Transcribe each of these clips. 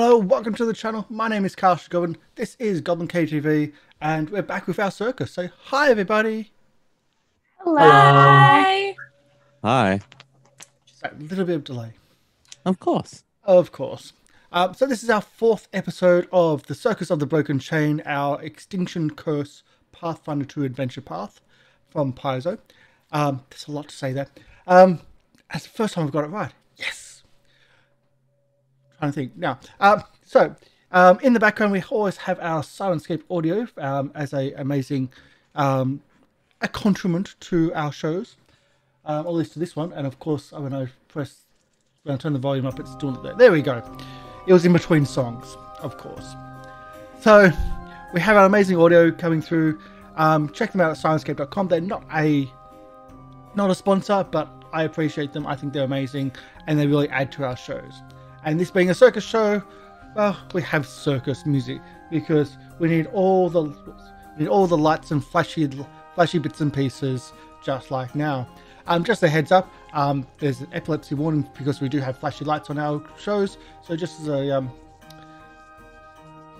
Hello, welcome to the channel. My name is Karsh Goblin. This is Goblin KTV, and we're back with our circus. So, hi everybody. Hello. Hi. Hi. Just a little bit of delay. Of course. Of course. So this is our 4th episode of the Circus of the Broken Chain, our Extinction Curse Pathfinder 2 Adventure Path from Paizo. There's a lot to say there. That's the first time I've got it right. Yes. Trying to think now. In the background, we always have our Syrinscape audio as a amazing accoutrement to our shows, or at least to this one. And of course, when I turn the volume up, it's still not there. There we go. It was in between songs, of course. So we have our amazing audio coming through. Check them out at syrinscape.com. They're not a sponsor, but I appreciate them. I think they're amazing, and they really add to our shows. And this being a circus show, well, we have circus music because we need all the lights and flashy bits and pieces, just like now. Just a heads up, there's an epilepsy warning because we do have flashy lights on our shows. So just as a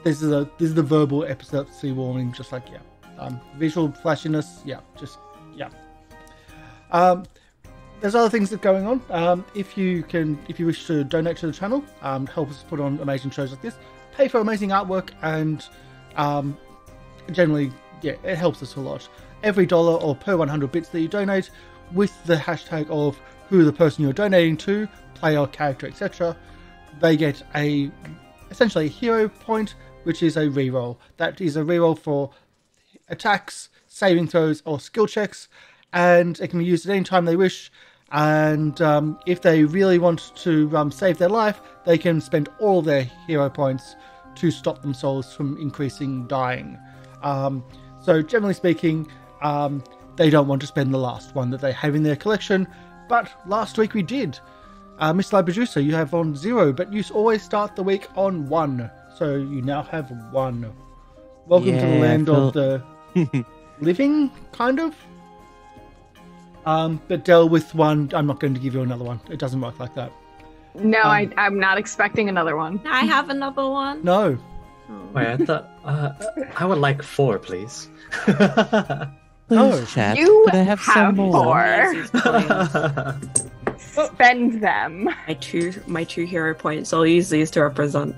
this is the verbal epilepsy warning, just like visual flashiness, there's other things that are going on. If you wish to donate to the channel, help us put on amazing shows like this, pay for amazing artwork, and generally, it helps us a lot. Every dollar or per 100 bits that you donate, with the hashtag of who the person you're donating to, player, character, etc., they get essentially a hero point, which is a reroll. That is a reroll for attacks, saving throws, or skill checks, and it can be used at any time they wish. And if they really want to save their life, they can spend all their hero points to stop themselves from increasing dying. So generally speaking, they don't want to spend the last one that they have in their collection. But last week we did. MrLiveProducer, you have on 0, but you always start the week on 1. So you now have 1. Welcome to the land of the living, kind of. But Del, with 1, I'm not going to give you another one. It doesn't work like that. No, I'm not expecting another one. I have another one. No. Wait, I thought I would like 4, please. No. Chat. You Could I have some more? 4. Spend them. My two hero points. I'll use these to represent.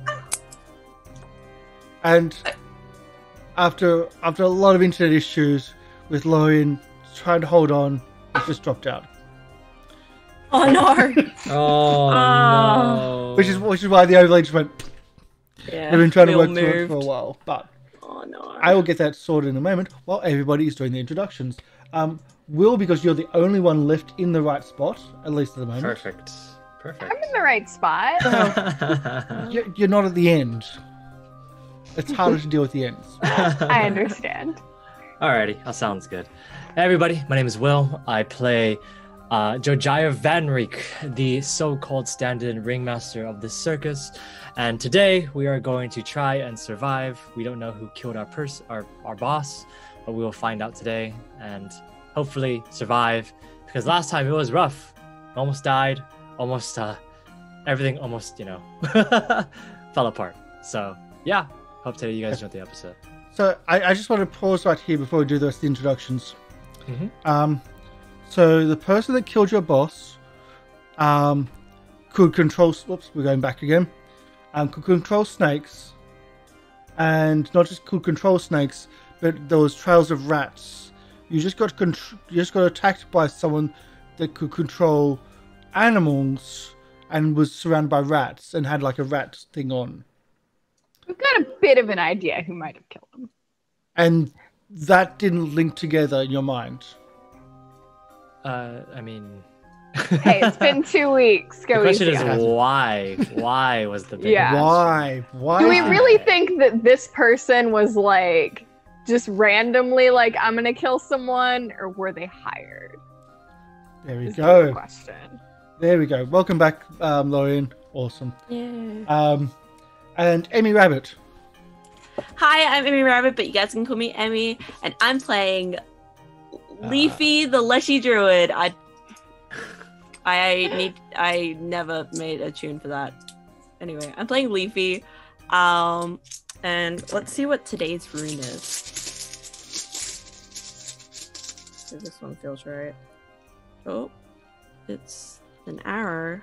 And after a lot of internet issues with Lorian trying to hold on, it just dropped out. Oh no! Oh no! Which is why the overlay just went. Yeah, I've been trying to work through it moved. for a while, but Oh no! I will get that sorted in a moment while everybody is doing the introductions. Will, because you're the only one left in the right spot, at least at the moment. Perfect. I'm in the right spot. You're not at the end. It's harder to deal with the ends. I understand. Alrighty, that sounds good. Hey everybody, my name is Will. I play Jojyre Vanreek, the so-called stand-in ringmaster of the circus. And today we are going to try and survive. We don't know who killed our boss, but we will find out today and hopefully survive. Because last time it was rough. Almost died. Almost everything almost, fell apart. So yeah, hope today you guys enjoyed the episode. So I just want to pause right here before we do the rest of the introductions. Mm-hmm. So the person that killed your boss could control... Whoops, we're going back again. Could control snakes. And not just could control snakes, but there was trails of rats. You just got attacked by someone that could control animals and was surrounded by rats and had like a rat thing on. We've got a bit of an idea who might have killed him. And that didn't link together in your mind. I mean... Hey, it's been 2 weeks. Go The question easy is on us. why? Why was the big Yeah. Why? Do we is it- really think that this person was like just randomly like, I'm gonna kill someone, or were they hired? There we Is the go. question. There we go. Welcome back, Lorian. Awesome. Yeah. And Emi Rabbit. Hi, I'm Emi Rabbit, but you guys can call me Emi, and I'm playing Leafy, the Leshy Druid. I never made a tune for that. Anyway, I'm playing Leafy. And let's see what today's rune is. So this one feels right. Oh, it's an arrow.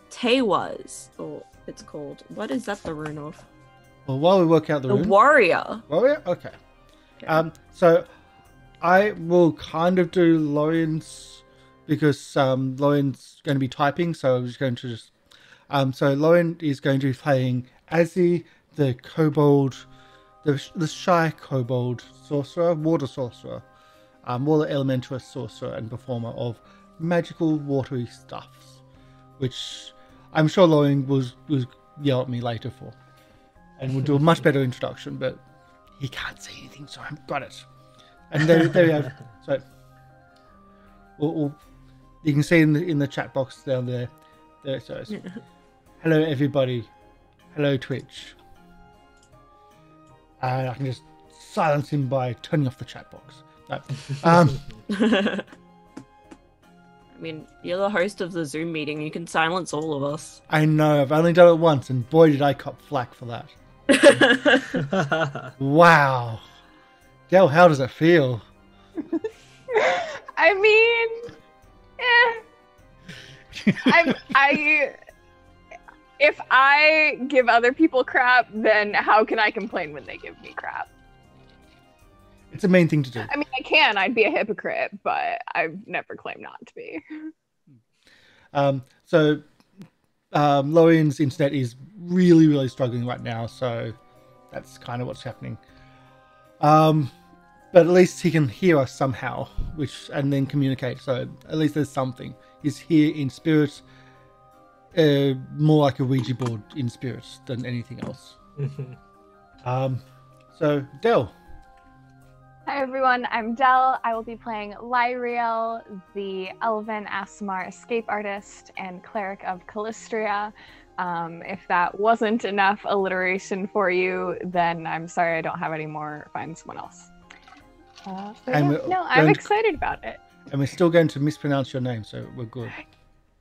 Tewaz. Oh, it's called. What is that the rune of? Well, while we work out the rune... warrior. Warrior? Okay. So I will kind of do Lorians because Lorian's going to be typing, so I'm just going to just... so Lorian is going to be playing Azzy, the kobold, the shy kobold sorcerer, water sorcerer, water elementalist sorcerer and performer of magical watery stuffs, which I'm sure Lorian will yell at me later for, and we'll do a much better introduction, but he can't say anything, so I've got it. And there we have. So you can see in the chat box down there. So hello everybody, hello Twitch. And I can just silence him by turning off the chat box. No. I mean, you're the host of the Zoom meeting. You can silence all of us. I know. I've only done it once, and boy, did I cop flack for that. Wow. Del, how does it feel? I mean, if I give other people crap, then how can I complain when they give me crap? It's a main thing to do. I mean, I can. I'd be a hypocrite, but I've never claimed not to be. So Lorian's internet is really, really struggling right now, so that's kind of what's happening. But at least he can hear us somehow, and then communicate. So at least there's something. He's here in spirit. More like a Ouija board in spirit than anything else. So Del. Hi everyone, I'm Del. I will be playing Lieriel, the Elven Asmar escape artist and cleric of Callistria. If that wasn't enough alliteration for you, then I'm sorry I don't have any more. Find someone else. I'm excited about it. And we're still going to mispronounce your name, so we're good.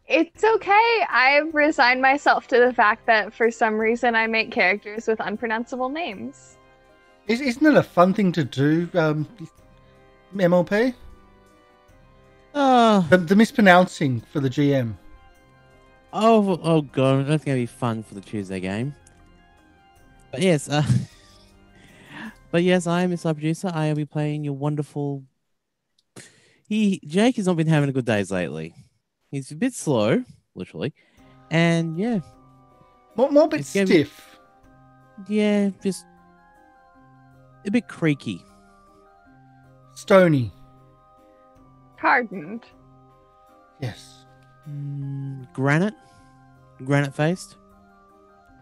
It's okay. I've resigned myself to the fact that for some reason I make characters with unpronounceable names. Isn't it a fun thing to do, MLP? The mispronouncing for the GM. Oh god, that's going to be fun for the Tuesday game. But yes, I am MrLiveProducer. I will be playing your wonderful... Jake has not been having a good days lately. He's a bit slow, literally. And yeah. More a bit stiff. Yeah, just a bit creaky. Stony. Hardened. Yes. Granite faced.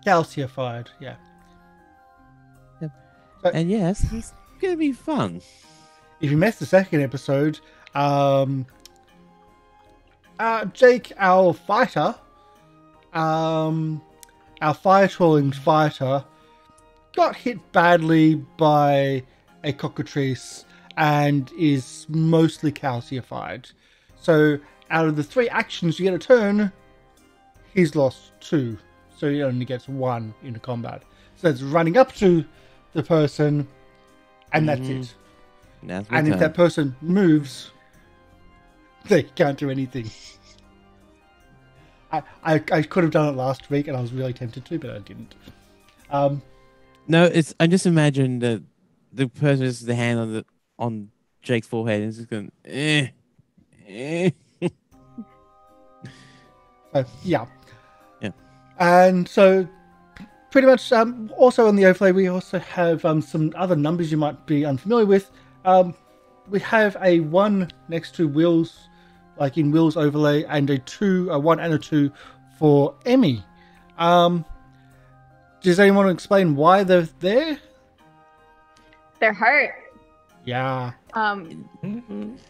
Calcified, yeah. Yep. So, and yes, it's going to be fun. If you missed the second episode, Jake, our fighter, our fire-trolling fighter, got hit badly by a cockatrice and is mostly calcified. So out of the 3 actions you get a turn, he's lost 2. So he only gets 1 in the combat. So it's running up to the person, and that's it. And if that person moves, they can't do anything. I could have done it last week, and I was really tempted to, but I didn't. No, I just imagine that the person has the hand on Jake's forehead and is just going, So, yeah. And so, pretty much, also on the overlay, we also have some other numbers you might be unfamiliar with. We have a 1 next to Will's, like in Will's overlay, and a 1 and a 2 for Emi. Does anyone want to explain why they're there? They're hurt. Yeah.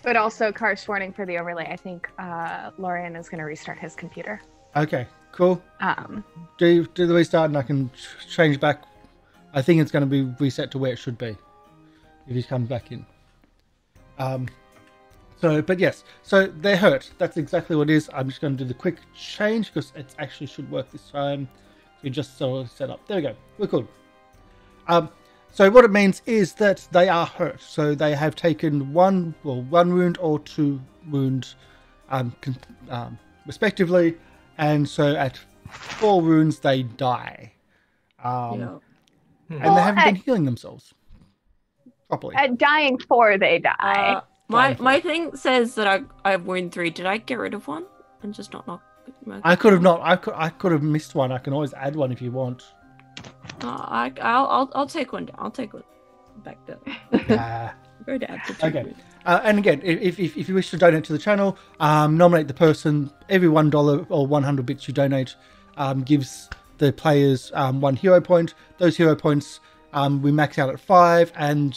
But also, Karsh warning for the overlay. I think Lorian is going to restart his computer. Okay, cool. Do the restart and I can change back. I think it's going to be reset to where it should be if he comes back in. So, but yes, so they're hurt. That's exactly what it is. I'm just going to do the quick change because it actually should work this time. You just sort of set up. There we go. We're good. So what it means is that they are hurt. So they have taken one wound or 2 wounds, respectively, and so at 4 wounds they die. And they haven't been healing themselves properly. At dying 4, they die. My thing says that I have wound 3. Did I get rid of one and just not knock? I could have not. I could have missed one. I can always add one if you want. I'll take one down. I'll take one back down. Go down. Okay. And again, if you wish to donate to the channel, nominate the person. Every $1 or 100 bits you donate gives the players 1 hero point. Those hero points we max out at 5, and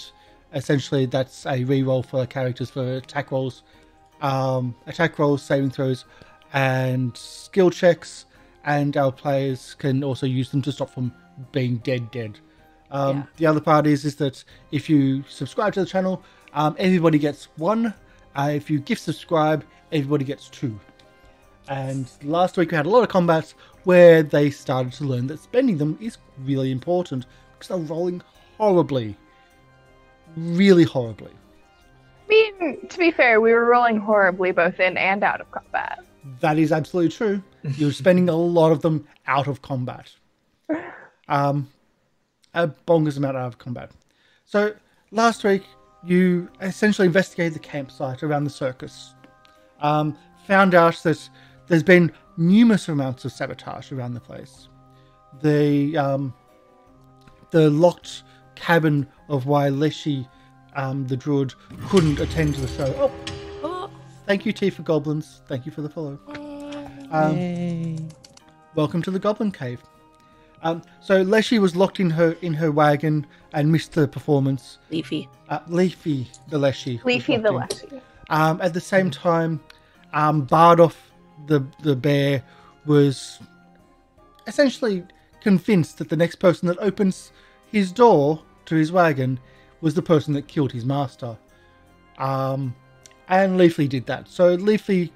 essentially that's a reroll for characters for attack rolls, saving throws, and skill checks. And our players can also use them to stop from being dead. The other part is that if you subscribe to the channel, everybody gets 1. If you gift subscribe, everybody gets 2. And last week we had a lot of combats where they started to learn that spending them is really important because they're rolling horribly. Really horribly. I mean, to be fair, we were rolling horribly both in and out of combat. That is absolutely true. You're spending a lot of them out of combat. A bonkers amount out of combat. So last week you essentially investigated the campsite around the circus. Found out that there's been numerous amounts of sabotage around the place. The locked cabin of why Leafy, the druid, couldn't attend to the show. Oh. Thank you, T, for goblins. Thank you for the follow. Welcome to the Goblin Cave. So Leafy was locked in her wagon and missed the performance. Leafy. Leafy the Leafy. Leafy the Leafy. At the same time, Bardoff the bear was essentially convinced that the next person that opens his door to his wagon was the person that killed his master. And Leafy did that. So Leafy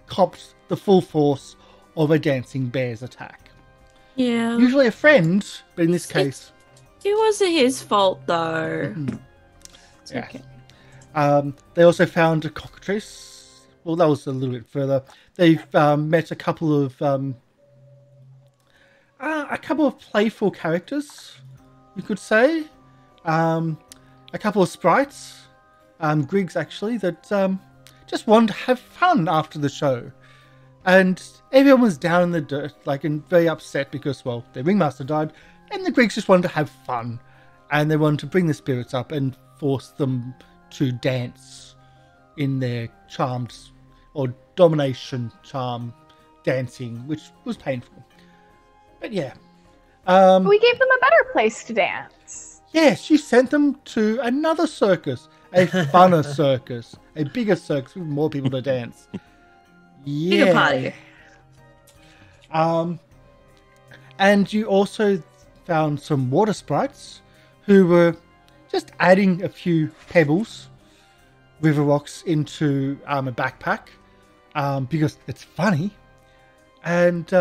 copped the full force of a dancing bear's attack. Yeah. Usually a friend, but in this case... It wasn't his fault, though. It's yeah. okay. They also found a cockatrice. Well, that was a little bit further. They've met a couple of playful characters, you could say. A couple of sprites. Griggs, actually, that just wanted to have fun after the show. And everyone was down in the dirt, and very upset because, well, their ringmaster died, and the Griggs just wanted to have fun. And they wanted to bring the spirits up and force them to dance in their charmed, or domination charm dancing, which was painful. But yeah. We gave them a better place to dance. Yes, you sent them to another circus. A funner circus. A bigger circus with more people to dance. Yeah. Bigger party. And you also found some water sprites who were just adding a few pebbles, river rocks, into a backpack because it's funny. And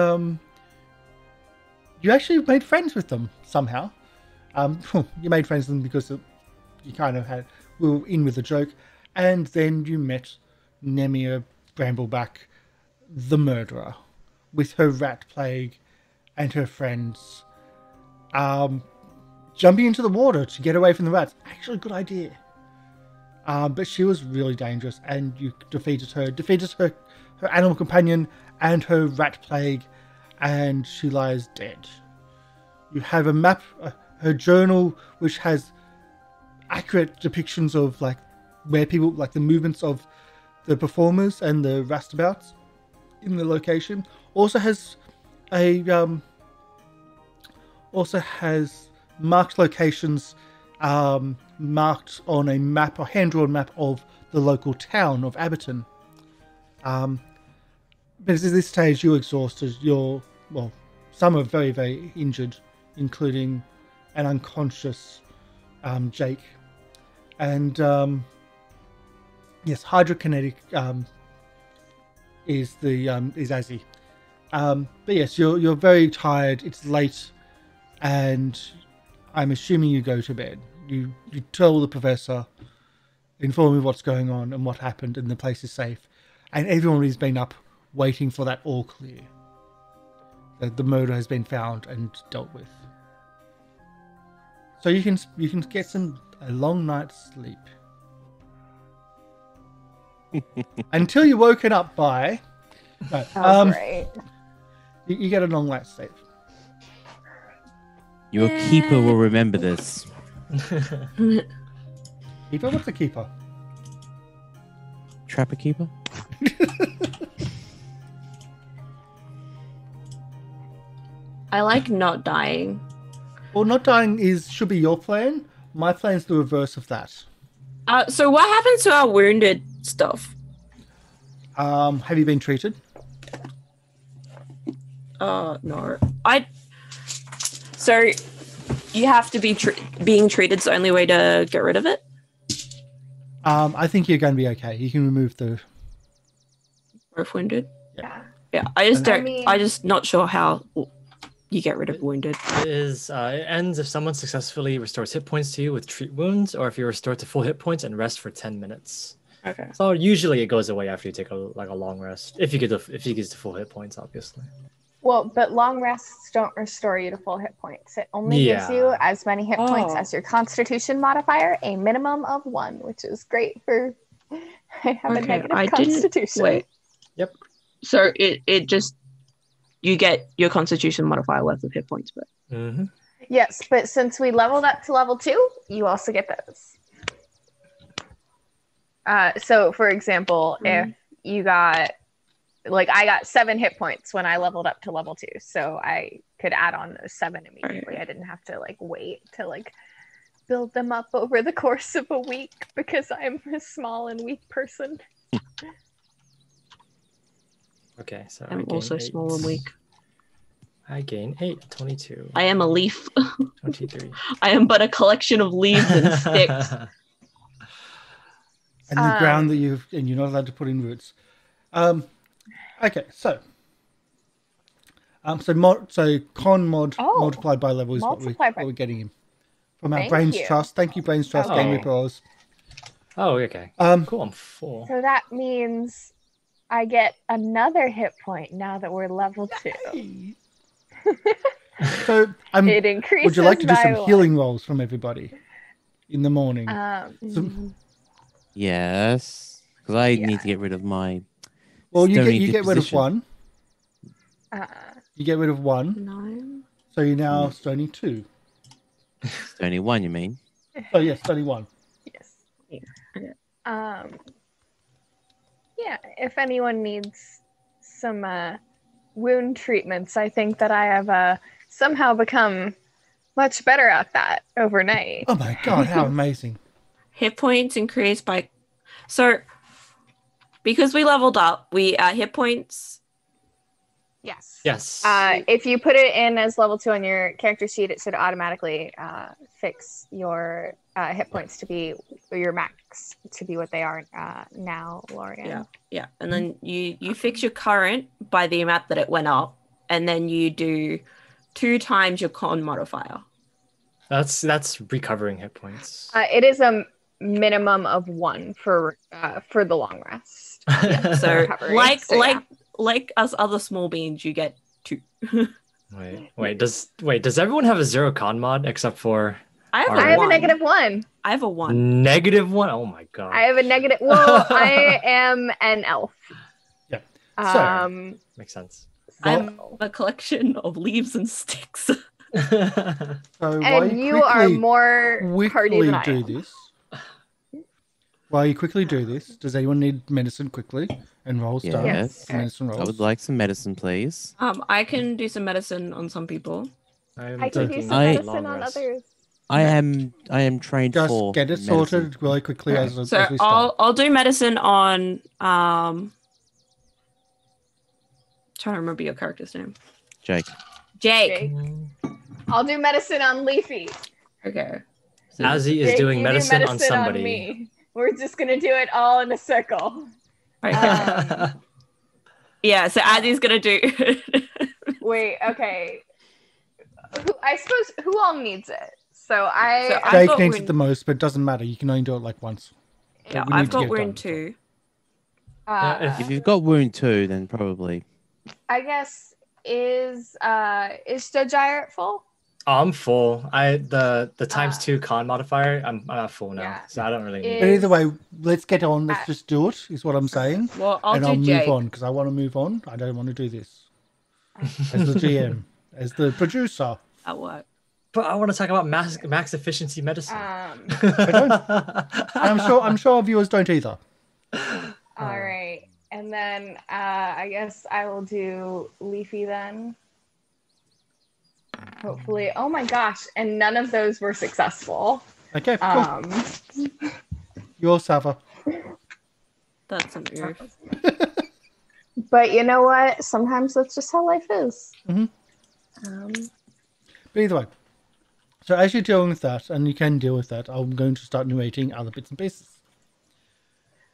you actually made friends with them somehow. You made friends with them because you kind of were in with the joke. And then you met Nemia Brambleback, the murderer, with her rat plague and her friends, jumping into the water to get away from the rats. Actually, a good idea. But she was really dangerous, and you defeated her animal companion and her rat plague, and she lies dead. You have a map, her journal, which has accurate depictions of where people, the movements of the performers and the roustabouts in the location. Also has marked locations marked on a map, or hand-drawn map of the local town of Abberton. But at this stage, you're exhausted. Some are very, very injured, including an unconscious Jake. And Yes, hydrokinetic is Azzy. But yes, you're very tired. It's late, and I'm assuming you go to bed. You tell the professor, inform him what's going on and what happened, and the place is safe. And everyone has been up waiting for that all clear. That the murder has been found and dealt with. So you can get a long night's sleep. Until you're woken up by... No, Great. you get a long night's sleep. Your keeper will remember this. Keeper? What's a keeper? Trapper keeper? I like not dying. Well, not dying should be your plan. My plan's the reverse of that. So what happens to our wounded stuff? Have you been treated? No. So you have to be being treated's the only way to get rid of it? I think you're going to be okay. You can remove the... Both wounded? Yeah. Yeah, I just And- don't... I just not sure how you get rid of wounded. It ends if someone successfully restores hit points to you with treat wounds, or if you restore to full hit points and rest for 10 minutes. Okay. So usually it goes away after you take a long rest. If you get to full hit points, obviously. Well, but long rests don't restore you to full hit points. It only gives you as many hit points as your Constitution modifier, a minimum of 1, which is great for. I have a negative Constitution. Wait. Yep. So it just you get your Constitution modifier worth of hit points, but. Mm-hmm. Yes, but since we leveled up to level 2, you also get those. So, for example, if you got. I got 7 hit points when I leveled up to level 2, so I could add on those 7 immediately. I didn't have to wait to build them up over the course of a week because I'm a small and weak person. Okay, so I'm also small and weak. I gain 8, 22. I am a leaf. 23. I am but a collection of leaves and sticks. And the ground that you're not allowed to put in roots. Okay, so con mod multiplied by level is what we're getting in from our Brains Trust. Thank you, Brains Trust, Game Reapers. Oh, okay. Cool. I'm full. So that means I get another hit point now that we're level 2. So it increases. would you like to do some by healing rolls from everybody in the morning? Yes, because I need to get rid of my. Well, you get rid of 1. You get rid of 1. 9. So you're now stony 2. Stony 1, you mean? Oh yes, stony 1. Yes. Yeah. If anyone needs some wound treatments, I think that I have somehow become much better at that overnight. Oh my god, how amazing! Hit points increased by. So. Because we leveled up, we hit points. Yes. Yes. If you put it in as level 2 on your character sheet, it should automatically fix your hit points to be your max to be what they are now, Lorian. Yeah. And then you fix your current by the amount that it went up, and then you do 2 times your con modifier. That's recovering hit points. It is a minimum of 1 for the long rest. Yeah, so recovery. like us other small beans, you get 2. Wait. Does everyone have a 0 con mod except for? I have a negative 1. I have a 1. Negative 1. Oh my god. I have a negative. Well, I am an elf. Yeah. So makes sense. I'm a collection of leaves and sticks. And you are more hardy than I am. While you quickly do this, does anyone need medicine quickly and roll stuff? Yes. Medicine rolls. I would like some medicine, please. I can do some medicine on some people. I can do some medicine on others. I am trained for Just get it medicine. sorted really quickly as we start. I'll do medicine on trying to remember your character's name. Jake. I'll do medicine on Leafy. Okay. So Azzy is doing medicine on somebody. On me. We're just gonna do it all in a circle. Right. Yeah, so Azzy's gonna do. Wait, okay. I suppose who all needs it? So Jake got needs Win- it the most, but it doesn't matter. You can only do it like once. Yeah, we need I've to got get it wound done, 2. If you've got wound 2, then probably. I guess is Jojyre at full? Oh, I'm full. The times 2 con modifier. I'm at full now, Yeah. so I don't really need. But either way, let's get on. Let's just do it. Is what I'm saying. Well, I'll and do I'll Jake. move on because I want to move on. I don't want to do this as the GM, as the producer. At work. But I want to talk about max efficiency medicine. I'm sure our viewers don't either. All right, and then I guess I will do Leafy then. Hopefully. Oh my gosh! And none of those were successful. Okay, cool. You're Sava. That's a move. But you know what? Sometimes that's just how life is. But either way, so as you're dealing with that, and you can deal with that, I'm going to start narrating other bits and pieces.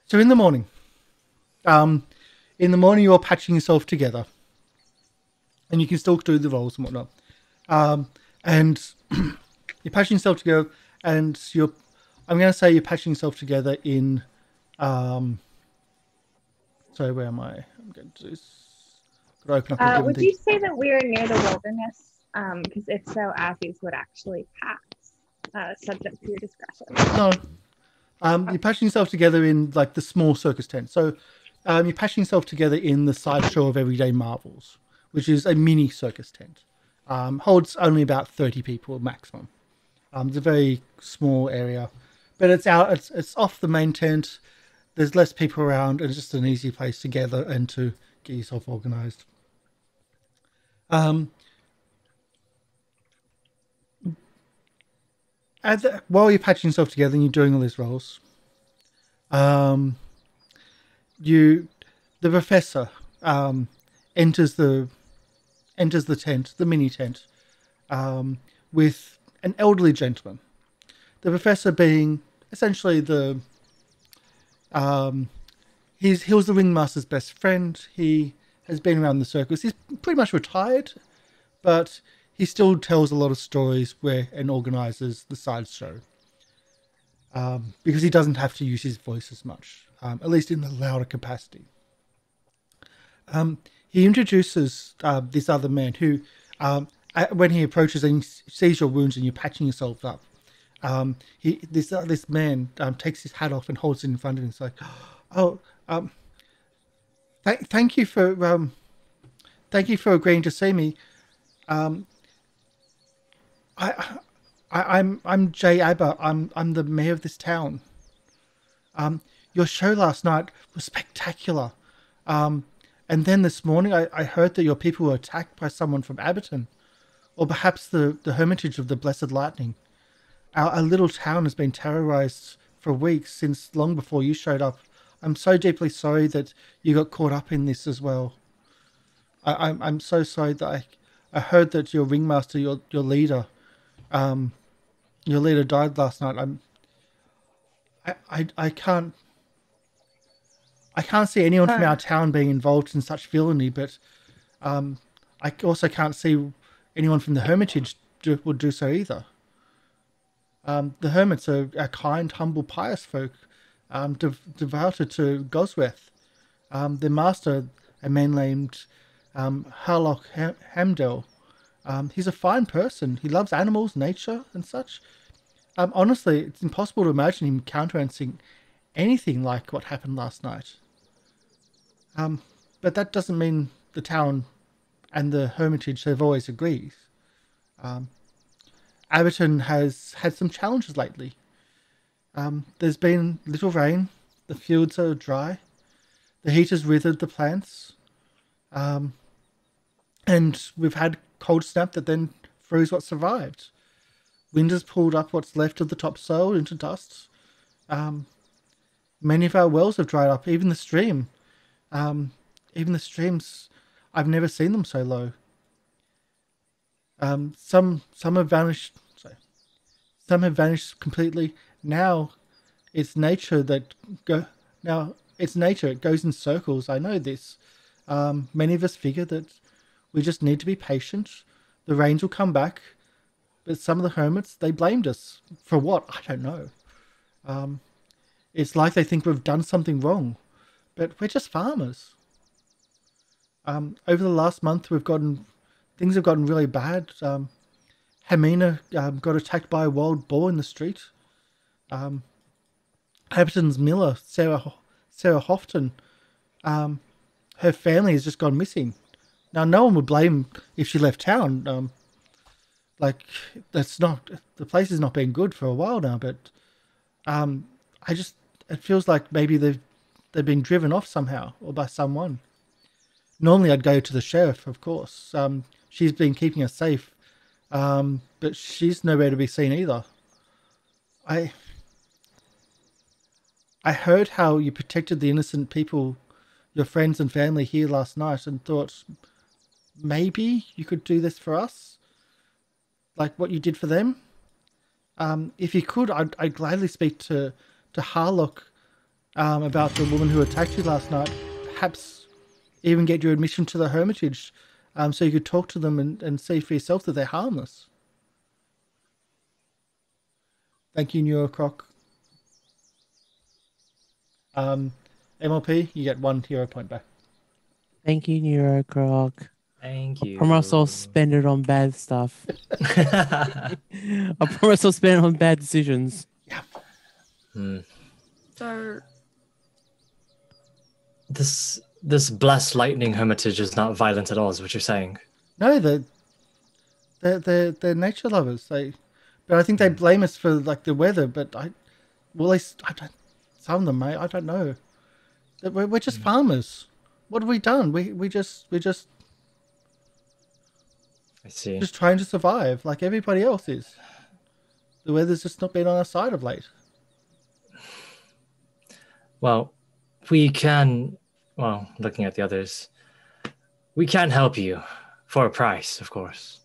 So in the morning, you're patching yourself together, and you can still do the rolls and whatnot. And you're patching yourself together, and I'm going to say you're patching yourself together in, sorry, where am I? I'm going to do this. Got to open up a different Would thing. you say that we're near the wilderness? Because if so, Azzy's would actually pass, subject to your discretion. No. You're patching yourself together in like the small circus tent. So you're patching yourself together in the sideshow of Everyday Marvels, which is a mini circus tent. Holds only about 30 people maximum. It's a very small area, but it's off the main tent. There's less people around, and it's just an easy place to gather and to get yourself organized. While you're patching yourself together and you're doing all these rolls, the professor enters the tent, the mini tent, with an elderly gentleman. The professor being essentially he was the ringmaster's best friend. He has been around the circus. He's pretty much retired, but he still tells a lot of stories and organizes the sideshow. Because he doesn't have to use his voice as much, at least in the louder capacity. He introduces this other man who, when he approaches and sees your wounds and you're patching yourself up, this man takes his hat off and holds it in front of him. It's like, oh, thank you for agreeing to see me. I'm Jay Aber. I'm the mayor of this town. Your show last night was spectacular. And then this morning I heard that your people were attacked by someone from Abberton, or perhaps the Hermitage of the Blessed Lightning. Our little town has been terrorized for weeks, since long before you showed up. I'm so deeply sorry that you got caught up in this as well. I'm so sorry that I heard that your ringmaster, your leader, died last night. I can't see anyone from our town being involved in such villainy, but I also can't see anyone from the Hermitage would do so either. The hermits are kind, humble, pious folk, devoted to Gosweth. Their master, a man named Harlock Hamdell, he's a fine person. He loves animals, nature, and such. Honestly, it's impossible to imagine him countenancing anything like what happened last night. But that doesn't mean the town and the Hermitage have always agreed. Abberton has had some challenges lately. There's been little rain, the fields are dry, the heat has withered the plants, and we've had cold snap that then froze what survived. Wind has pulled up what's left of the topsoil into dust. Many of our wells have dried up, even the stream. Even the streams, I've never seen them so low. Some have vanished. Sorry. Some have vanished completely. Now, it's nature that it's nature. It goes in circles. I know this. Many of us figure that we just need to be patient. The rains will come back. But some of the hermits, they blamed us. For what? I don't know. It's like they think we've done something wrong. But we're just farmers. Over the last month, things have gotten really bad. Hermina got attacked by a wild boar in the street. Hampton's Miller, Sarah Houghton, her family has just gone missing. Now, no one would blame if she left town. The place has not been good for a while now, but it feels like maybe they've been driven off somehow or by someone. Normally I'd go to the sheriff, of course. She's been keeping us safe, but she's nowhere to be seen either. I heard how you protected the innocent people, your friends and family here last night, and thought maybe you could do this for us. Like what you did for them. If you could, I'd gladly speak to Harlock about the woman who attacked you last night. Perhaps even get your admission to the Hermitage, so you could talk to them and see for yourself that they're harmless. Thank you, Neurocroc. MLP, you get 1 hero point back. Thank you, Neurocroc. Thank you. I promise I'll spend it on bad stuff. I promise I'll spend it on bad decisions. Yeah. So This blessed lightning hermitage is not violent at all, is what you're saying? No, they're nature lovers. But I think they blame us for like the weather. But I don't. Some of them, mate. I don't know. We're just farmers. What have we done? We just. I see. Just trying to survive like everybody else is. The weather's just not been on our side of late. Well, looking at the others, we can help you for a price, of course.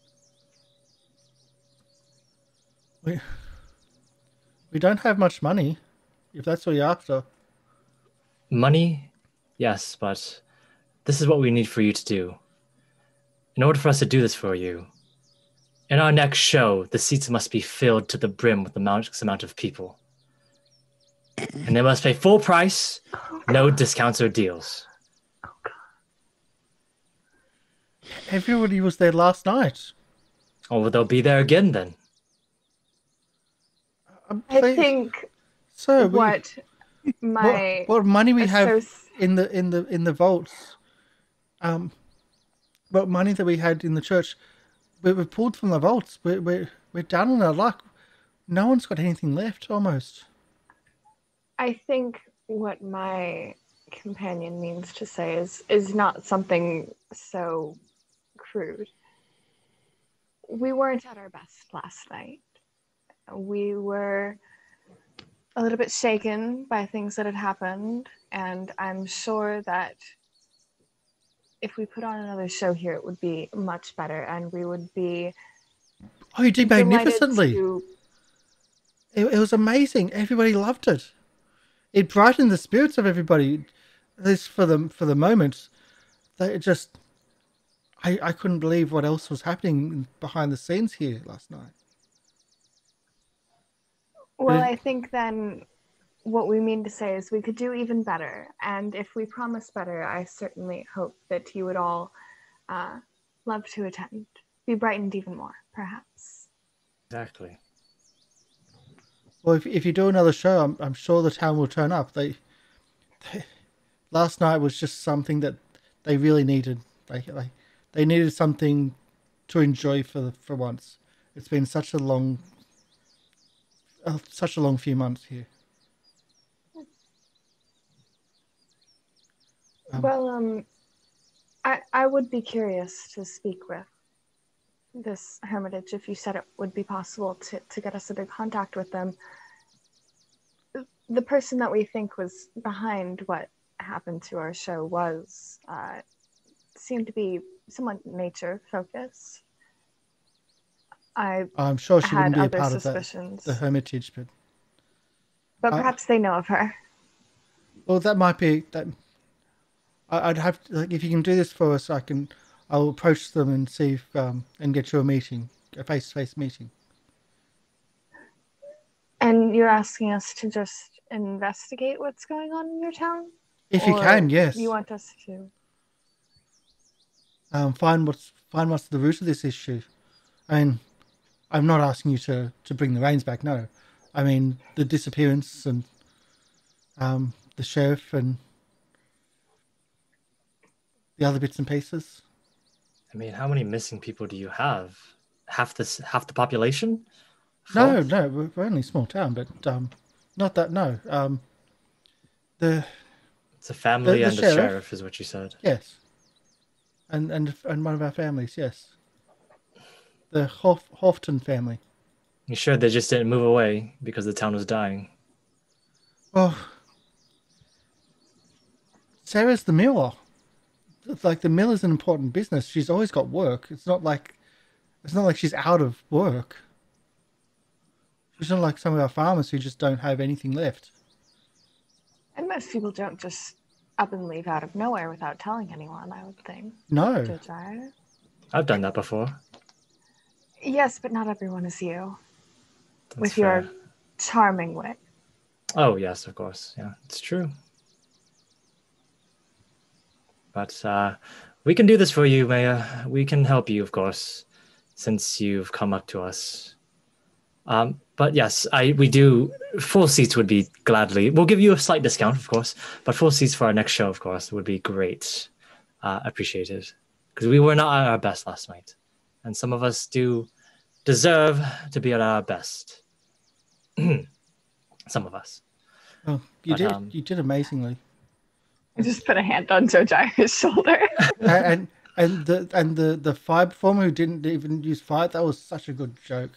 We don't have much money, if that's what you're after. Money? Yes, but this is what we need for you to do. In order for us to do this for you, in our next show, the seats must be filled to the brim with the max amount of people. And they must pay full price, no discounts or deals. Everybody was there last night. Oh, well, they'll be there again then. I think So what money we have in the vaults, what money that we had in the church, we're pulled from the vaults. We're down on our luck. No one's got anything left, almost. I think what my companion means to say is not something so crude. We weren't at our best last night. We were a little bit shaken by things that had happened, and I'm sure that if we put on another show here, it would be much better, and we would be. Oh, you did magnificently. It was amazing. Everybody loved it. It brightened the spirits of everybody. At least for the moment. I couldn't believe what else was happening behind the scenes here last night. Well, I think then what we mean to say is we could do even better. And if we promise better, I certainly hope that you would all love to attend. Be brightened even more, perhaps. Exactly. Well, if you do another show, I'm sure the town will turn up. Last night was just something that they really needed. They needed something to enjoy for once. It's been such a long few months here. I would be curious to speak with this hermitage if you said it would be possible to get us into contact with them. The person that we think was behind what happened to our show seemed to be somewhat nature focused. I'm sure she wouldn't be a part suspicions. of the hermitage, but But perhaps they know of her. Well, that might be that. I'd have like, if you can do this for us, I'll approach them and see if and get you a meeting, a face-to-face meeting. And you're asking us to just investigate what's going on in your town? If you can, yes. You want us to find what's the root of this issue. I mean, I'm not asking you to bring the reins back. No, I mean the disappearance and the sheriff and the other bits and pieces. I mean, how many missing people do you have? Half the population? No, we're only a small town, but not that. No, it's a family the and the sheriff is what you said. Yes, and one of our families. Yes, the Houghton family. You sure they just didn't move away because the town was dying? Well, Sarah's the miller. It's like the miller's an important business. She's always got work. It's not like she's out of work. She's not like some of our farmers who just don't have anything left. And most people don't just up and leave out of nowhere without telling anyone, I would think. No. Jojyre. I've done that before. Yes, but not everyone is you. That's with fair. your charming wit. Oh, yes, of course. Yeah, it's true. But we can do this for you, Maya. We can help you, of course, since you've come up to us. But yes, we do. Full seats would be gladly. We'll give you a slight discount, of course, but full seats for our next show, of course, would be great. Appreciated. Because we were not at our best last night. And some of us do deserve to be at our best. Some of us. Oh, you did amazingly. I just put a hand on Jojyre's shoulder. and the fire performer who didn't even use fire, that was such a good joke.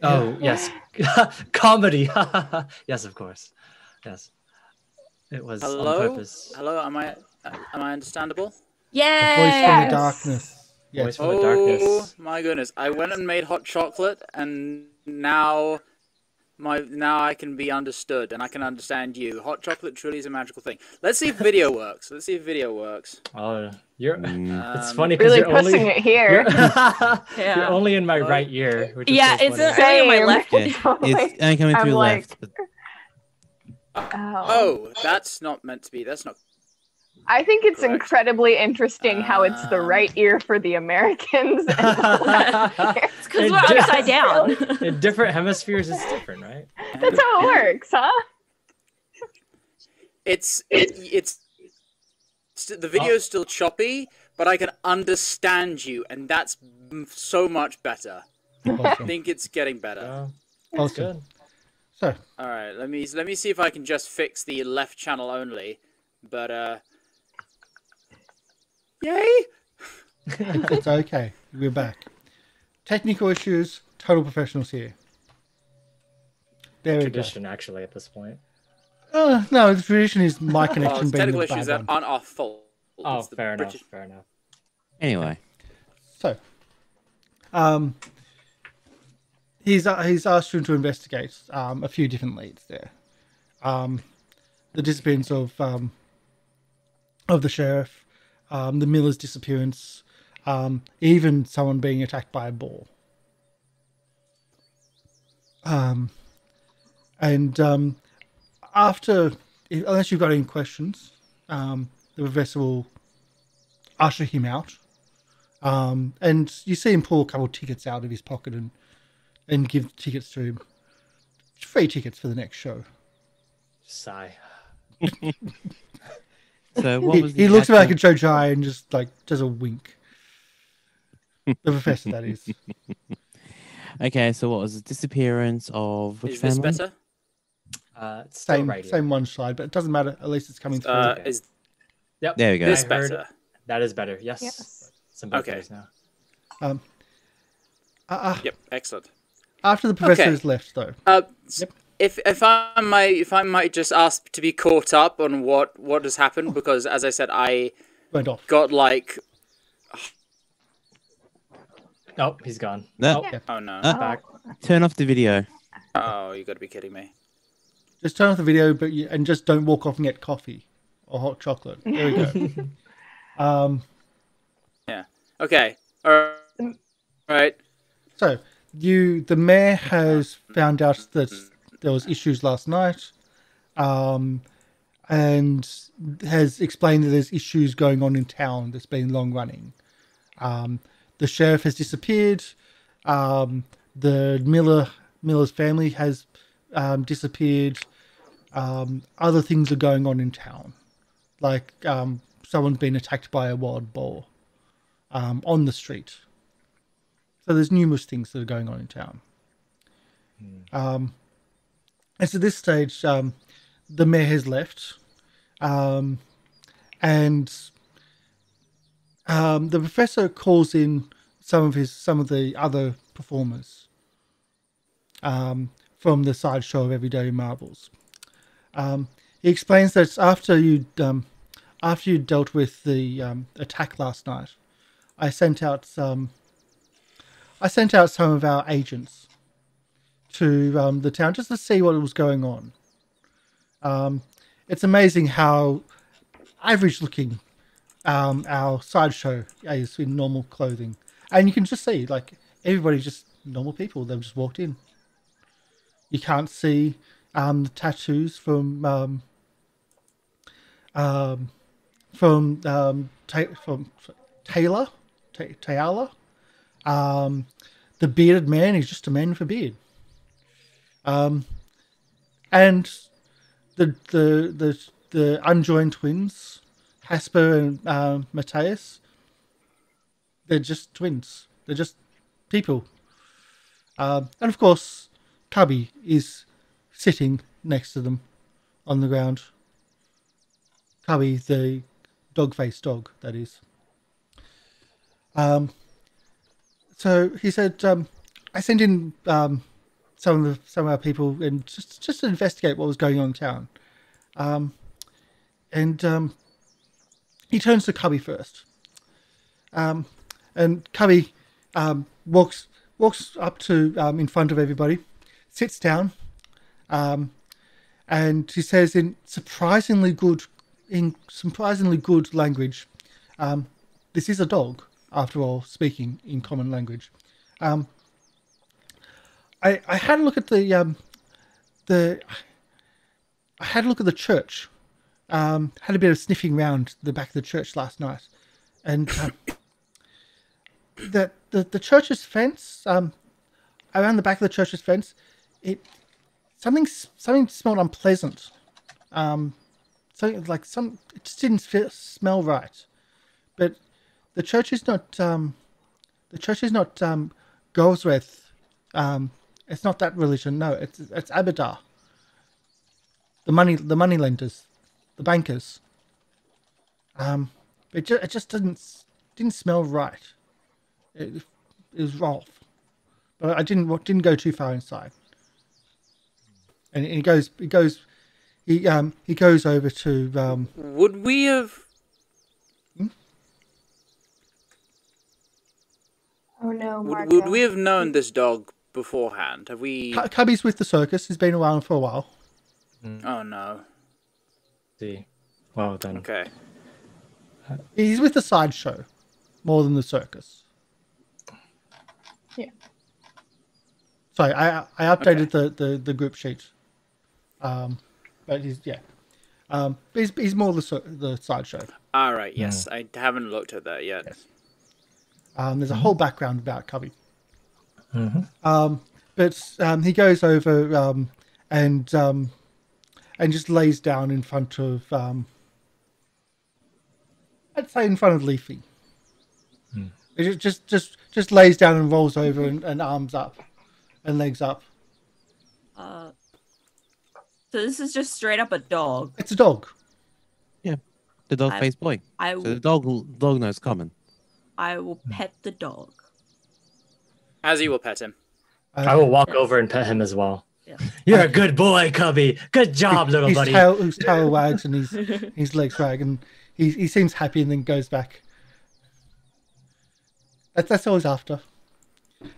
Oh, yes. Comedy. Yes, of course. Yes. It was on purpose. Hello, am I understandable? Yay! The voice from the darkness. Yes. Voice from the darkness. Oh my goodness. I went and made hot chocolate and now I can be understood and I can understand you. Hot chocolate truly is a magical thing. Let's see if video works. Oh, it's funny because really you're pushing only it here. You're only in my right ear. Which is Yeah, so it's funny. only in my left. Yeah, it's only coming I'm through like- left. But Oh, that's not meant to be. That's not. I think it's Correct. incredibly interesting how it's the right ear for the Americans. And the left ear. It's because we're upside down. In different hemispheres, it's different, right? That's how it works, huh? It's the video's still choppy, but I can understand you, and that's so much better. I Awesome. think it's getting better. Oh, Awesome. good. So, All right, let me see if I can just fix the left channel only. But yay! it's okay. We're back. Technical issues, total professionals here. There we go. Tradition, actually, at this point. No, the tradition is my Well, connection it's being technical the issues bad that one. aren't our fault. Oh, It's the fair enough. British- Fair enough. anyway, So, he's asked you to investigate a few different leads there. The disappearance of the sheriff, the miller's disappearance, even someone being attacked by a boar. After, unless you've got any questions, the professor will usher him out. And you see him pull a couple of tickets out of his pocket and give tickets to him. Free tickets for the next show. Sigh. so what was He looks back at Jojyre and just like does a wink. The professor, that is. Okay, so what was the disappearance of which Is this family? better? It's still Same right here. same one side, but it doesn't matter. At least it's coming through. Is Yep. There we go. this I heard- better? That is better. Yes. Yes. Some better Okay. ways now. Yep, excellent. After the professor Okay. has left, though, Yep. If I might just ask to be caught up on what has happened, because as I said, I went off. got like Oh, he's gone. No. Oh, oh no, Uh, back. Turn off the video. oh you got to be kidding me. Just turn off the video, and just don't walk off and get coffee or hot chocolate. There we go. Yeah. Okay. All right. So, the mayor has found out that there was issues last night, and has explained that there's issues going on in town that's been long running. The sheriff has disappeared. The Miller's family has disappeared. Other things are going on in town, like someone's been attacked by a wild boar on the street. So there's numerous things that are going on in town. And so this stage, the mayor has left, and the professor calls in some of the other performers from the sideshow of Everyday Marvels. He explains that after you dealt with the attack last night, I sent out some of our agents to the town just to see what was going on. It's amazing how average looking our sideshow is in normal clothing, and you can just see like everybody's just normal people. They've just walked in. You can't see the tattoos from Taylor. The bearded man is just a man with a beard. And the unjoined twins, Hasper and Matthias, they're just twins. They're just people. And of course, Cubby is sitting next to them on the ground. Cubby, the dog-faced dog, that is. So he said, I sent in some of our people and just to investigate what was going on in town. And he turns to Cubby first. And Cubby walks up to in front of everybody, sits down, and he says in surprisingly good language, this is a dog, after all, speaking in common language. I had a look at the church. Had a bit of sniffing around the back of the church last night, and the church's fence, around the back of the church's fence, something smelled unpleasant. It just didn't smell right. But the church is not Goldsworth. It's not that religion. No, it's Abadar. The money lenders, the bankers. It just didn't smell right. It was off. But I didn't go too far inside. And he goes over to. Would we have? Oh no, Marco. Would we have known this dog beforehand? Have we? Cubby's with the circus. He's been around for a while. Oh no. See, well then. Okay. He's with the sideshow more than the circus. Yeah. Sorry, I updated the group sheet. But he's he's more the sideshow. All right. Yes, I haven't looked at that yet. Yes. There's a whole background about Cubby. But he goes over and just lays down in front of I'd say in front of Leafy. It just lays down and rolls over and arms up and legs up. So this is just straight up a dog. It's a dog. Yeah, the dog-faced boy. So the dog knows common. I will pet the dog. Azzy will pet him. I will walk over and pet him as well. Yeah. You're a good boy, Cubby. Good job, little buddy. His tail wags and his legs wag, and he seems happy and then goes back. That's all he's after.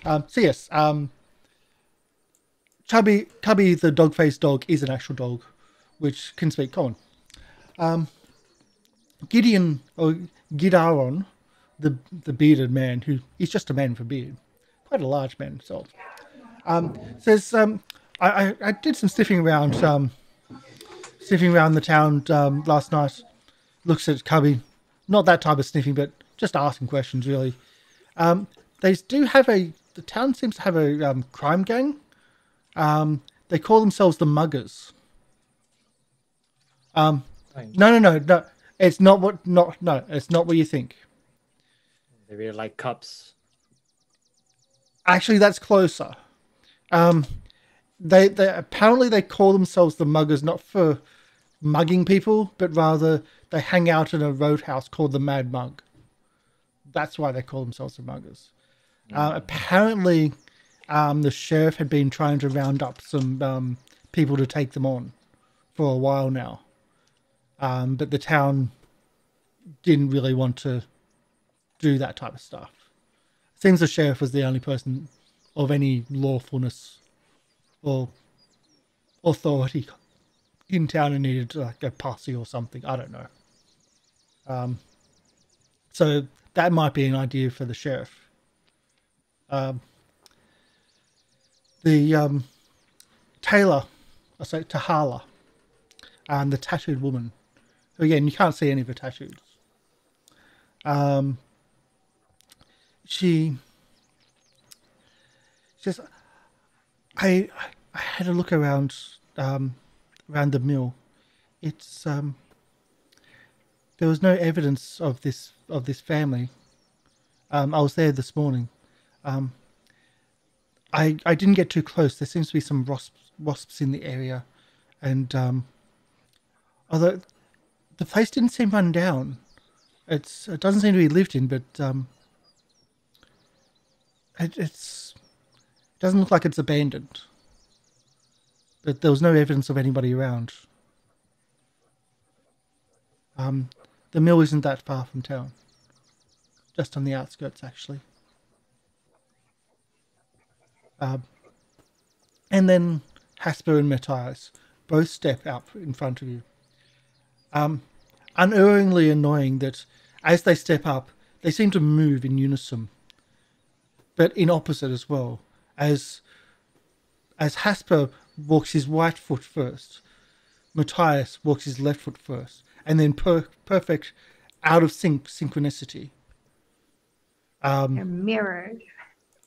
So yes, Cubby, the dog-faced dog, is an actual dog, which can speak common. Gideon, or Gidaron, the bearded man, who is just a man with a beard, quite a large man himself, says, I did some sniffing around the town last night. Looks at Cubby, not that type of sniffing, but just asking questions, really. They do have the town seems to have a crime gang. They call themselves the Muggers. No. It's not what it's not what you think. They really like cups. Actually, that's closer. They apparently they call themselves the Muggers not for mugging people, but rather they hang out in a roadhouse called the Mad Mug. That's why they call themselves the Muggers. Apparently, the sheriff had been trying to round up some people to take them on for a while now. But the town didn't really want to do that type of stuff. Seems the sheriff was the only person of any lawfulness or authority in town and needed like a posse or something. I don't know. So that might be an idea for the sheriff. The tailor, Tahala, and the tattooed woman. Again, you can't see any of her tattoos. She says, I had a look around the mill. It's there was no evidence of this family. I was there this morning. I didn't get too close. There seems to be some wasps in the area, and although the place didn't seem run down, it doesn't seem to be lived in, but it doesn't look like it's abandoned. But there was no evidence of anybody around. The mill isn't that far from town, just on the outskirts, actually. And then Hasper and Matthias both step up in front of you. Unerringly annoying that as they step up, they seem to move in unison, but in opposite as well. As Hasper walks his right foot first, Matthias walks his left foot first, and then perfect out of synchronicity. They're mirrored.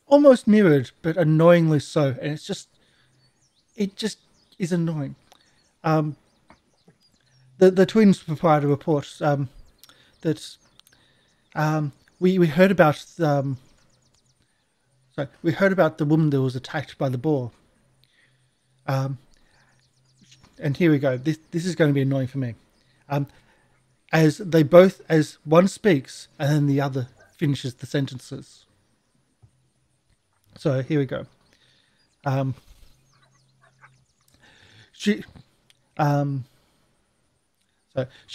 Almost mirrored, but annoyingly so, and it just is annoying. The twins provided a report that we heard about we heard about the woman that was attacked by the boar. And here we go. This is going to be annoying for me. As one speaks and then the other finishes the sentences. So here we go. She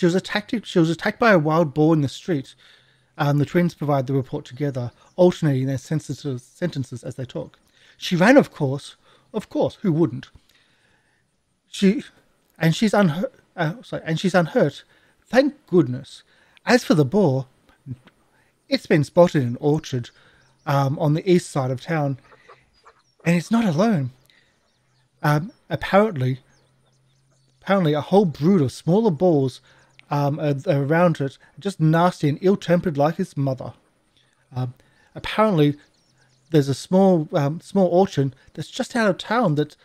was attacked by a wild boar in the street. The twins provide the report together, alternating their sentences as they talk. She ran, of course, who wouldn't? She's unhurt. Thank goodness. As for the boar, it's been spotted in an orchard on the east side of town, and it's not alone. Apparently a whole brood of smaller boars are around it, just nasty and ill-tempered like its mother. Apparently, there's a small orchard that's just out of town that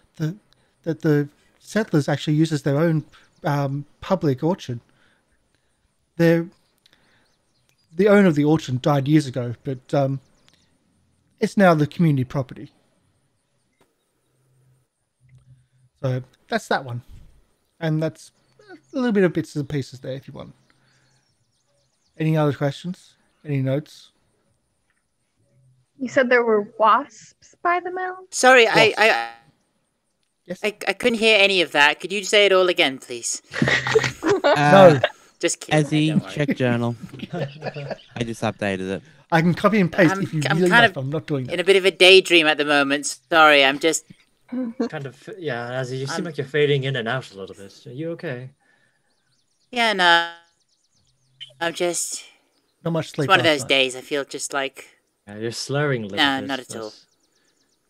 the settlers actually use as their own public orchard. The owner of the orchard died years ago, but it's now the community property. So that's that one. And that's a little bit of bits and pieces there if you want. Any other questions? Any notes? You said there were wasps by the mill? Sorry, Yes. I couldn't hear any of that. Could you say it all again, please? No. Just kidding. Azzy, don't worry. check journal. I just updated it. I can copy and paste I'm- if you I'm really kind like. of I'm not doing that. In a bit of a daydream at the moment. Sorry, I'm just Kind of, yeah, Azzy, you seem like you're fading in and out a little bit. Are you okay? Yeah, no. I'm just. Not much sleep It's one of last those night. days. I feel just like. Yeah, you're slurring a little Nah, bit. not at all.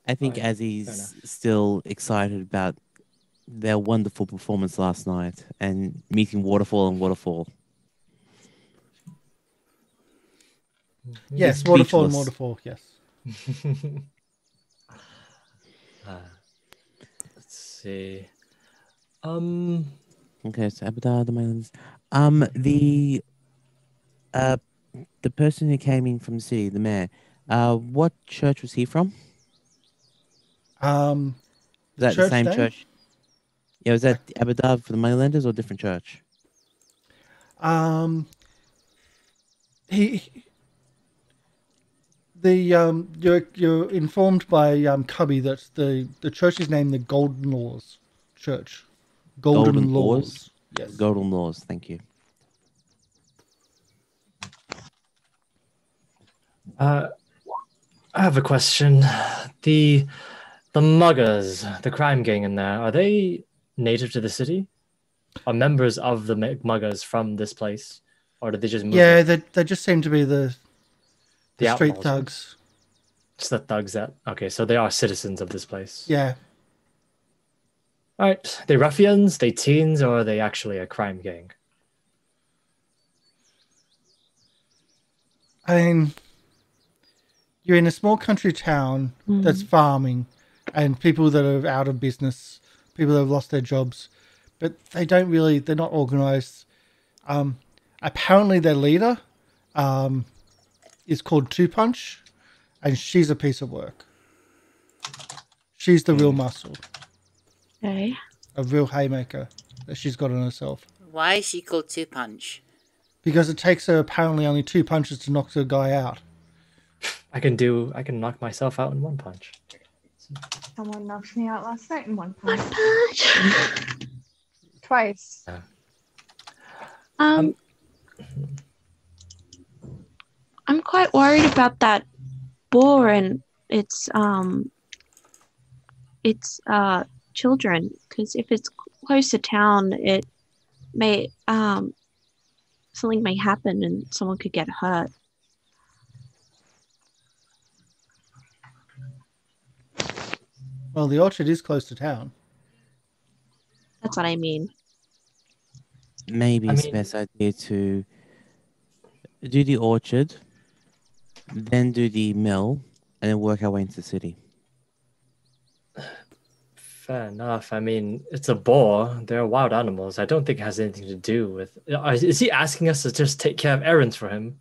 I think Alright, fair Azzy's enough. still excited about their wonderful performance last night and meeting Waterfall and Waterfall. Yes, He's waterfall and speechless. waterfall. Yes. Let's see. Okay, so Abadar, the Mainlands. The person who came in from the city, the mayor, what church was he from? Um, Was that the church same name? church? Yeah, was that Abadar for the Mainlanders or different church? You're informed by Cubby that the church is named the Golden Laws Church. Golden Laws. Yes. Golden Laws, thank you. I have a question. The muggers, the crime gang in there, are they native to the city? Are members of the muggers from this place? Or did they just move Yeah, there? they just seem to be the street outlaws, right? thugs. It's the thugs that... Okay, so they are citizens of this place. Yeah. Alright, they ruffians, they teens, or are they actually a crime gang? I mean, you're in a small country town that's farming, and people that are out of business, people that have lost their jobs, but they're not organized. Apparently their leader is called Two Punch, and she's a piece of work. She's the real muscle, Okay. a real haymaker that she's got on herself. Why is she called Two Punch? Because it takes her apparently only 2 punches to knock the guy out. I can knock myself out in one punch. Someone knocked me out last night in one punch. Punch. Twice. I'm quite worried about that boar and its children, because if it's close to town, it may something may happen and someone could get hurt. Well, the orchard is close to town. That's what I mean. Maybe I it's mean- best idea to do the orchard, then do the mill, and then work our way into the city. Fair enough. I mean, it's a boar. They're wild animals. I don't think it has anything to do with... Is he asking us to just take care of errands for him?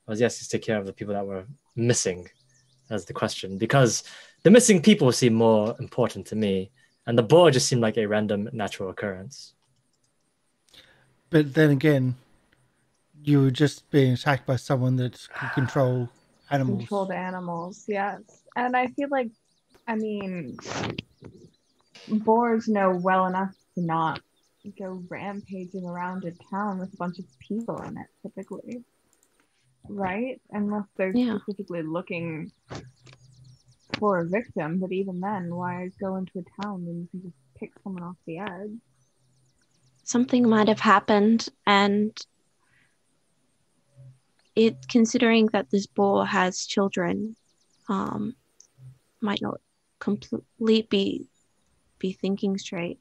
Or is he asking us to take care of the people that were missing? That's the question. Because the missing people seem more important to me. And the boar just seemed like a random natural occurrence. But then again, you were just being attacked by someone that can control animals. Controlled animals, yes. And I feel like, I mean, boars know well enough to not go rampaging around a town with a bunch of people in it, typically. Right? Unless they're specifically looking for a victim. But even then, why go into a town when you can just pick someone off the edge? Something might have happened, and considering that this boar has children, might not completely be thinking straight.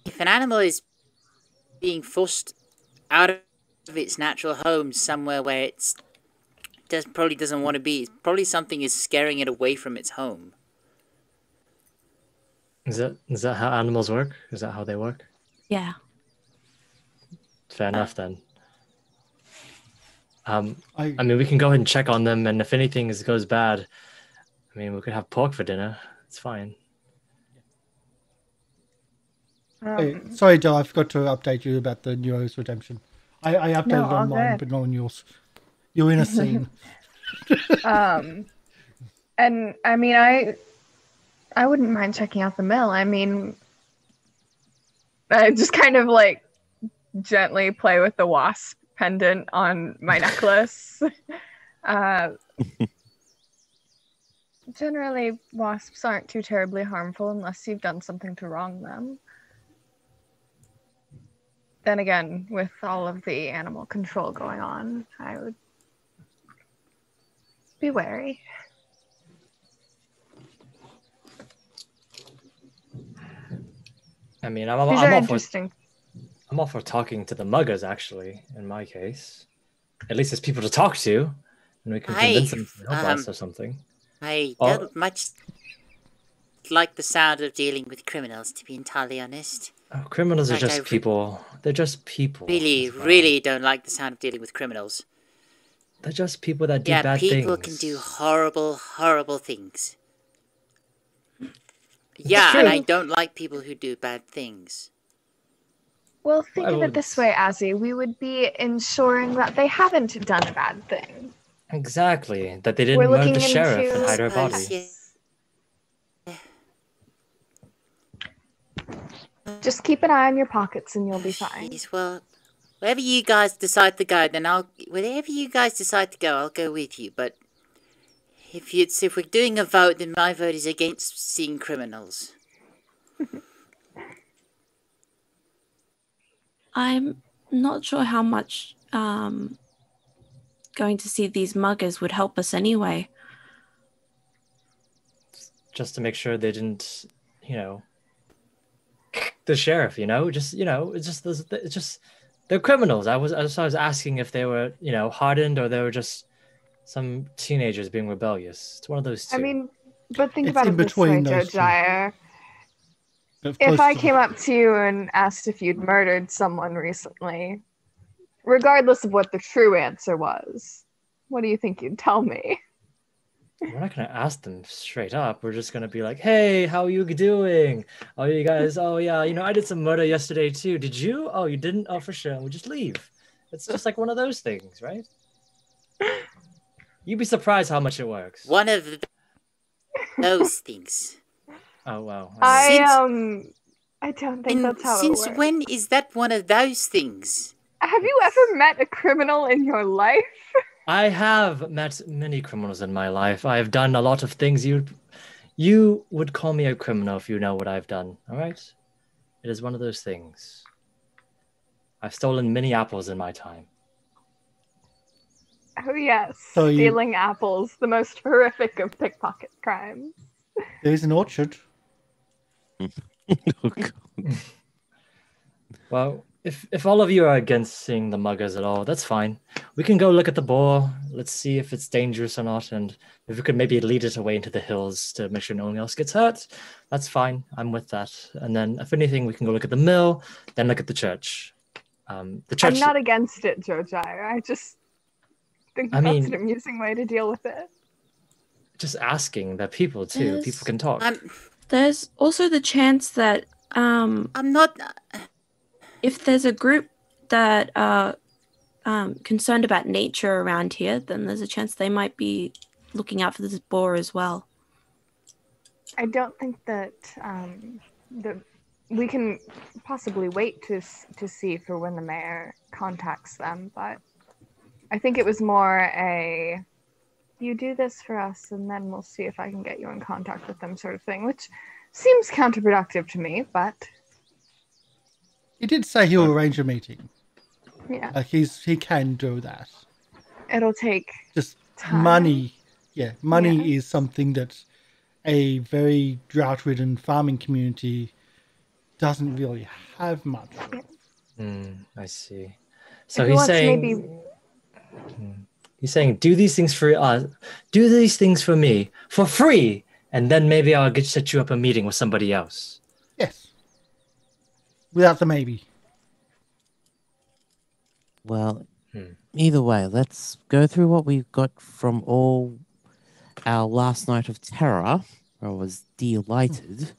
If an animal is being forced out of its natural home somewhere where it probably doesn't want to be, probably something is scaring it away from its home. Is that how animals work? Is that how they work? Yeah. Fair enough then. I I mean, we can go ahead and check on them, and if anything goes bad, I mean, we could have pork for dinner. It's fine. sorry, Del, I forgot to update you about the Nero's redemption. I updated No, it all on mine, good. but not on yours. You're in a scene. And I mean, I wouldn't mind checking out the mill. I mean, I just kind of like gently play with the wasp pendant on my necklace. Generally, wasps aren't too terribly harmful unless you've done something to wrong them. Then again, with all of the animal control going on, I would be wary. I mean, These are interesting. I'm all for talking to the muggers, actually, in my case. At least there's people to talk to, and we can convince them to help us or something. I don't much like the sound of dealing with criminals, to be entirely honest. Oh, criminals are just people. They're just people. Really don't like the sound of dealing with criminals. They're just people that do bad things. Yeah, people can do horrible, horrible things. Yeah, and I don't like people who do bad things. Well, think of it this way, Azzy. We would be ensuring that they haven't done a bad thing. Exactly. That they didn't murder the sheriff and hide her body. Just keep an eye on your pockets and you'll be fine. Well, wherever you guys decide to go, then wherever you guys decide to go, I'll go with you. But if we're doing a vote, then my vote is against seeing criminals. I'm not sure how much going to see these muggers would help us anyway. Just to make sure they didn't, the sheriff, it's just they're criminals. I was asking if they were, hardened or they were just some teenagers being rebellious. It's one of those two. I mean, but think about it this way, Jojyre. If I came up to you and asked if you'd murdered someone recently, regardless of what the true answer was, what do you think you'd tell me? We're not going to ask them straight up. We're just going to be like, hey, how are you doing? Oh, you guys, yeah, I did some murder yesterday too. Did you? Oh, you didn't? Oh, for sure. We'll just leave. It's just like one of those things, right? You'd be surprised how much it works. One of those things. Oh, wow. I don't think that's how it works. Since when is that one of those things? Have you ever met a criminal in your life? I have met many criminals in my life. I have done a lot of things. You would call me a criminal if you know what I've done, all right? It is one of those things. I've stolen many apples in my time. Oh, yes. Stealing apples, the most horrific of pickpocket crimes. There's an orchard. Oh, God. Well, if all of you are against seeing the muggers at all, that's fine. We can go look at the boar. Let's see if it's dangerous or not, and if we could maybe lead it away into the hills to make sure no one else gets hurt. That's fine. I'm with that. And then, if anything, we can go look at the mill, then look at the church. The church. I'm not against it, Jojyre. I just think that's an amusing way to deal with it. Just asking the people too. People can talk. There's also the chance that I'm not. If there's a group that are concerned about nature around here, then there's a chance they might be looking out for this boar as well. I don't think that we can possibly wait to see for when the mayor contacts them, but I think it was more you do this for us and then we'll see if I can get you in contact with them sort of thing, which seems counterproductive to me, but... He did say he'll arrange a meeting. Yeah. He can do that. It'll take just time. Money. Yeah, money is something that a very drought-ridden farming community doesn't really have much. I see. So he's saying... He's saying, do these things for us. Do these things for me for free, and then maybe I'll set you up a meeting with somebody else. Yes. Without the maybe. Well, either way, let's go through what we've got from all our last night of terror. I was delighted.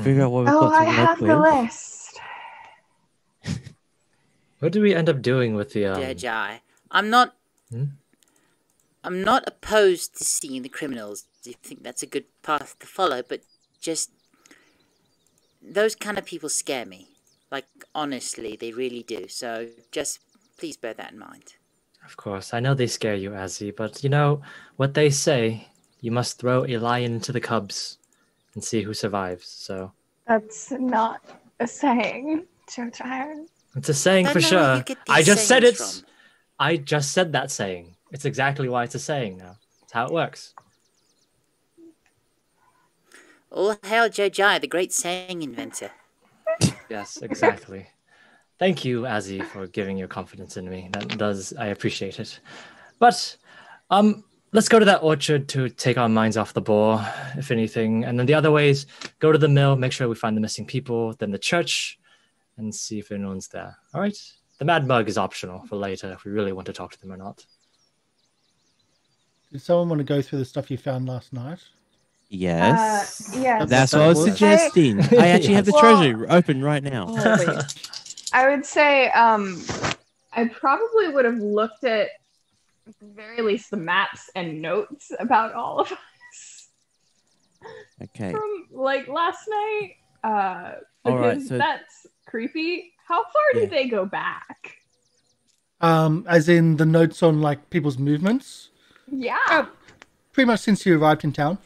Figure out what we've got to work with. I have the list. What do we end up doing with the... Jojyre, I'm not opposed to seeing the criminals. I think that's a good path to follow, but just... those kind of people scare me. Like, honestly, they really do. So just please bear that in mind. Of course. I know they scare you, Azzy, but you know what they say. you must throw a lion into the cubs and see who survives. So That's not a saying, Jojyre. it's a saying Don't for know where sure. you get these I just said it. sayings from. I just said that saying. It's exactly why it's a saying now. It's how it works. All hail Jojyre, the great saying inventor. Yes, exactly. Thank you, Azzy, for giving your confidence in me. I appreciate it. But let's go to that orchard to take our minds off the ball, if anything. And then the other ways, go to the mill, make sure we find the missing people, then the church, and see if anyone's there. All right? The mad mug is optional for later if we really want to talk to them or not. Did someone want to go through the stuff you found last night? Yes. Yes. That's what I was suggesting. I actually have the treasure open right now. I would say I probably would have looked at the very least the maps and notes about all of us. Okay. From like last night. All Because right, so that's creepy. How far did they go back? As in the notes on like people's movements? Yeah. Pretty much since you arrived in town.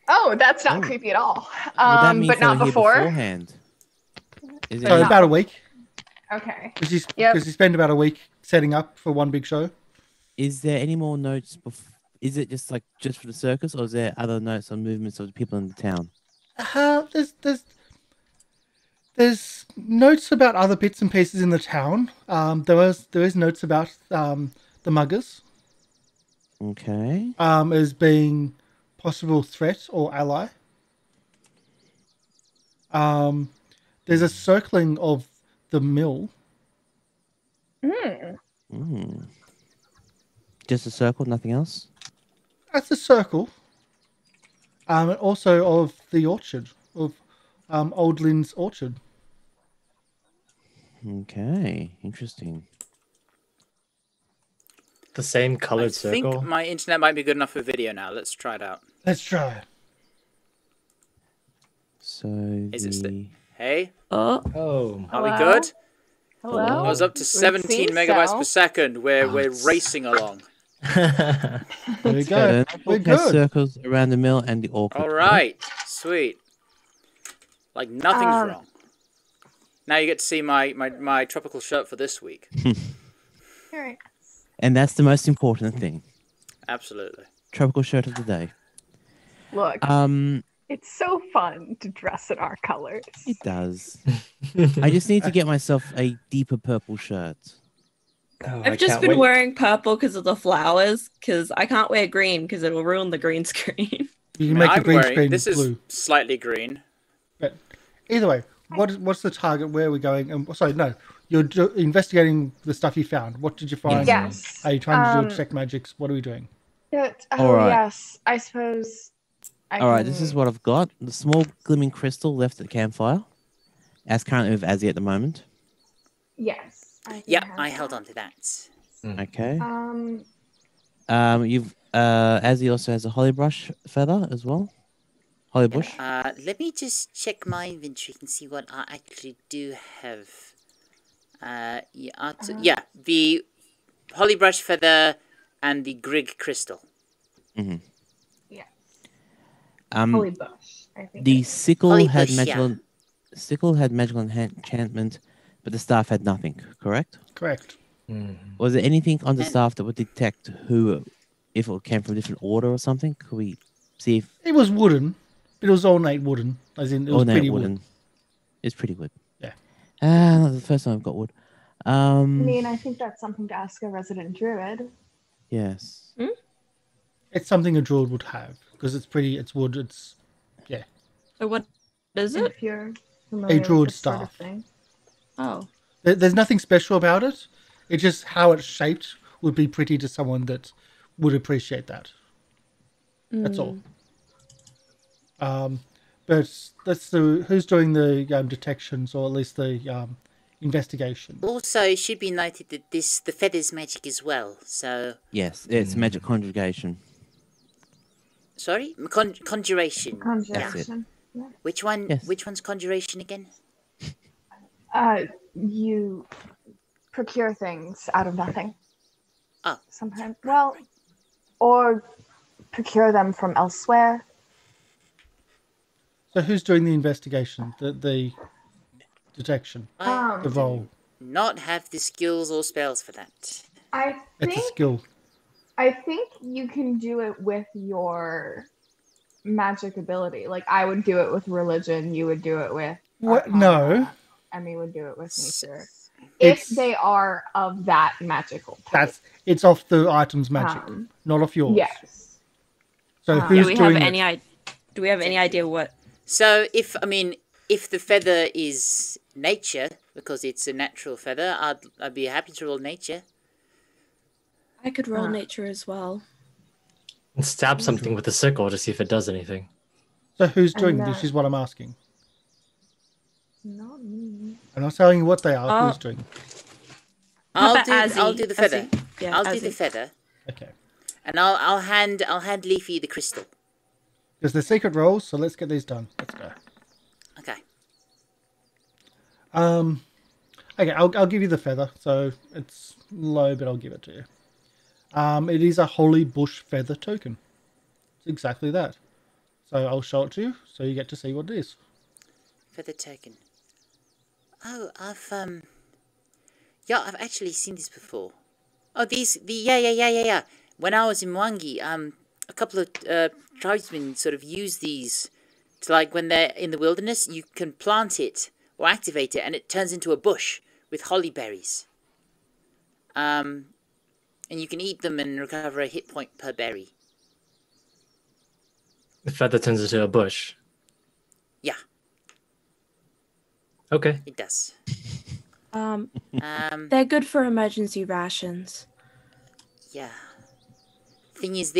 Oh, that's not creepy at all. well, that means but they not were here before. beforehand. Is it So about a week. Okay. Because Yep. you spend about a week setting up for one big show. Is there any more notes? Is it just for the circus, or is there other notes on movements of the people in the town? There's notes about other bits and pieces in the town. There is notes about the muggers. Okay. As being possible threat or ally. There's a circling of the mill. Just a circle, nothing else? That's a circle. And also of the orchard, of Old Lynn's orchard. Okay, interesting. The same colored I circle? think my internet might be good enough for video now. Let's try it out. Let's try. So Is it Hey? Oh. Are we good? Hello? I was up to 17 megabytes per second. We're racing along. There we So go. the We're book has good. circles around the mill and the orchard. All right. Sweet. Like nothing's wrong. Now you get to see my tropical shirt for this week. Alright. And that's the most important thing. Absolutely. Tropical shirt of the day. Look, it's so fun to dress in our colors. It does. I just need to get myself a deeper purple shirt. I've just been wearing purple because of the flowers, because I can't wear green because it will ruin the green screen. You can make the green screen this blue. is slightly green. But either way, what's the target? Where are we going? Sorry, no. You're investigating the stuff you found. What did you find? Yes. Are you trying to do check magics? What are we doing? Alright. Yes. I suppose. Alright, this is what I've got. The small glimmering crystal left at the campfire. As currently with Azzy at the moment. Yes. I held on to that. Okay. You've Azzy also has a holly brush feather as well. Holly bush. Let me just check my inventory and see what I actually do have. The holly brush feather and the grig crystal. Mm-hmm. Yeah. Holy bush, I think. The sickle Holy had bush, magical. Sickle had magical enchantment, but the staff had nothing. Correct. Correct. Was there anything on the staff that would detect who, if it came from a different order or something? Could we see if It was wooden, but it was ornate wooden. As in, it was ornate pretty wooden? wood. It's pretty wood. Yeah. Not the first time I've got wood. I mean, I think that's something to ask a resident druid. Yes. It's something a druid would have because it's pretty. It's wood. It's yeah. So what is it? If you're familiar with druid this sort of staff. thing. Oh. There's nothing special about it. It's just how it's shaped would be pretty to someone that would appreciate that. That's all. But that's who's doing the detections, or at least the investigation. Also, it should be noted that the feather's magic as well. So Yes, it's magic conjugation. sorry, conjuration. Conjuration. Yeah. Which one? Yes. Which one's conjuration again? You procure things out of nothing. Oh. Sometimes. Well, or procure them from elsewhere. So who's doing the investigation? The detection? The role? Not have the skills or spells for that. It's a skill. I think you can do it with your magic ability. Like, I would do it with religion, you would do it with What? Arcana, No. Emi would do it with nature. If they are of that magical type. It's off the item's magic, not off yours. Yes. So who's doing it? Do we have any idea what? So if the feather is nature, because it's a natural feather, I'd be happy to roll nature. I could roll nature as well. And stab something with a sickle to see if it does anything. So who's doing this? Is what I'm asking. Not me. I'm not telling you what they are. Who's doing? I'll do the feather. Yeah, I'll do the feather. Okay. And I'll hand Leafy the crystal. Because they're secret rolls, so let's get these done. Let's go. Okay. Okay, I'll give you the feather. So it's low, but I'll give it to you. It is a holy bush feather token. It's exactly that. So I'll show it to you, so you get to see what it is. Feather token. Oh, I've actually seen this before. Oh, yeah. When I was in Mwangi, a couple of tribesmen sort of use these to, like, when they're in the wilderness, you can plant it or activate it, and it turns into a bush with holly berries. And you can eat them and recover a hit point per berry. The feather turns into a bush. Yeah. Okay. It does. They're good for emergency rations. Yeah. Thing is,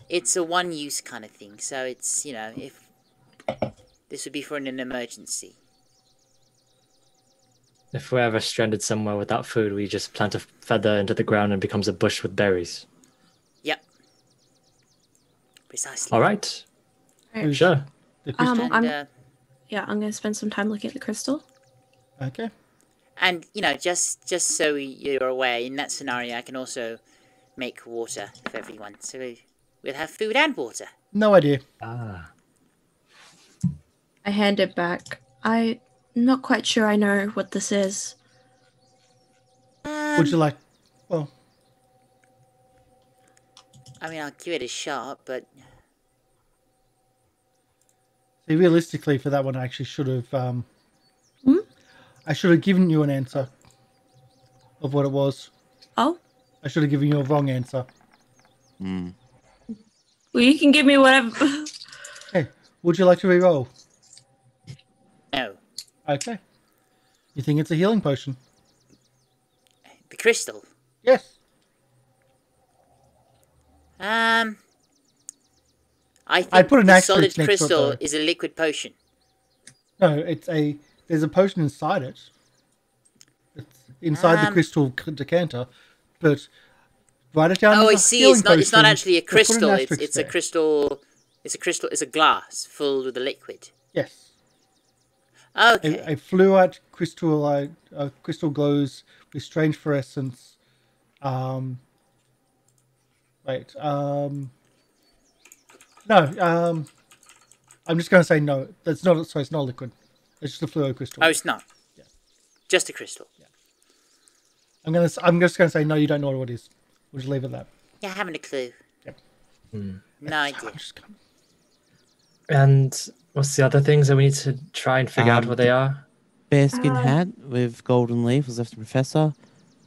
it's a one-use kind of thing, so it's, if this would be for an emergency. If we're ever stranded somewhere without food, we just plant a feather into the ground and it becomes a bush with berries. Yep. Precisely. All right. Right. Sure. The crystal? I'm going to spend some time looking at the crystal. Okay. And, just so you're aware, in that scenario, I can also make water for everyone. So we'll have food and water. No idea. Ah. I hand it back. I'm not quite sure I know what this is. Would you like... Well... I mean, I'll give it a shot, but... See, realistically, for that one, I actually should have... I should have given you an answer of what it was. Oh? I should have given you a wrong answer. Well, you can give me whatever. Hey, would you like to re-roll? No. Okay. You think it's a healing potion? The crystal? Yes. I think I'd put an the asterisk solid next to it, crystal though. is a liquid potion. No, there's a potion inside it. It's inside the crystal decanter, but write it down. Oh, I as a see. healing It's not potion, actually a but put an crystal. asterisk It's a there. crystal. It's a glass filled with a liquid. Yes. Okay. A fluorite crystal, crystal glows with strange fluorescence. Wait. No. I'm just going to say no. That's not. Sorry, it's not liquid. It's just a fluoro crystal. Oh, it's not. Yeah. Just a crystal. Yeah. I'm just going to say no. You don't know what it is. We'll just leave it at that. Yeah, I haven't a clue. Yep. No idea. And what's the other things that we need to try and figure out what they are? Bearskin hat with golden leaf was left to Professor.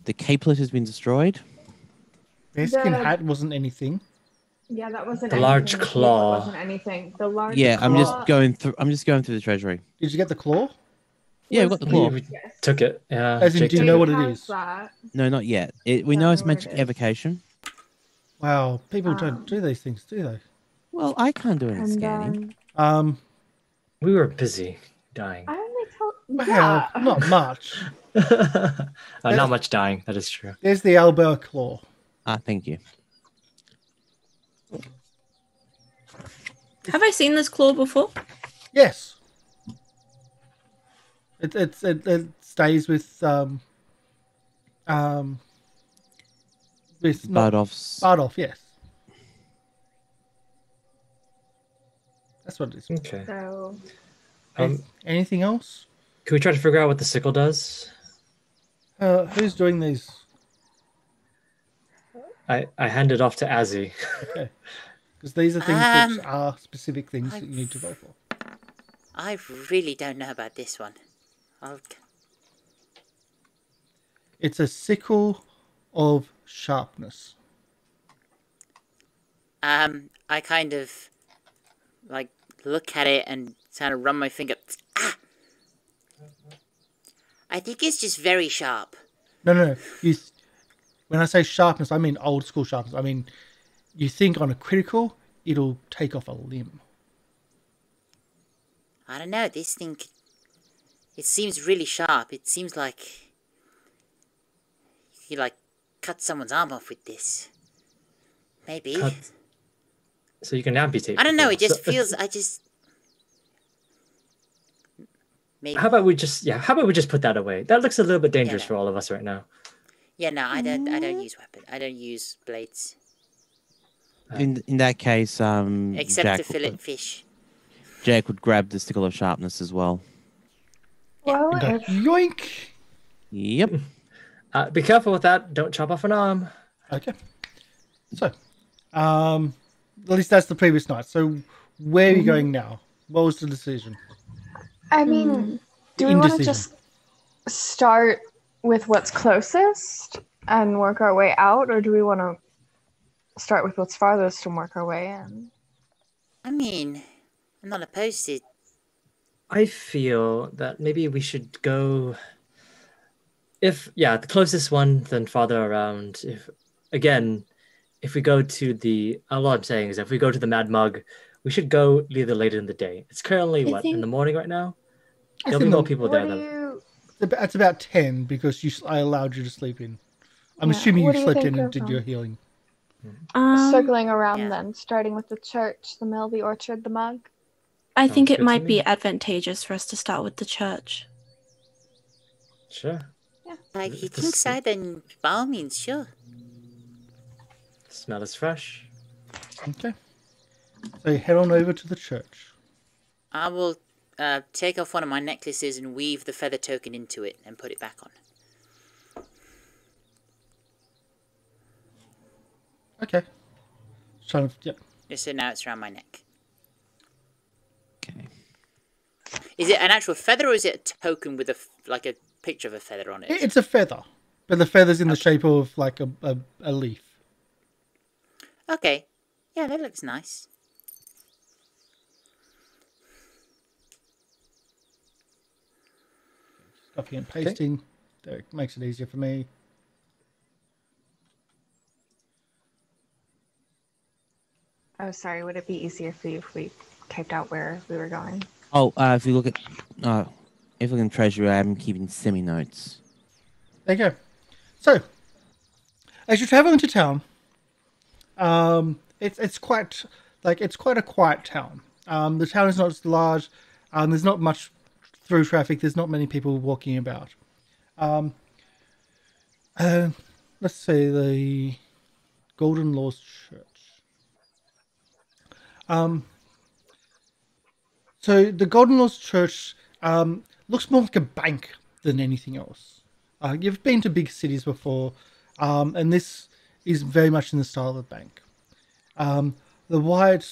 The capelet has been destroyed. Bearskin hat wasn't anything. Yeah, that wasn't The anything. large The claw. capelet wasn't anything. The large Yeah, claw. I'm just going through the treasury. Did you get the claw? Yeah, we got the claw. We took it. Yeah. As in, Jake do you took know it. what it Has is? that. No, not yet. We know it's magic evocation. Wow, people don't do these things, do they? Well, I can't do any And scanning. We were busy dying. I only told. Well, Yeah. not much. Not much dying. That is true. There's the elbow claw. Thank you. Have I seen this claw before? Yes. It stays with Bardoff's. Bardoff, yes. That's what it is. Okay. So, Anything else? Can we try to figure out what the sickle does? Who's doing these? I hand it off to Azzy. Okay. Because these are things that are specific things that you need to roll for. I really don't know about this one. It's a sickle of sharpness. I kind of like look at it and kind of run my finger. Ah! I think it's just very sharp. No. When I say sharpness, I mean old school sharpness. I mean, you think on a critical, it'll take off a limb. I don't know. This thing, it seems really sharp. It seems like you like cut someone's arm off with this. Maybe. So you can amputate. I don't know. People. It just feels. Maybe. How about we just put that away? That looks a little bit dangerous for all of us right now. Yeah, no, I don't use weapons. I don't use blades. In that case, except Jack to fillet fish. Jack would grab the sickle of sharpness as well. well, Yoink! Yep. Be careful with that. Don't chop off an arm. Okay. So, at least that's the previous night. So, where are you going now? What was the decision? I mean, do we want to just start with what's closest and work our way out, or do we want to start with what's farthest and work our way in? I mean, I'm not opposed to it. I feel that maybe we should go. The closest one, then farther around. If we go to the, all I'm saying is, if we go to the Mad Mug, we should go either later in the day. It's currently in the morning right now. There'll be more people there than. It's about 10 because I allowed you to sleep in. I'm assuming you slept in and did your healing. Circling around then, starting with the church, the mill, the orchard, the mug. I think it might be advantageous for us to start with the church. Sure. Yeah. If you think so, then by all means, sure. The smell is fresh. Okay. So you head on over to the church. I will take off one of my necklaces and weave the feather token into it and put it back on. Okay. Just so now it's around my neck. Okay. Is it an actual feather or is it a token with a picture of a feather on it? It's a feather, but the feather's in the shape of like a leaf. Okay. Yeah, that looks nice. Copying and pasting. That makes it easier for me. Oh, sorry. Would it be easier for you if we typed out where we were going? Oh, if you look at, if you look in Treasury, I'm keeping semi-notes. There you go. So, as you travel into town, it's quite a quiet town. The town is not as large. There's not much through traffic. There's not many people walking about. Let's say the Golden Laws Church. So the Golden Laws Church looks more like a bank than anything else. You've been to big cities before, and this is very much in the style of a bank. A wide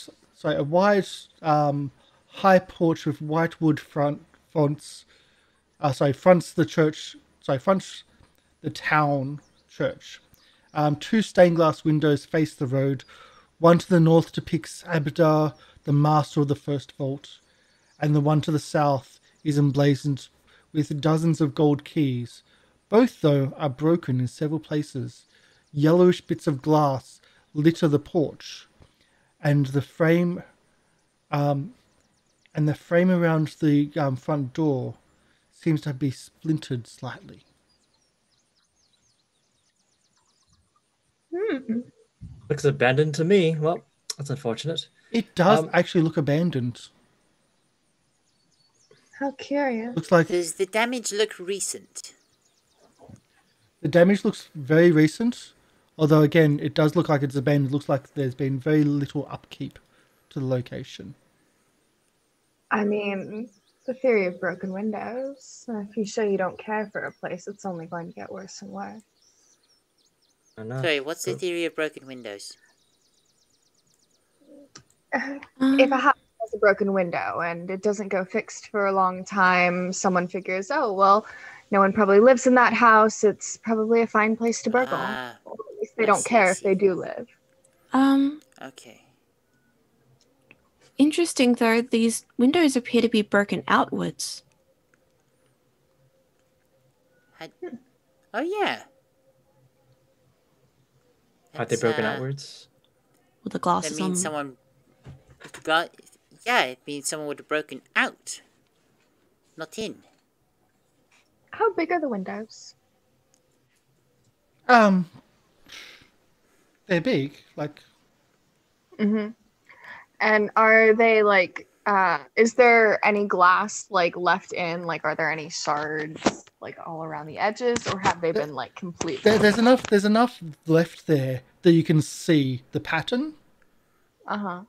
high porch with white wood fronts the town church. Two stained glass windows face the road. One to the north depicts Abadar, the master of the first vault, and the one to the south is emblazoned with dozens of gold keys. Both, though, are broken in several places. Yellowish bits of glass litter the porch, and the frame around the front door seems to be splintered slightly. Looks abandoned to me. Well, that's unfortunate. It does actually look abandoned. How curious. Looks like Does the damage look recent? the damage looks very recent, although again, it does look like it's abandoned. It looks like there's been very little upkeep to the location. I mean, the theory of broken windows. If you say you don't care for a place, it's only going to get worse and worse. Sorry, what's the theory of broken windows? If a house has a broken window and it doesn't go fixed for a long time, someone figures, oh, well, no one probably lives in that house. It's probably a fine place to burgle. Or at least they don't care if they do live. Okay. Interesting, though, these windows appear to be broken outwards. Oh, yeah. Are they broken outwards? With the glasses that means on. Yeah, it means someone would have broken out. Not in. How big are the windows? They're big, like. Mm-hmm. And are they like? Is there any glass like left in? Like, are there any shards like all around the edges, or have they been like completely? There's enough left there that you can see the pattern. So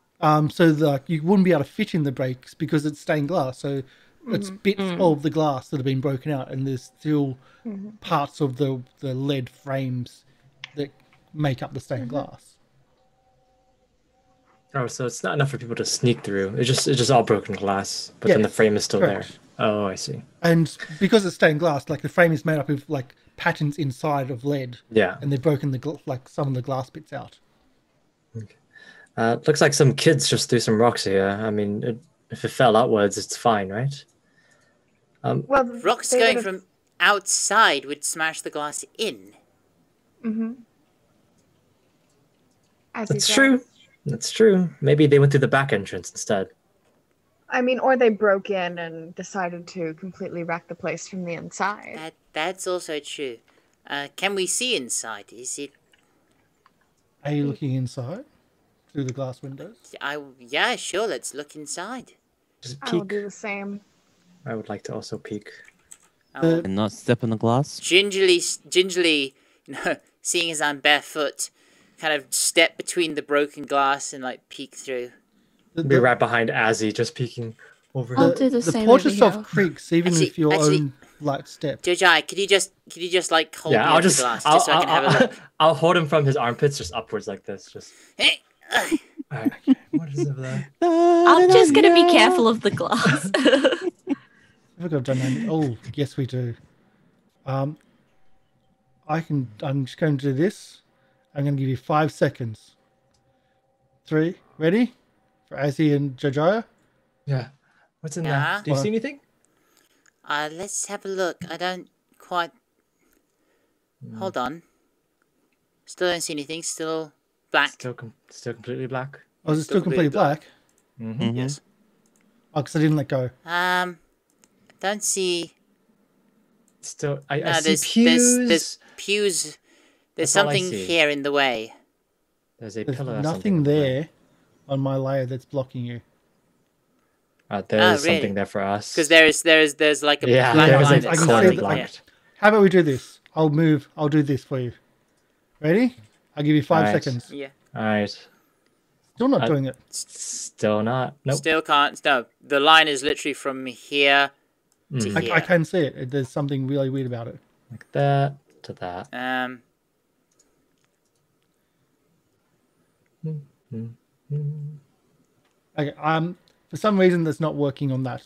like you wouldn't be able to fit in the breaks because it's stained glass. So it's bits of the glass that have been broken out, and there's still parts of the lead frames that make up the stained glass. Oh, so it's not enough for people to sneak through. It's just all broken glass, but then the frame is still there. Oh, I see. And because it's stained glass, like the frame is made up of like patterns inside of lead. Yeah. And they've broken like some of the glass bits out. Okay. Looks like some kids just threw some rocks here. I mean, if it fell outwards, it's fine, right? Well, rocks going from outside would smash the glass in. That's true. That's true. Maybe they went through the back entrance instead. I mean, or they broke in and decided to completely wreck the place from the inside. That's also true. Can we see inside? Is it? Are you looking inside through the glass windows? Yeah, sure. Let's look inside. Just peek. I will do the same. I would like to also peek. And not step on the glass. Gingerly, seeing as I'm barefoot, kind of step between the broken glass and like peek through. Be right behind Azzy, just peeking over. I'll do the same. The porter creaks even if your own light step. Jojyre, could you just like hold me up the glass just so I can have a look? I'll hold him from his armpits just upwards like this. Just. Alright, okay. What is over there? I'm just gonna be careful of the glass. Have we got dynamic? Oh, yes, we do. I'm just going to do this. I'm going to give you 5 seconds. 3, ready? For Azzy and Jojyre? Yeah. What's in there? Do you see anything? Let's have a look. I don't quite... Hold on. Still don't see anything. Still black. Still completely black. Oh, is it still completely black? Yes. Oh, because I didn't let go. Don't see... Still... I see pews. There's pews... There's something here in the way. There's a pillar. Nothing there on my layer that's blocking you. There's something there for us. Because there's like a black line that's blocked. How about we do this? I'll do this for you. Ready? I'll give you 5 seconds. Yeah. Alright. Still not doing it. Still not. Nope. Still can't. No. The line is literally from here to here. I can see it. There's something really weird about it. Like that to that. Okay. For some reason, that's not working on that.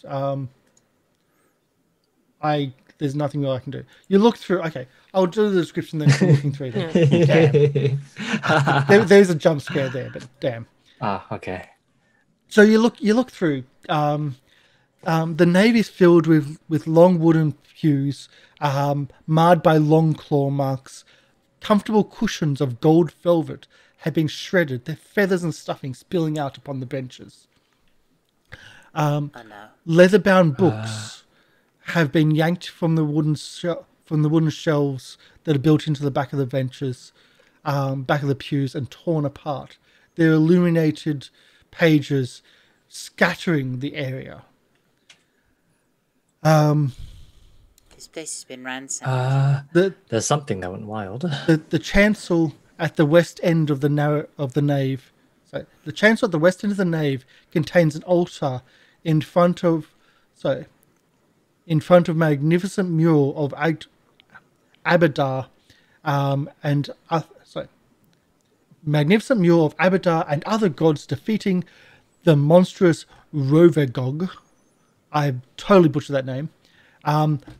There's nothing that I can do. You look through. Okay, I'll do the description then. For looking through there. There's a jump scare there, but damn. Okay. So you look through. The nave is filled with long wooden pews, marred by long claw marks. Comfortable cushions of gold velvet have been shredded, their feathers and stuffing spilling out upon the benches. Leather-bound books have been yanked from the wooden shelves that are built into the back of the benches, back of the pews, and torn apart. Their illuminated pages scattering the area. This place has been ransacked. There's something that went wild. The chancel at the west end of the nave. So the chancel at the west end of the nave contains an altar in front of magnificent mural of Abadar, magnificent mural of Abadar and other gods defeating the monstrous Rovegog. I totally butchered that name.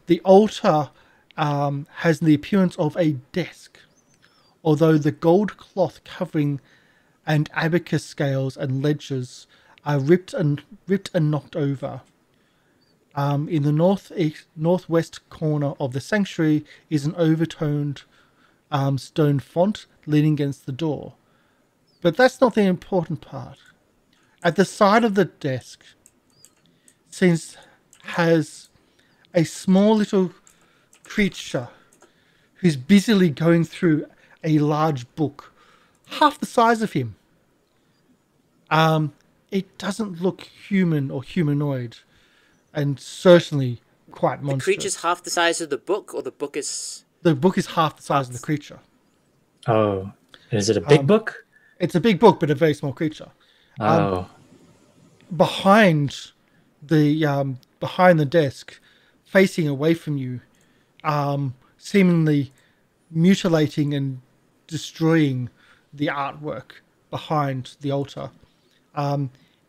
The altar has the appearance of a desk, although the gold cloth covering and abacus scales and ledgers are ripped and knocked over. In the northwest corner of the sanctuary is an overtoned stone font leaning against the door. But that's not the important part. At the side of the desk has a small little creature who's busily going through a large book, half the size of him. It doesn't look human or humanoid, and certainly quite monstrous. The creature's half the size of the book, or the book is... The book is half the size of the creature. Oh. Is it a big book? It's a big book, but a very small creature. Behind the desk, facing away from you, seemingly mutilating and destroying the artwork behind the altar,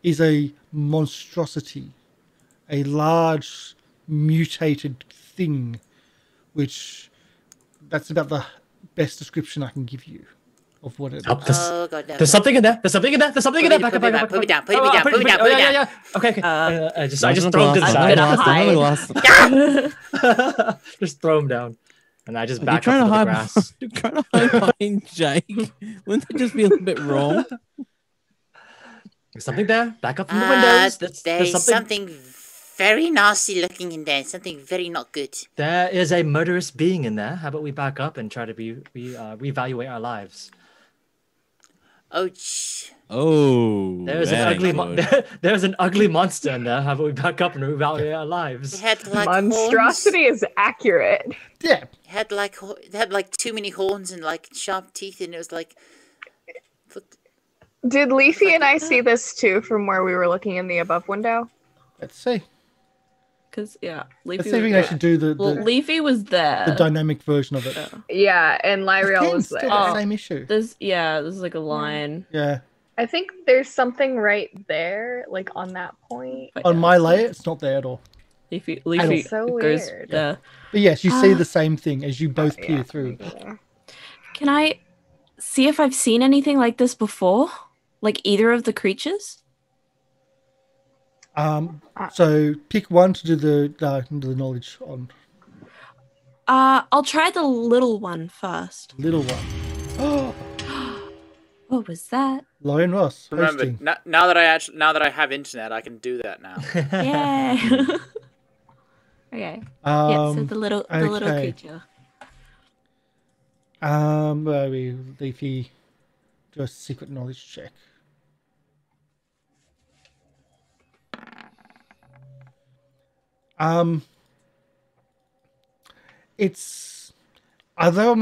is a monstrosity, a large mutated thing, which that's about the best description I can give you of what it is. Oh, God, no. There's something in there. There's something in there. There's something in there. Put me down. Put me down. Yeah. Okay. I just throw him to the side. Just throw him down. And I just back up into the grass. You're trying to hide behind Jake. Wouldn't that just be a little bit wrong? There's something there. Back up from the windows. There's something very nasty looking in there. Something very not good. There is a murderous being in there. How about we back up and try to reevaluate our lives? Oh, there's an ugly monster in there. How about we back up and reevaluate our lives? It had like monstrosity horns. Is accurate. Yeah. It had like too many horns and like sharp teeth, and it was like. Did Leafy and I see this too from where we were looking in the above window? Let's see. Because Leafy. Let's see if we can actually do the Leafy was there. The dynamic version of it. Yeah, and Lieriel was there. The same issue. There's like a line. Yeah. I think there's something right there, like on that point. But on my layer, it's not there at all. Leafy so goes weird. there. But yes, you see the same thing as you both peer through. Can I see if I've seen anything like this before? Like either of the creatures? So pick one to do the knowledge on. I'll try the little one first. Little one. What was that? Lorian Ross. Remember, now that I have internet, I can do that now. Yeah. Okay. Yeah. So the little creature. Where are we? Leafy. Do a secret knowledge check. It's although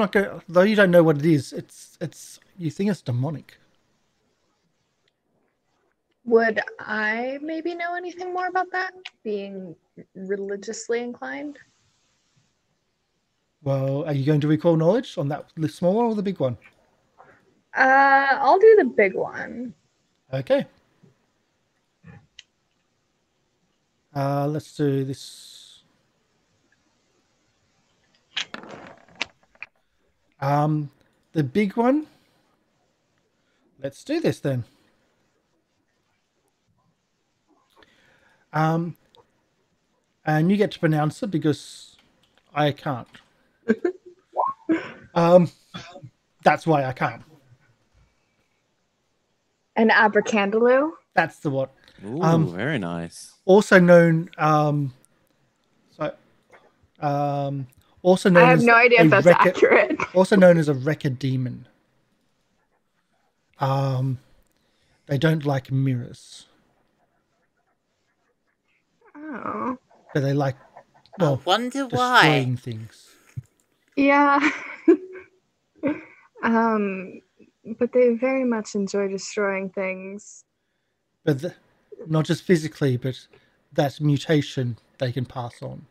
you don't know what it is, it's you think it's demonic. Would I maybe know anything more about that? Being religiously inclined? Well, are you going to recall knowledge on that small one or the big one? I'll do the big one. Okay. Let's do this. The big one. Let's do this then. And you get to pronounce it because I can't. That's why I can't. An abracandaloo? That's the what. Ooh, very nice. Also known, also known. I have no idea if that's accurate. Also known as a wrecker demon. They don't like mirrors. Oh. But they like. I wonder destroying why. Things. Yeah. But they very much enjoy destroying things. But not just physically, but that mutation they can pass on.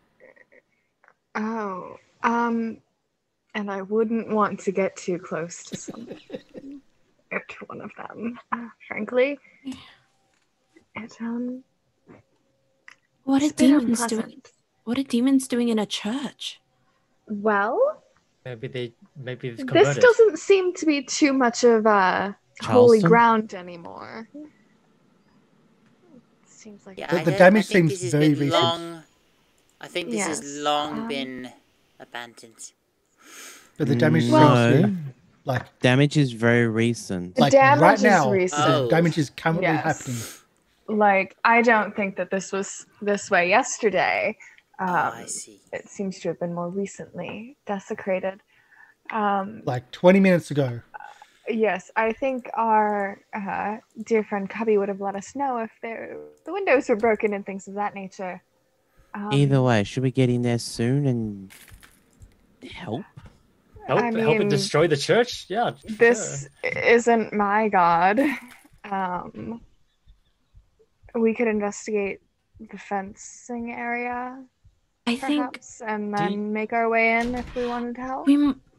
Oh, and I wouldn't want to get too close to someone, or to one of them, frankly. What are it's a bit demons doing? unpleasant. What are demons doing in a church? Well, Maybe they've this converted. doesn't seem to be too much of holy Charleston? ground anymore. Seems like The damage seems this has very been recent. long. I think this has Yes, long been abandoned. But the damage No. seems to be like Damage is very recent. The like damage right is now. recent. The damage is currently Yes. happening. Like, I don't think that this was this way yesterday. I see. It seems to have been more recently desecrated. Like 20 minutes ago. Yes, I think our dear friend Cubby would have let us know if the windows were broken and things of that nature. Either way, should we get in there soon and help? Help I it mean, destroy the church? Yeah. This isn't my god. We could investigate the fencing area, I think perhaps, and then make our way in if we wanted to help.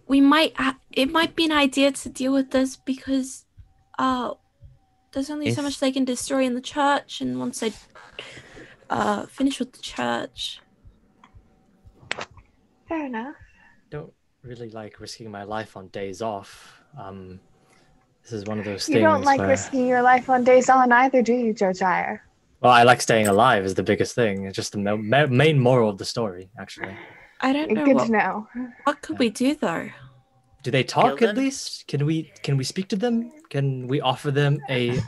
we might. It might be an idea to deal with this because, there's only so much they can destroy in the church, and once they finish with the church. Fair enough. Don't really like risking my life on days off. This is one of those You things. don't like where... risking your life on days on either, do you, Jojyre? Well, I like staying alive is the biggest thing. It's just the main moral of the story, actually. I don't know. Good to know. What could we do though? Do they talk at least? Can we speak to them? Can we offer them an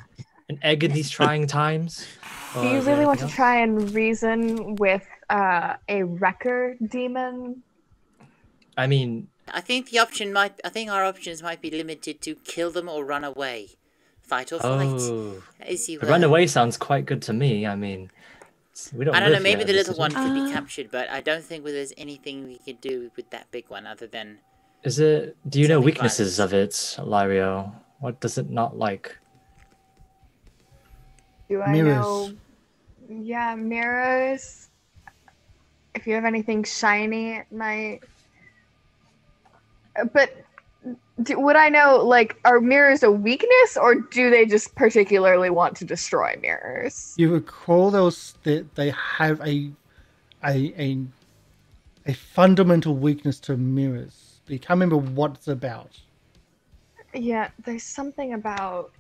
egg in these trying times? Do you really want to try and reason with a wrecker demon? I mean, I think our options might be limited to kill them or run away, fight or flight. oh, As you the were. run away sounds quite good to me. I mean, we don't. I don't know. live Maybe here. the This little is- one could be captured, but I don't think there's anything we could do with that big one other than. Is it? Do you know Something weaknesses of it, Lieriel? What does it not like? Do I Mirrors. know? Yeah, mirrors. If you have anything shiny, it might. But would I know? Like, are mirrors a weakness, or do they just particularly want to destroy mirrors? You recall they have a fundamental weakness to mirrors. But you can't remember what it's about. Yeah, there's something about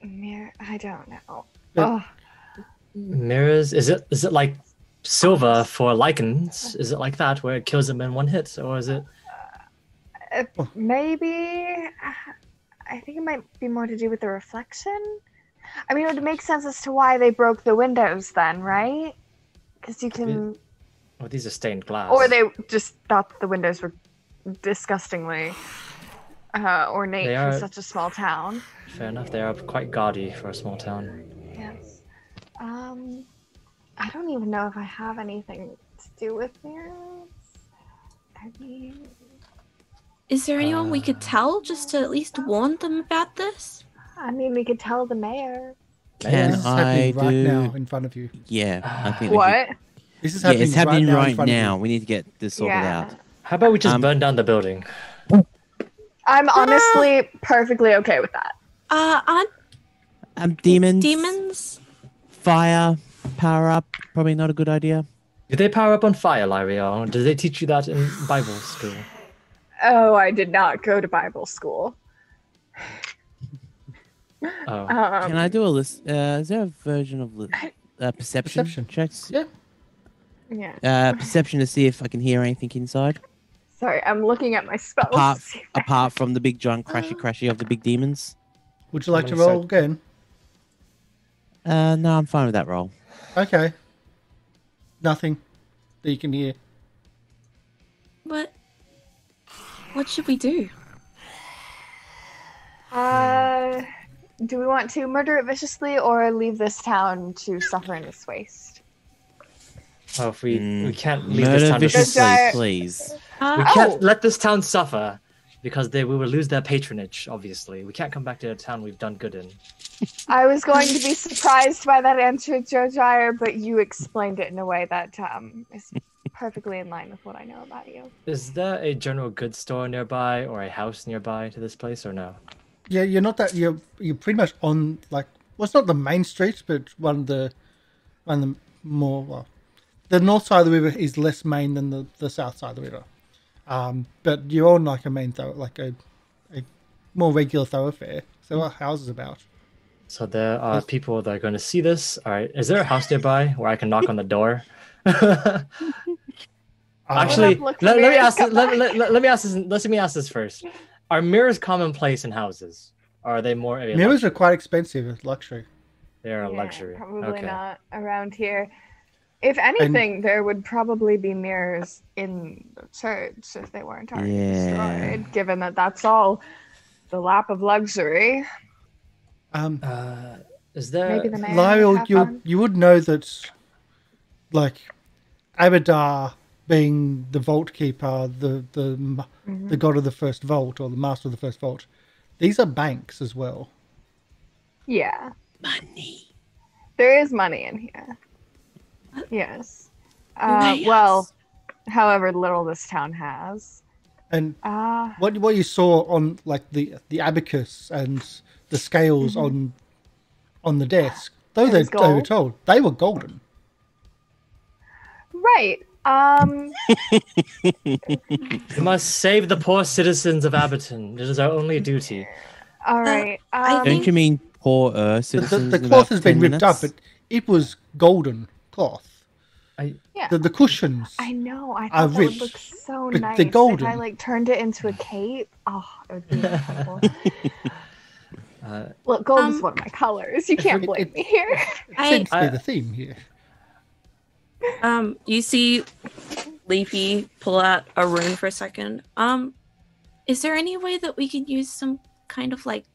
mirror. I don't know. But- Mirrors? Is it like silver for lichens? Is it like that where it kills them in one hit, or is it? Maybe. I think it might be more to do with the reflection. I mean, it would make sense as to why they broke the windows then, right? Because you can. Oh, these are stained glass. Or they just thought that the windows were disgustingly ornate They for are- such a small town. Fair enough. They are quite gaudy for a small town. Yes. I don't even know if I have anything to do with mirrors. I mean, Is there anyone we could tell just to at least warn them about this? we could tell the mayor. Can This is I happening right do? now in front of you. Yeah, I think. we What? This is could- Yeah, happening it's happening right now. right in front of now. you. We need to get this sorted Yeah. out. How about we just burn down the building? I'm honestly perfectly okay with that. Aren't Demons. demons? Fire. Power up. Probably not a good idea. Did they power up on fire, Lieriel? Did they teach you that in Bible school? Oh, I did not go to Bible school. Oh. Can I do a list? Is there a version of perception checks? Yeah. Yeah. Perception to see if I can hear anything inside. Sorry, I'm looking at my spells. Apart from the big giant crashy of the big demons. Would you like to roll again? No, I'm fine with that roll. Okay. Nothing that you can hear. What should we do? Do we want to murder it viciously or leave this town to suffer in its waste? Oh, if we can't leave Murder this town to viciously, Jojyre- please. We can't let this town suffer. because we will lose their patronage. Obviously, we can't come back to a town we've done good in. I was going to be surprised by that answer, Jojyre, but you explained it in a way that is perfectly in line with what I know about you. Is there a general goods store nearby or a house nearby to this place, or no? Yeah, you're not that. You're pretty much on like. Well, it's not the main street, but one of the more. Well, the north side of the river is less main than the south side of the river. But you're on like a main like a more regular thoroughfare. So there are houses about. So there are people that are going to see this. All right, is there a house nearby where I can knock on the door? Actually, let me ask this first. Are mirrors commonplace in houses? Or are they more? Mirrors are quite expensive. It's luxury. They are a luxury. Probably not around here. If anything, there would probably be mirrors in the church if they weren't already destroyed. Given that that's all the lap of luxury. Is there? Maybe the mayor Lieriel, you would know that, like, Abadar being the vault keeper, the god of the first vault or the master of the first vault, these are banks as well. Yeah. Money. There is money in here. Yes. Well, however little this town has. And what you saw on like the abacus and the scales on the desk, though they were told they were golden. Right. We must save the poor citizens of Abberton. It is our only duty. All right. Don't you mean poor citizens? The cloth has been ripped up, but it was golden cloth. The cushions. I know. I thought that would look so nice. They're golden. If I like turned it into a cape. Oh, it would be incredible. Look, gold is one of my colors. You can't blame me here. It seems to be the theme here. You see Leafy pull out a rune for a second. Is there any way that we could use some kind of like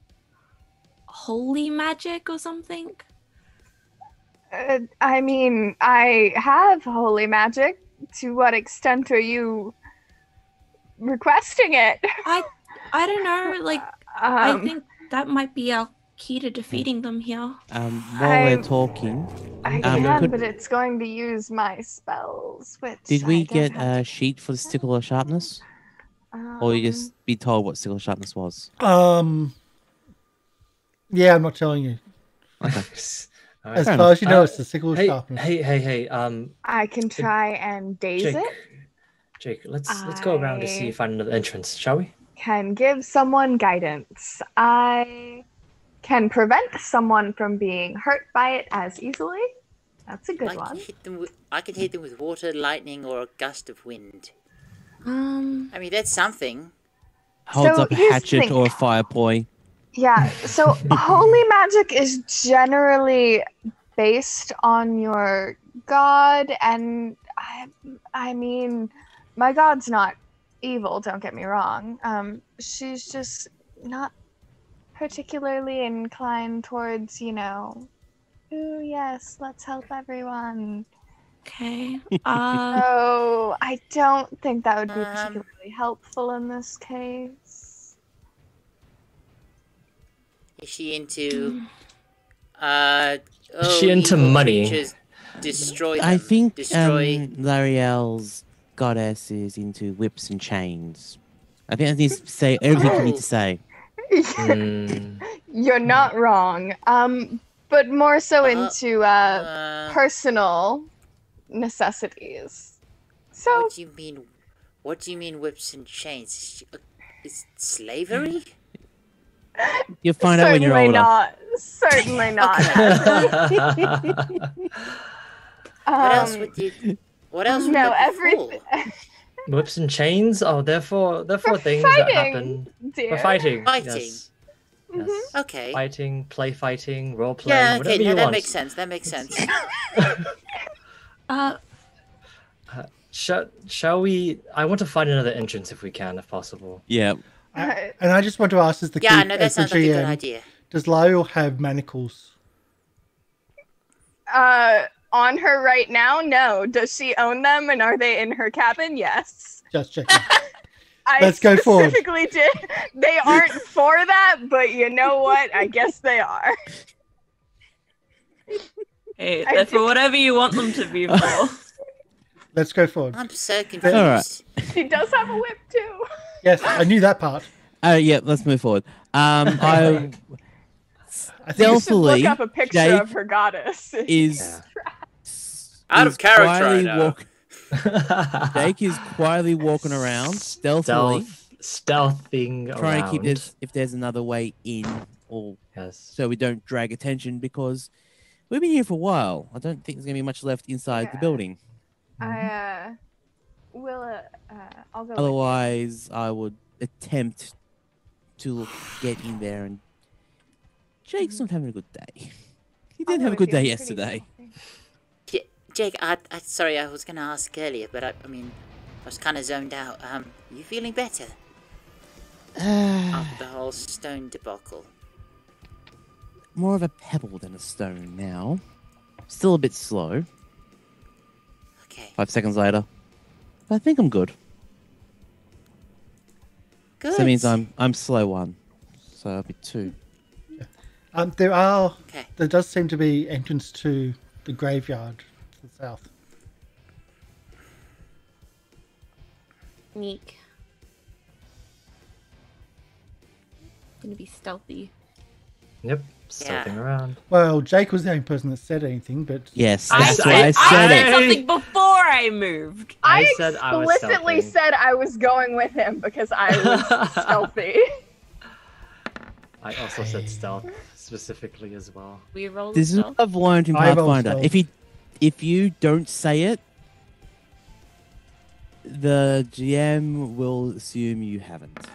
holy magic or something? I mean, I have holy magic. To what extent are you requesting it? I don't know. Like, I think that might be our key to defeating them here. While we're talking, I can, but it's going to use my spells. Which did we get a sheet for the sickle of sharpness, or you just be told what sickle of sharpness was? Yeah, I'm not telling you. Okay. As far as you know, it's the sickle of sharpness. Hey. I can try and daze it. Jake, let's go around to see if find another entrance, shall we? Can give someone guidance. I can prevent someone from being hurt by it as easily. That's a good one. I can hit them with water, lightning, or a gust of wind. I mean, that's something. Holds up a hatchet or a fire poi. Yeah, so holy magic is generally based on your god, and I mean, my god's not evil, don't get me wrong. She's just not particularly inclined towards, ooh, yes, let's help everyone. Okay. So I don't think that would be particularly helpful in this case. Is she into is she into money? Destroy them. I think destroy L'Ariel's goddess is into whips and chains. I think that needs to say everything you need to say. You're not wrong. But more so into personal necessities. So what do you mean whips and chains? Is it slavery? You'll find out when you're older. Certainly not. What else would no, everything. Whips and chains? Oh, therefore things that happen. Dear. For fighting. Yes. Okay. Fighting, play fighting, role playing, whatever you want. That makes sense. Shall we? I want to find another entrance if we can, if possible. Yeah. And I just want to ask, that sounds like a good idea. Does Lieriel have manacles? On her right now, no. Does she own them, and are they in her cabin? Yes. Just checking. Let's go forward. Specifically did. They aren't for that, but you know what? I guess they are. Hey, they're for whatever you want them to be for. Let's go forward. I'm so confused. All right. She does have a whip too. Yes, I knew that part. Yeah, let's move forward. I You should look stealthily up a picture Jake of her goddess. is Out of character, I quietly know. Jake is quietly walking around, stealthily, Stealthing trying to keep around. this if there's another way in, or Yes. so we don't drag attention because we've been here for a while. I don't think there's gonna be much left inside the building. I will. I'll go. with Otherwise, I would attempt to get in there. And Jake's not having a good day. He I'll didn't go have a with good you. day I'm pretty yesterday. stealthy. Jake, sorry, I was gonna ask earlier, but I mean, I was kind of zoned out. You feeling better after the whole stone debacle? More of a pebble than a stone now. Still a bit slow. Okay. 5 seconds later. But I think I'm good. Good. So that means I'm slow 1. So I'll be 2. There does seem to be entrance to the graveyard to the south. Neek. Gonna be stealthy. Yep. Stealthing around. Well, Jake was the only person that said anything, but Yes, I that's why I said said it. something before I moved. I said I was explicitly stealthing. said I was going with him because I was stealthy. I also said stealth specifically as well. We rolled This is stealth. what I've learned in I rolled Pathfinder. stealth. If you don't say it, the GM will assume you haven't.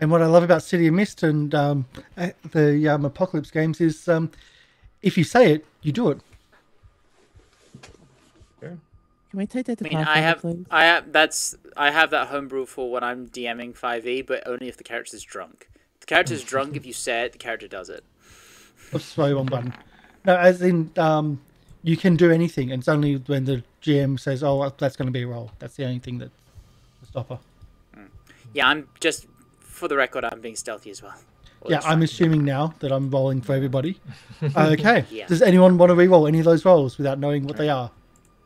and what I love about City of Mist and the Apocalypse games is if you say it, you do it. Can we take that to I mean, Pathfinder, please? I have that homebrew for when I'm DMing 5e, but only if the character's drunk. If the character's drunk, if you say it, the character does it. Oops, sorry, wrong button. No, as in you can do anything, and it's only when the GM says, "Oh, well, that's going to be a roll." That's the only thing that's the stopper. Yeah, I'm just for the record, I'm being stealthy as well. Or Yeah, that's I'm fine. assuming now that I'm rolling for everybody. Okay. Yeah. Does anyone want to re-roll any of those rolls without knowing what they are?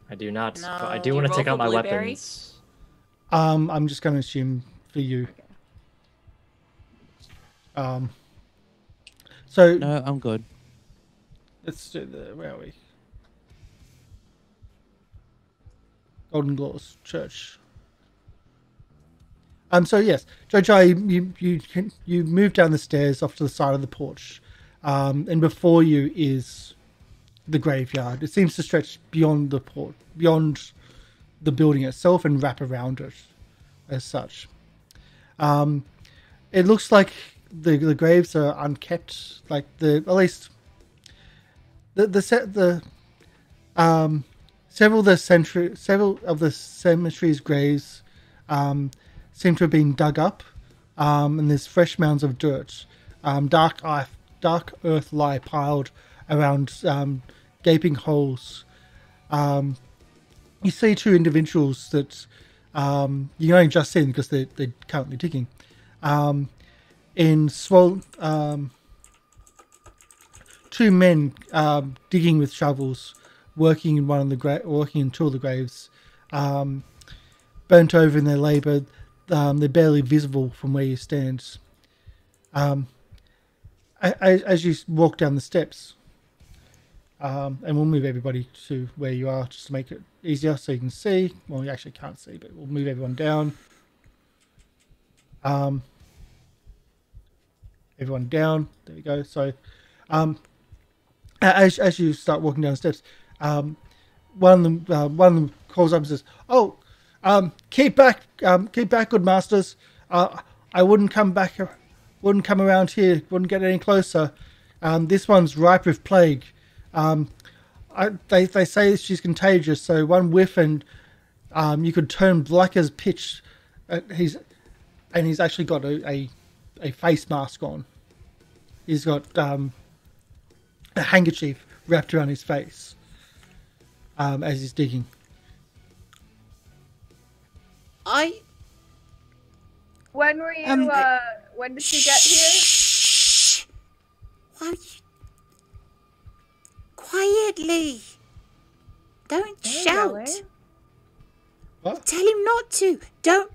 I do not. No. But I do You want to roll take for out my blueberry? weapons. I'm just going to assume for you. So No, I'm good. let's do where are we? Golden Gloss Church. So yes, Jojyre, you move down the stairs off to the side of the porch, and before you is the graveyard. It seems to stretch beyond the port, beyond the building itself, and wrap around it, as such. It looks like the graves are unkept, like several of the cemetery's graves seem to have been dug up, and there's fresh mounds of dirt. Dark earth lie piled around gaping holes. You see 2 individuals that you can only just see them because they're currently digging. In swollen, 2 men digging with shovels, working in working in 2 of the graves, burnt over in their labour. They're barely visible from where you stand. As you walk down the steps, and we'll move everybody to where you are just to make it easier so you can see. Well, you actually can't see, but we'll move everyone down. Everyone down. There we go. So, as you start walking down the steps, one of them calls up and says, "Oh, keep back, good masters. I wouldn't come back, wouldn't come around here, wouldn't get any closer. This one's ripe with plague. They say she's contagious, so one whiff and you could turn black as pitch." He's actually got a face mask on. He's got a handkerchief wrapped around his face as he's digging. I When were you? When did you get here? Shh! Why you... Quietly. Don't shout. What? Tell him not to. Don't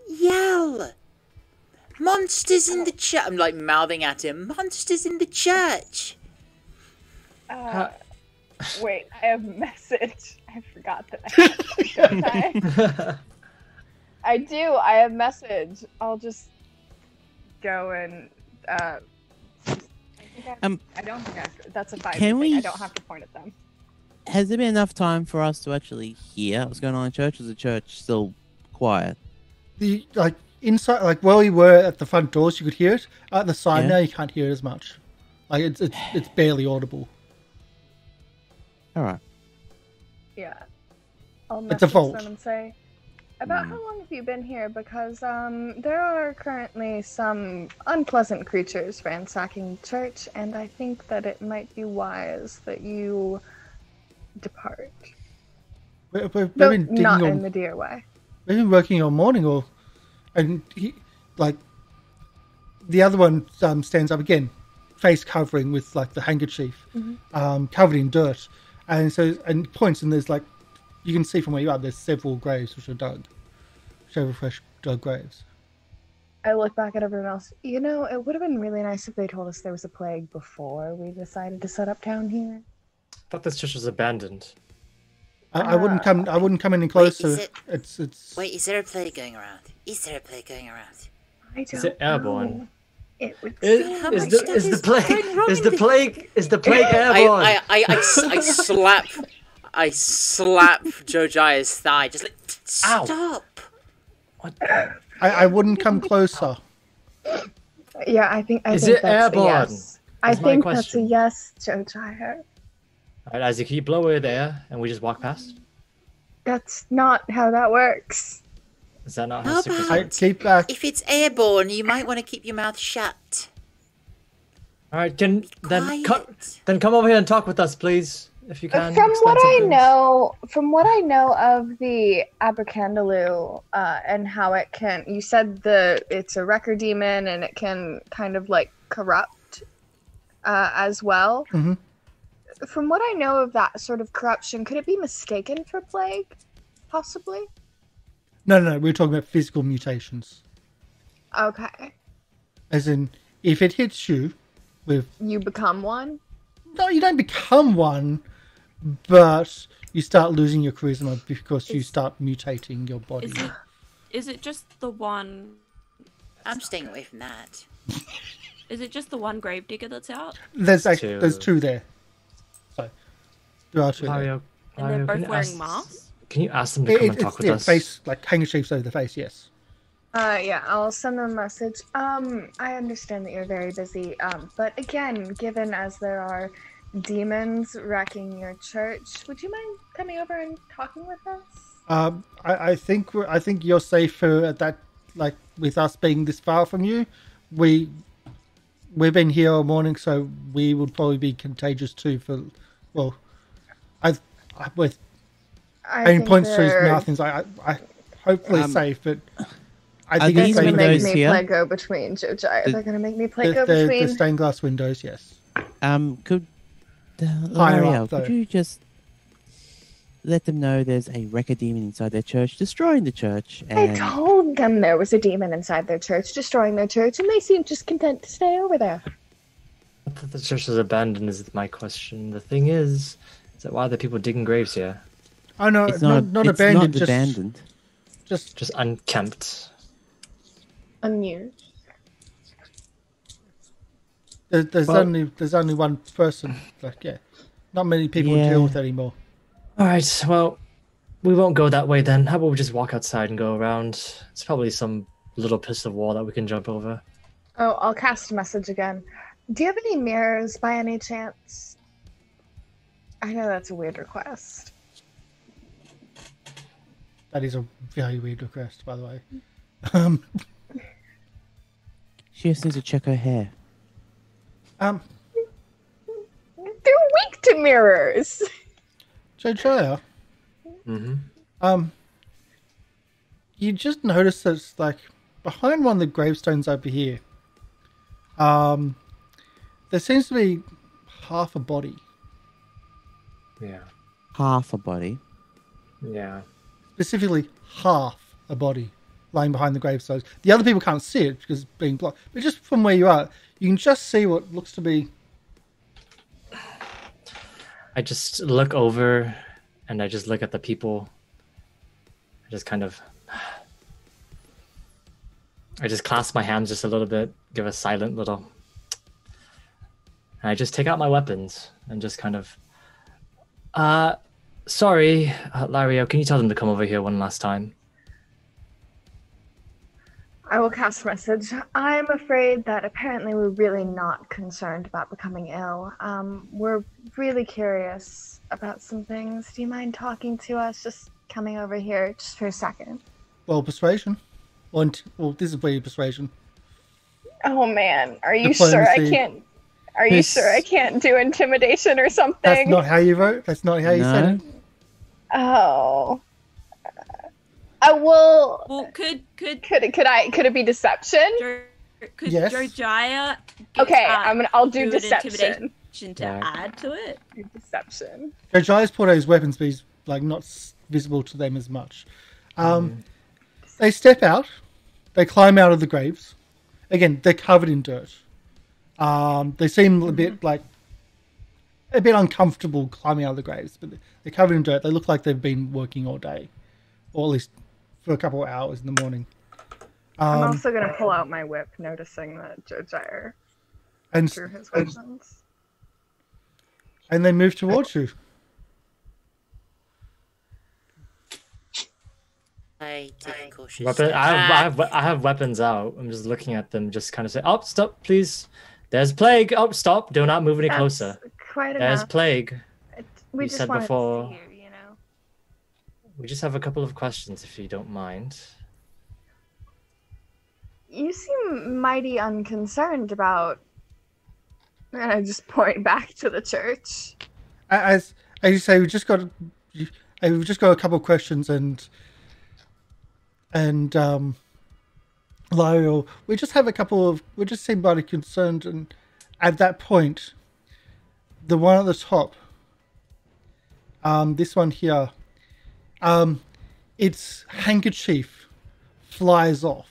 yell. Monsters in the church. I'm like mouthing at him. Monsters in the church. Wait, I have a message. I forgot that I do. I have a message. I'll just go and. I don't think that's a 5. Can we? I don't have to point at them. Has there been enough time for us to actually hear what's going on in church? Is the church still quiet? Inside, like where we were at the front doors, you could hear it. At the side now, you can't hear it as much. Like it's barely audible. All right. Yeah. I'll It's a message vault. them and say, about how long have you been here? Because there are currently some unpleasant creatures ransacking the church, and I think that it might be wise that you depart. We've No, been digging not on- in the deer way. We've been working all morning, and the other one stands up again, face covering with like the handkerchief, covered in dirt, and points, and there's like, you can see from where you are, there's several graves which are dug, several fresh dug graves. I look back at everyone else. You know, it would have been really nice if they told us there was a plague before we decided to set up down here. I thought this church was abandoned. I wouldn't come. I wouldn't come any closer. It's. Wait, is there a plague going around? Is there a plague going around? I don't Is it airborne? It would Is the plague airborne? I slap Jojyre's thigh, just like, stop. I wouldn't come closer. Yeah, I think Is think it that's airborne? a yes. I That's my think that's a question. yes, Jojyre. Alright, Isaac, can you blow away the air and we just walk past? That's not how that works. Is that not How how Circus about- works? Keep back. If it's airborne, you might want to keep your mouth shut. Alright, then Quiet. come over here and talk with us, please. If you can. From explain what some I things. know, of the Abercandaloo and how it can, you said it's a wrecker demon and it can kind of like corrupt as well. Mm-hmm. From what I know of that sort of corruption, could it be mistaken for plague? Possibly. No, we're talking about physical mutations. Okay. As in, if it hits you with... You become one? No, you don't become one, but you start losing your charisma because you start mutating your body. Is it just the one? I'm staying away from that. Is it just the one gravedigger that's out? There's two there. So, there are two there. Mario, And they're can both you wearing ask- masks? Can you ask them to come and talk with us? Face, like handkerchiefs over the face, yes. Yeah, I'll send them a message. I understand that you're very busy, but again, given as there are demons wrecking your church, would you mind coming over and talking with us? I think you're safer at that, like, with us being this far from you. We've been here all morning, so we would probably be contagious too and points to his mouth and I hopefully safe, but I think these it's safe. They're gonna make windows me here? play go between, Jojyre. They're gonna make me play go The between. stained glass windows, yes. Could Higher L'Oreal, up, though. could you just let them know there's a wrecker demon inside their church, destroying the church, I and told them there was a demon inside their church, destroying their church, and they seemed just content to stay over there. I thought the church was abandoned is my question. The thing is that why are the people digging graves here? Oh no, it's not not abandoned. abandoned. Just unkempt. Unused. there's only one person. Like, yeah, not many people Yeah. deal with it anymore. Alright, well, we won't go that way then. How about we just walk outside and go around? It's probably some little piece of wall that we can jump over. Oh, I'll cast a message again. Do you have any mirrors by any chance? I know that's a weird request. That is a very weird request, by the way. She just needs to check her hair. They're weak to mirrors. Jojyre, Mm-hmm. you just notice that it's like behind one of the gravestones over here, there seems to be half a body. Yeah. Half a body. Yeah. Specifically, half a body lying behind the gravestones. The other people can't see it because it's being blocked. But just from where you are, you can just see what looks to be... I just look over and I just look at the people. I just kind of... I just clasp my hands just a little bit, give a silent little... And I just take out my weapons and just kind of... sorry, Lieriel, can you tell them to come over here one last time? I will cast message. I'm afraid that apparently we're really not concerned about becoming ill. We're really curious about some things. Do you mind talking to us? Just coming over here just for a second. Well, persuasion. Well, this is where you persuasion. Oh man, are you sure I can't? Are you sure I can't do intimidation or something? That's not how you wrote. That's not how you said it. Oh. I will. Well, could it be deception? Could Yes. Jojyre? Okay, I'll do deception. To add to it. Deception. Jojyre's put out his weapons, but he's like not visible to them as much. They step out. They climb out of the graves. Again, they're covered in dirt. They seem a bit uncomfortable climbing out of the graves, but they're covered in dirt. They look like they've been working all day, or at least for a couple of hours in the morning. I'm also going to pull out my whip, noticing that Jojyre drew his weapons. And they move towards you. I take a cautious Weapon, step I back. have weapons out. I'm just looking at them, just kind of say, "Oh, stop, please! There's plague! Oh, stop! Do not move any closer. Quite There's enough. plague." We You just said wanted before- to see you, you know. We just have a couple of questions, if you don't mind. You seem mighty unconcerned about. And I just point back to the church. As you say, we've just got a couple of questions, and Lieriel, we just seem mighty concerned, and at that point, the one at the top, this one here, its handkerchief flies off.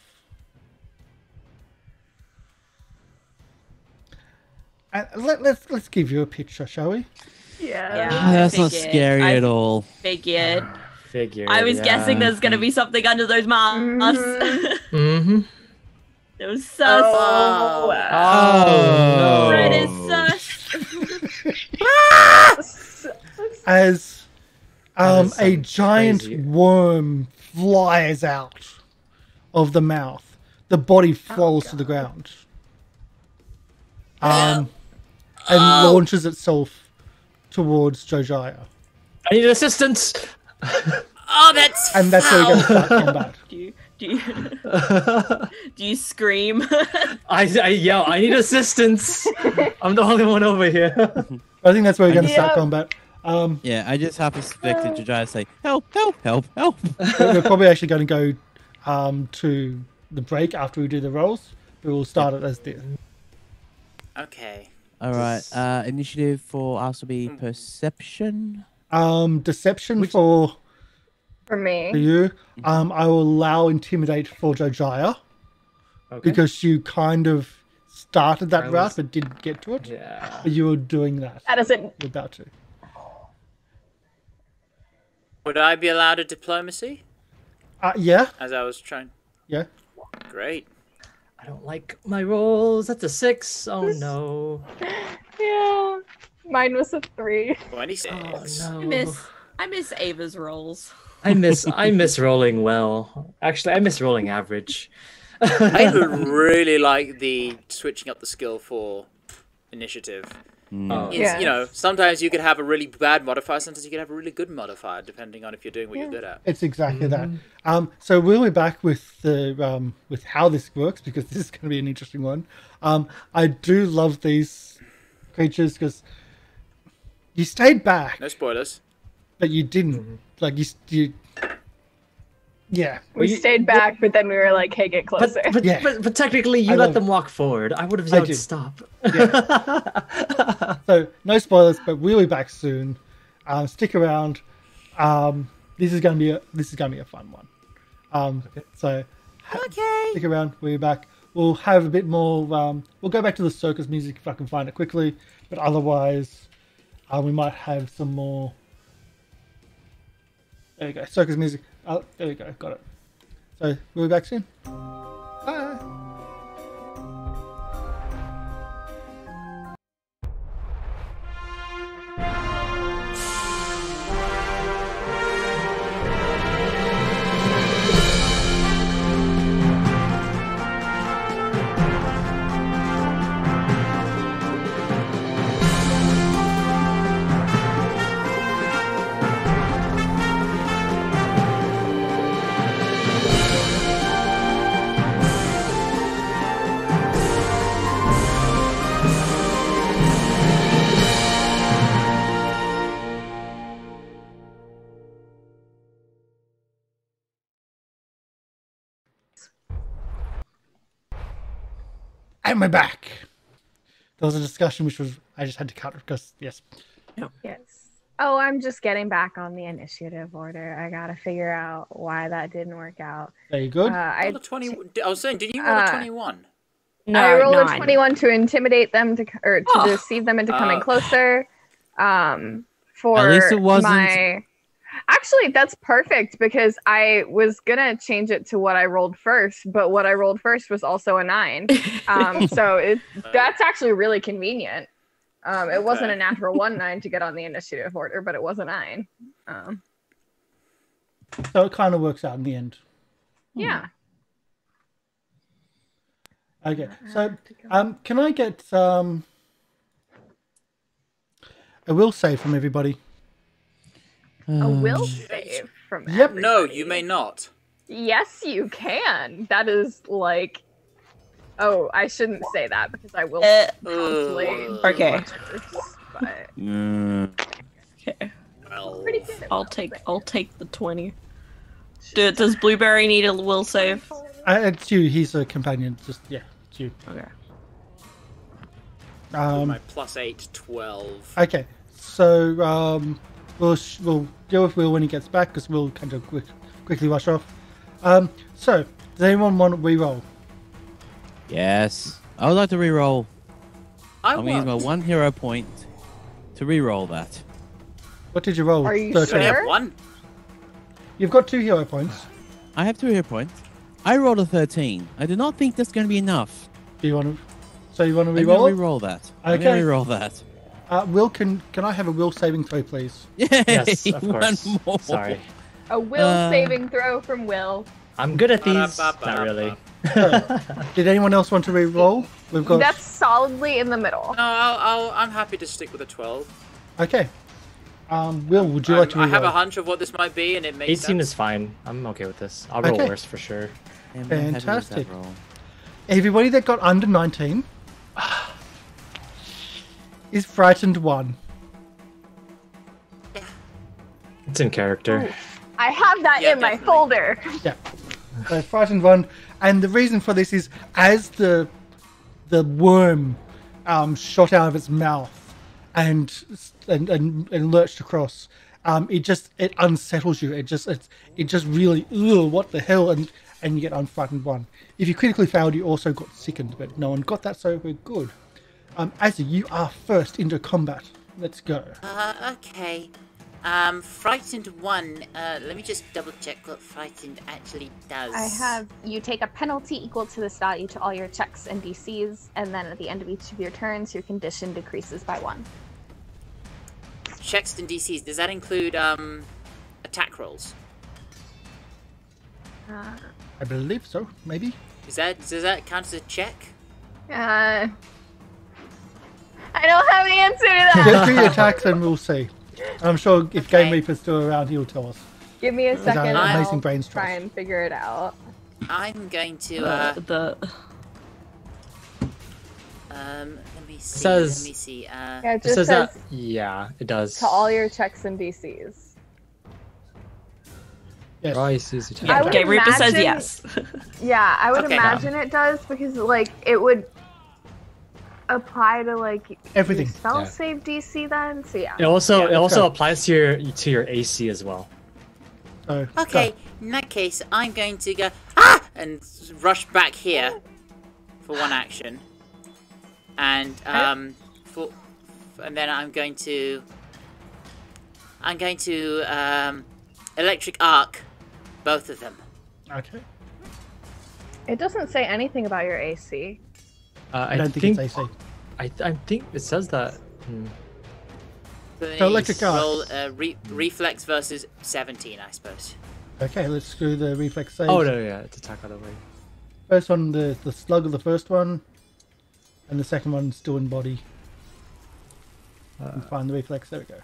And let's give you a picture, shall we? Yeah. That's not scary at all. Figured. I was guessing there's gonna be something under those masks. Mm-hmm. It was sus. Oh, no. Red is sus. As That is a some giant crazy- worm flies out of the mouth, the body falls to the ground, and launches itself towards Jojyre. I need assistance. Oh, that's And that's where we're going to foul. start combat. Do you scream? I yell, I need assistance. I'm the only one over here. I think that's where we're going to start combat. Yeah, I just half expected Jojyre to say, help, help, help, help. We're probably actually going to go to the break after we do the rolls, but we'll start it as this. Okay. All right, initiative for us will be perception. Deception for me. For you. I will allow intimidate for Jojyre. Okay. Because you kind of started that I route was- but didn't get to it. Yeah. But you were doing that. That isn't. You're about to. Would I be allowed a diplomacy? Yeah. As I was trying. Yeah. Great. I don't like my rolls. That's a 6. Oh no. Yeah. Mine was a 3. 26. Oh, no. I miss Ava's rolls. I miss rolling well. Actually, I miss rolling average. I really like the switching up the skill for initiative. Oh. It's, you know, sometimes you could have a really bad modifier, sometimes you could have a really good modifier, depending on if you're doing what you're good at. It's exactly that. So we'll be back with the with how this works, because this is going to be an interesting one. I do love these creatures because you stayed back, No spoilers. but you didn't. Like you Yeah. We stayed back, but then we were like, hey, get closer. But technically, you let them walk forward. I would have yelled stop. Yeah. So, no spoilers, but we'll be back soon. Stick around. This is gonna be a fun one. So stick around. We'll be back. We'll have a bit more. We'll go back to the circus music if I can find it quickly. But otherwise, we might have some more. There you go. Circus music. Oh, there we go. Got it. So we'll be back soon. Bye. And we're back. There was a discussion which was I just had to cut because yes. Yes. Oh, I'm just getting back on the initiative order. I gotta figure out why that didn't work out. Very good. I was saying, did you roll a 21? No, I rolled a 21 to intimidate them to deceive them into coming closer. For At least it wasn't. Actually, that's perfect because I was gonna change it to what I rolled first, but what I rolled first was also a 9. So that's actually really convenient. It wasn't a natural 1-9 to get on the initiative order, but it was a 9. So it kind of works out in the end. Yeah. Okay. So can I get a will save from everybody? A will save from everybody? No, you may not. Yes, you can. That is like... Oh, I shouldn't say that because I will constantly... Okay. But... Okay. Well, pretty good. I'll take the 20. Does Blueberry need a will save? It's you. He's a companion. Just it's you. Okay. my +8, 12. Okay. So we'll deal with Will when he gets back because we'll kind of quickly rush off. So does anyone want to reroll? Yes. I would like to reroll. I'm going to use my 1 hero point to reroll that. What did you roll? Are you 13. sure? I have 1. You've got 2 hero points. I have 2 hero points. I rolled a 13. I do not think that's going to be enough. Do you want to? So you want to I'm reroll? going to reroll that. I'm Okay. going to reroll that. Will, can I have a will saving throw, please? Yay! Yes, of course. One more. Sorry. A will saving throw from Will. I'm good at these. Not really. Did anyone else want to reroll? We've got. That's solidly in the middle. No, I'm happy to stick with a 12. Okay. Will, would you like to reroll? I have a hunch of what this might be, and it makes 18 sense. is fine. I'm okay with this. I'll roll Okay. worse for sure. Fantastic. Everybody that got under 19 is frightened 1. It's in character. Ooh, I have that in my folder. Yeah. So frightened 1, and the reason for this is as the worm shot out of its mouth and lurched across, it unsettles you. It just really what the hell, and you get unfrightened 1. If you critically failed, you also got sickened, but no one got that, so we're good. Azzy, you are first into combat. Let's go. Okay. Frightened 1. Let me just double check what frightened actually does. You take a penalty equal to this value to all your checks and DCs, and then at the end of each of your turns, your condition decreases by 1. Checks and DCs. Does that include attack rolls? I believe so. Maybe. Does that count as a check? I don't have the answer to that. Get through your attacks and we'll see. I'm sure if Game Reaper's still around, he'll tell us. Give me a second. Amazing I'll brain try trust. and figure it out. I'm going to the let me see. Says- let me see. Yeah, it It just says says that. Yeah, it does. to all your checks and DCs. Yes. Rice is attack. I would Okay, Reaper says imagine- yes. Yeah, I would Okay. imagine it does because like it would apply to like Everything. your spell Yeah. save DC then. So yeah. It also Yeah, it let's also go. applies to your AC as well. So, Okay, in that case, I'm going to go and rush back here for one action, and and then I'm going to electric arc both of them. go. Okay. It doesn't say anything about your AC. I don't think it's AC. I think it says that. So electric arc. roll reflex versus 17, I suppose. Okay, let's do the reflex save. Oh no, yeah, it's attack other way. First one, the slug of the first one, and the second one still in body. And find the reflex. There we go.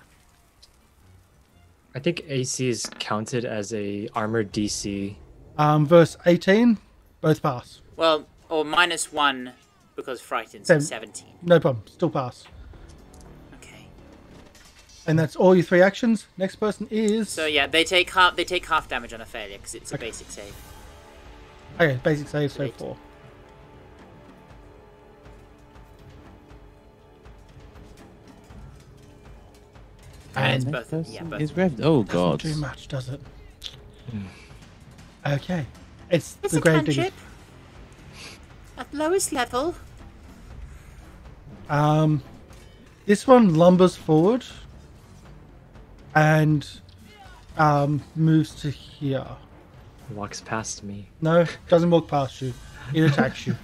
I think AC is counted as a armored DC. Verse 18, both pass. Well, or -1 because frightened, Seven. so 17. No problem, still pass. Okay. And that's all your 3 actions. Next person is. So yeah, they take half damage on a failure because it's a Okay. basic save. Okay, basic save, so Great. 4. And And both. Yeah, both. Is revved. Oh doesn't god. do much, does it? Okay, it's It's the a grave digger. cantrip. At lowest level. This one lumbers forward and moves to here. Walks past me. No, doesn't walk past you. It attacks you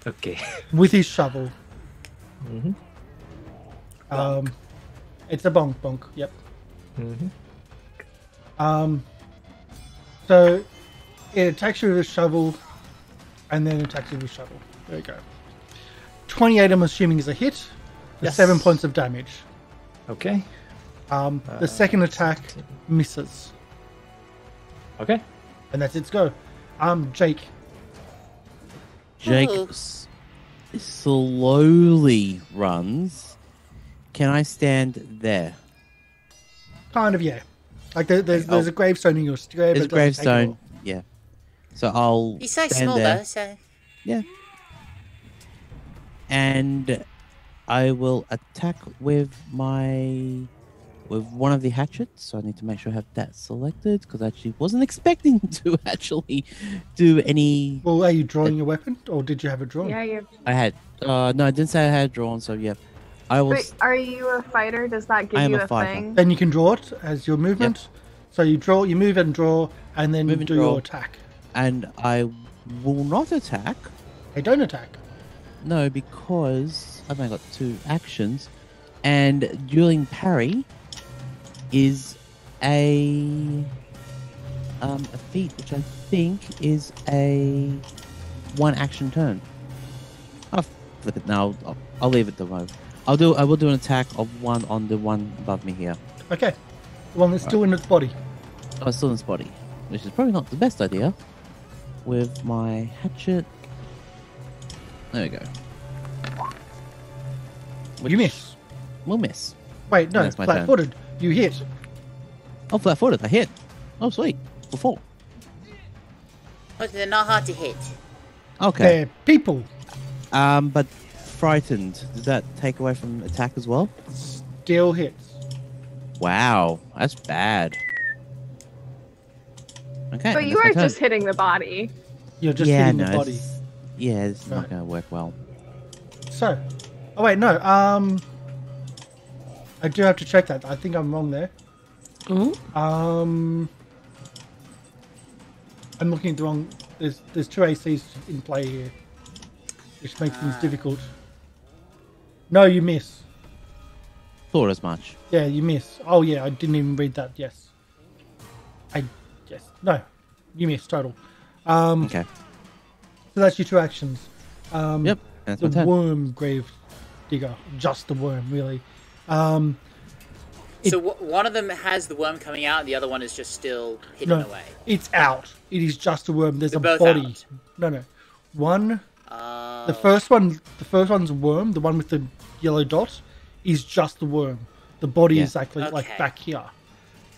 Okay. with his shovel. Mhm. It's a bonk bonk. Yep. Mhm. So it attacks you with a shovel, and then attacks you with a shovel. There you go. 28, I'm assuming, is a hit. For Yes. 7 points of damage. Okay. The second attack misses, Okay. and that's its go. Jake. Jake Oh. slowly runs. Can I stand there? Kind of, yeah. Like there's a gravestone in your square. There's a but it doesn't take gravestone. long. Yeah. So I'll He's so stand small there. though, so Yeah. And I will attack with one of the hatchets. So I need to make sure I have that selected because I actually wasn't expecting to actually do any. Well, are you drawing your weapon, or did you have it drawn? Yeah, you. I had. No, I didn't say I had drawn. So yeah, I will. Wait, are you a fighter? Does that give I am you a a fighter. thing? Then you can draw it as your movement. So you draw, you move and draw, and then Move and do draw. your attack. And I will not attack. Hey, don't attack. No, because I've only got 2 actions, and dueling parry is a feat which I think is a 1 action turn. I'll flip it now. I'll leave it the way. I will do an attack of 1 on the one above me here. Okay. The one that's still in its body. Oh, it's still in its body, which is probably not the best idea. With my hatchet. There we go. You miss. We'll miss. Wait, no, That's my turn. flat-footed. You hit. Oh, flat-footed. I hit. Oh, sweet. For 4. but they're not hard to hit. Okay. They're people. But frightened. Does that take away from attack as well? Still hits. Wow, that's bad. Okay. But you are just hitting the body. You're just yeah, hitting no, the body. it's not Right. going to work well. So, oh wait, no. I do have to check that. I think I'm wrong there. I'm looking at the wrong. There's 2 ACs in play here, which makes things difficult. No, you miss. Thought as much. Yeah, you miss. Oh yeah, I didn't even read that. Yes. Yes. No, you miss total. Okay. So that's your 2 actions. Yep. That's The my turn. worm grave digger, just the worm, really. So one of them has the worm coming out, and the other one is just still hidden No, away. it's out. It is just a worm. There's They're a both body. out. No. One. The first one's a worm. The one with the yellow dot is just the worm. The body Yeah. is actually like Okay. back here.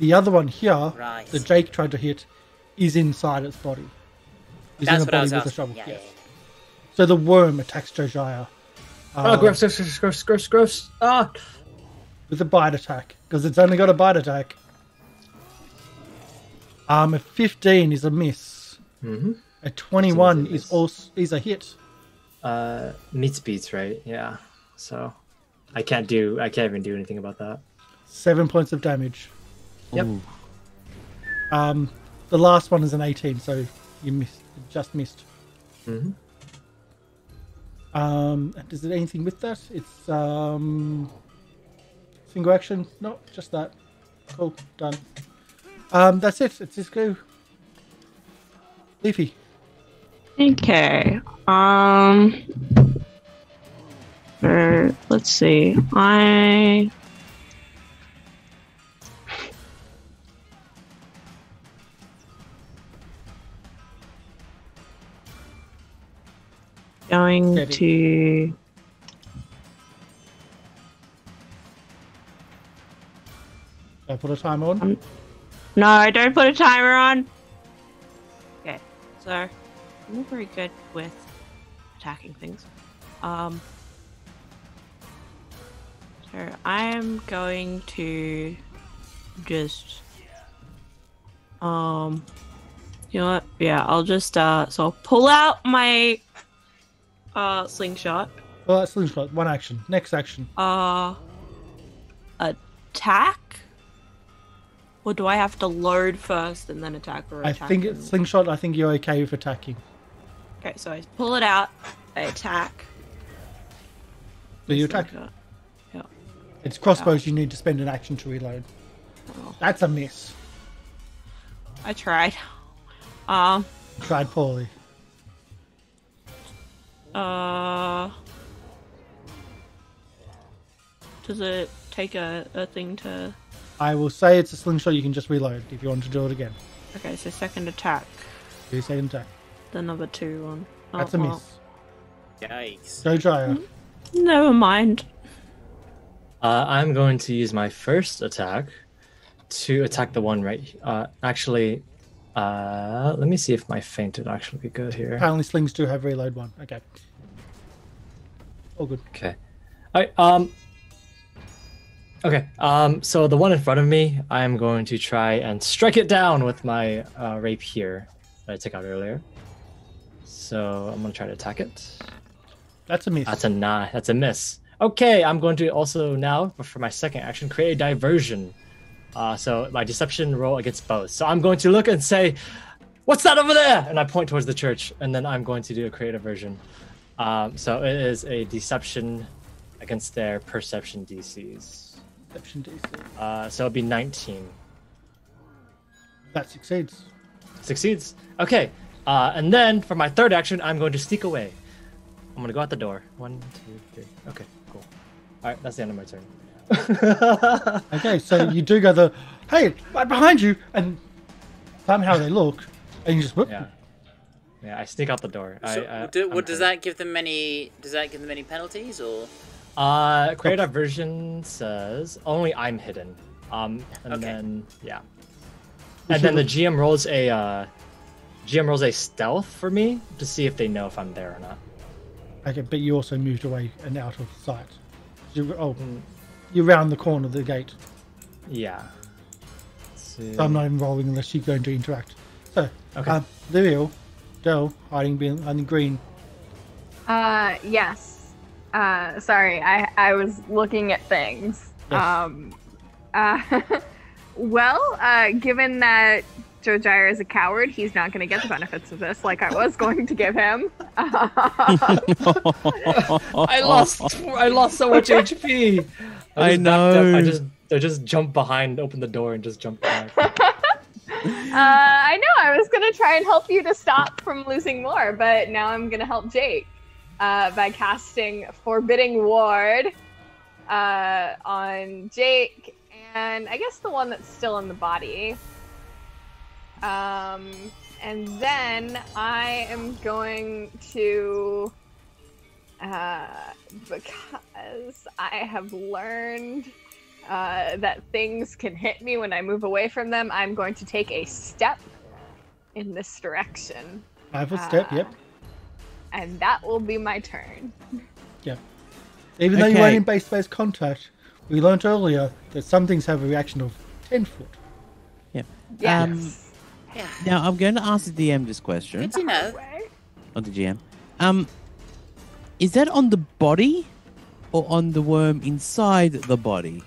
The other one here, Right. that Jake tried to hit, is inside its body. Is That's in the what I body was with a asking. shovel. Yeah, Yes. yeah, yeah. So the worm attacks Jojyre. Oh, gross. Ah! With a bite attack, because it's only got a bite attack. A 15 is a miss. Mm-hmm. A 21 Seems is a miss. is a hit. Meets beats, right? Yeah. So I can't even do anything about that. 7 points of damage. Yep. Ooh. The last one is an 18, so you just missed. Mm-hmm. Is there anything with that? It's single action. No, just that. Cool, done. That's it. It's just go. Leafy. Okay. Let's see. Going Steady. to. I put a timer on. No, don't put a timer on. Okay, so I'm not very good with attacking things. So I'm going to just you know what? Yeah, I'll just so I'll pull out my slingshot. Well, that's slingshot. One action. Next action. Attack? Or do I have to load first and then attack, or I attack? think it's slingshot. I think you're okay with attacking. Okay, so I pull it out, I attack. Do you attack? Slingshot. Yeah. It's crossbows. You need to spend an action to reload. Oh, That's a miss. I tried. Tried poorly. Does it take a thing to... I will say it's a slingshot. You can just reload if you want to do it again. Okay, so second attack. Do your second attack. The number 2 one. Oh, That's a well. miss. Yikes. Jojyre. Never mind. I'm going to use my first attack to attack the one right. Actually, let me see if my feint would actually be good here. Apparently, slings do have reload one. Okay. All good. Okay. All right. Okay. So the one in front of me, I am going to try and strike it down with my rapier that I took out earlier. So I'm gonna try to attack it. That's a miss. That's a miss. Okay, I'm going to also now, for my second action, create a diversion. So my deception roll against both. So I'm going to look and say, "What's that over there?" And I point towards the church, and then I'm going to do a create diversion. So it is a deception against their perception DCs. Deception DC. So it'd be 19. That succeeds. Succeeds. Okay. And then for my third action, I'm going to sneak away. I'm going to go out the door. 1, 2, 3. Okay, cool. All right, that's the end of my turn. Okay, so you do go hey, right behind you, and somehow they look, and you just whoop. Yeah, I sneak out the door. So, does that give them any penalties or? Create a version says only I'm hidden. And Okay. then and then the GM rolls a stealth for me to see if they know if I'm there or not. Okay, but you also moved away and out of sight. You're round the corner of the gate. Yeah. So I'm not even rolling unless you're going to interact. So, Okay. Lieriel, Del, hiding behind green. Yes. Sorry, I was looking at things. Yes. Well, given that Jojyre is a coward, he's not going to get the benefits of this like I was going to give him. I lost so much HP. I know. I just jumped behind, opened the door, and just jumped back. I know, I was going to try and help you to stop from losing more, but now I'm going to help Jake by casting Forbidding Ward on Jake, and I guess the one that's still in the body. And then I am going to, because I have learned that things can hit me when I move away from them, I'm going to take a step in this direction. 5-foot step, yep. And that will be my turn. Yep. Even though you weren't in base-to-base contact, we learned earlier that some things have a reaction of 10 foot. Yep. Yes. Yeah. Now I'm going to ask the DM this question. Good to know. Or the GM. Is that on the body or on the worm inside the body?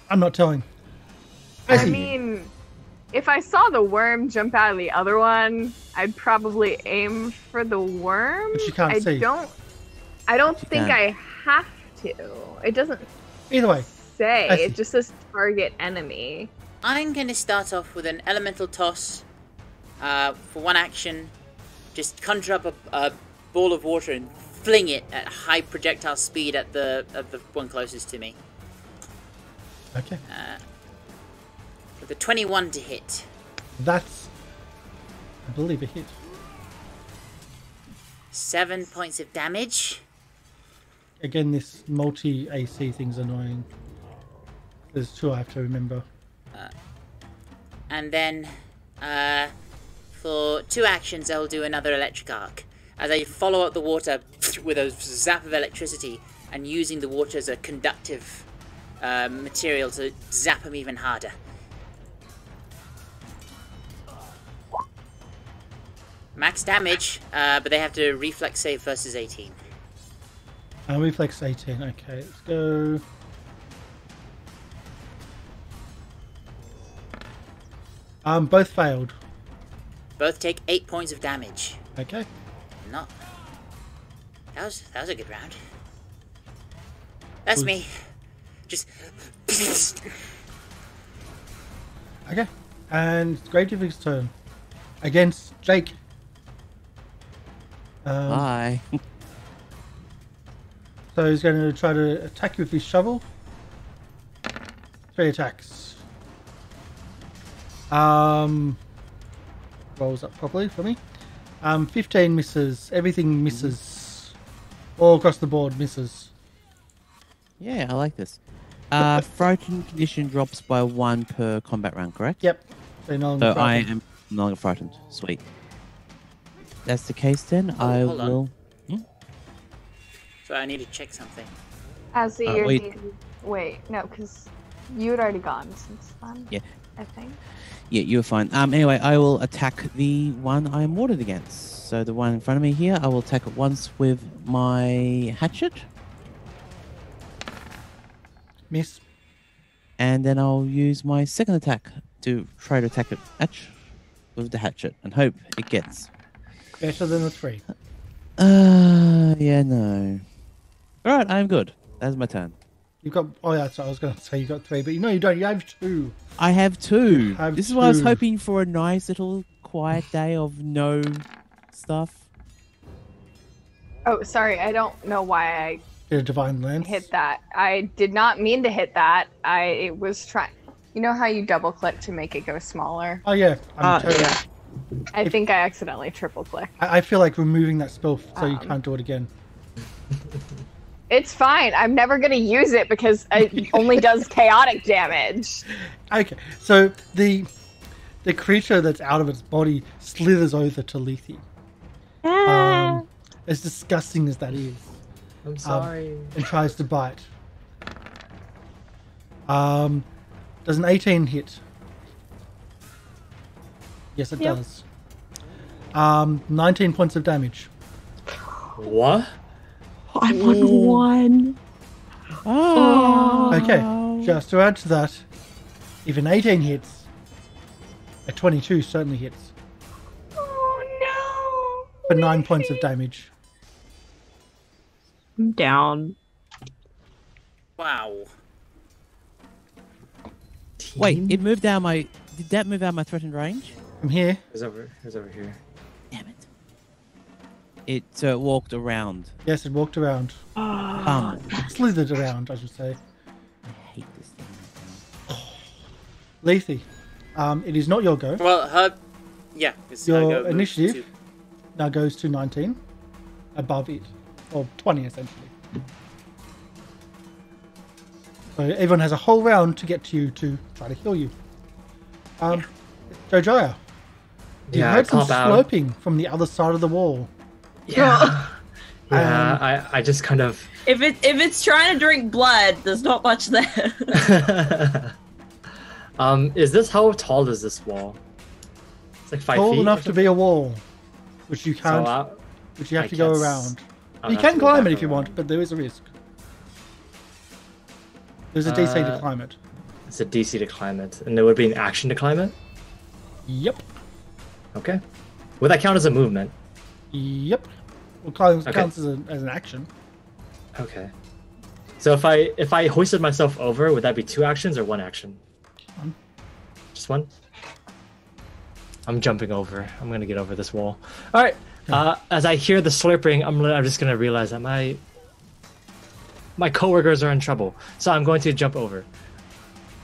I'm not telling. I mean, if I saw the worm jump out of the other one, I'd probably aim for the worm. But you can't see. I don't think I have to. It doesn't Either way. say. It just says target enemy. I'm going to start off with an elemental toss for one action. Just conjure up a ball of water and fling it at high projectile speed at the one closest to me. Okay. With a 21 to hit. That's, I believe, a hit. 7 points of damage. Again, this multi-AC thing's annoying. There's 2 I have to remember. And then, for 2 actions, I'll do another electric arc. As I follow up the water with a zap of electricity and using the water as a conductive material to zap them even harder. Max damage, but they have to reflex save versus 18. Reflex 18, okay, let's go. Both failed. Both take 8 points of damage. Okay. Not. That was a good round. That's me. Just. Okay. And Gravedigger's turn. Against Jake. Hi. So he's going to try to attack you with his shovel. 3 attacks. Rolls up properly for me. 15 misses. Everything misses. All across the board misses. Yeah, I like this. Frightened condition drops by 1 per combat round, correct? Yep. So I am no longer frightened. Sweet. That's the case then. I hold on. will. So I need to check something. As the wait. Wait, no, because you had already gone since then. Yeah. I think. Yeah, you're fine. Anyway, I will attack the one I am warded against. So the one in front of me here, I will attack it once with my hatchet. Miss. And then I'll use my second attack to try to attack it with the hatchet and hope it gets. Better than a 3. Yeah, no. Alright, I'm good. That's my turn. You've got. Oh, yeah, so I was going to say you got 3, but you know you don't. You have 2. I have 2. Have this is why I was 2. hoping for a nice little quiet day of no stuff. Oh, sorry. I don't know why I Did a divine lance. hit that. I did not mean to hit that. It was trying. You know how you double click to make it go smaller? Oh yeah. Yeah. I think I accidentally triple clicked. I feel like removing that spell so you can't do it again. It's fine. I'm never going to use it because it only does chaotic damage. Okay, so the creature that's out of its body slithers over to Leafy. As disgusting as that is. I'm sorry. And tries to bite. Does an 18 hit? Yes, it does. 19 points of damage. What? I'm on 1. Oh. Okay, just to add to that, if an 18 hits, a 22 certainly hits. Oh no! For 9 points of damage. I'm down. Wow. Wait, it moved out my... Did that move out my threatened range? From here. It's over here. Damn it. It walked around. Yes, it walked around. Slithered around, I should say. I hate this thing. Leafy, it is not your go. Well, her... Yeah. Your initiative now goes to 19. Above it. Or 20, essentially. So everyone has a whole round to get to you to try to heal you. Jojyre, you heard some slurping from the other side of the wall. Yeah. Yeah, I just kind of... If it's trying to drink blood, there's not much there. How tall is this wall? It's like 5 feet. Tall enough to be a wall, which you can't, which you have to go around. You can climb it if you want, but there is a risk. There's a DC to climb it. It's a DC to climb it, and there would be an action to climb it? Yep. Okay. Would that count as a movement? Yep. Well, counts as an action. Okay. So if I hoisted myself over, would that be 2 actions or 1 action? One. Just 1? I'm jumping over. I'm gonna get over this wall. All right. As I hear the slurping, I'm just gonna realize that my coworkers are in trouble. So I'm going to jump over.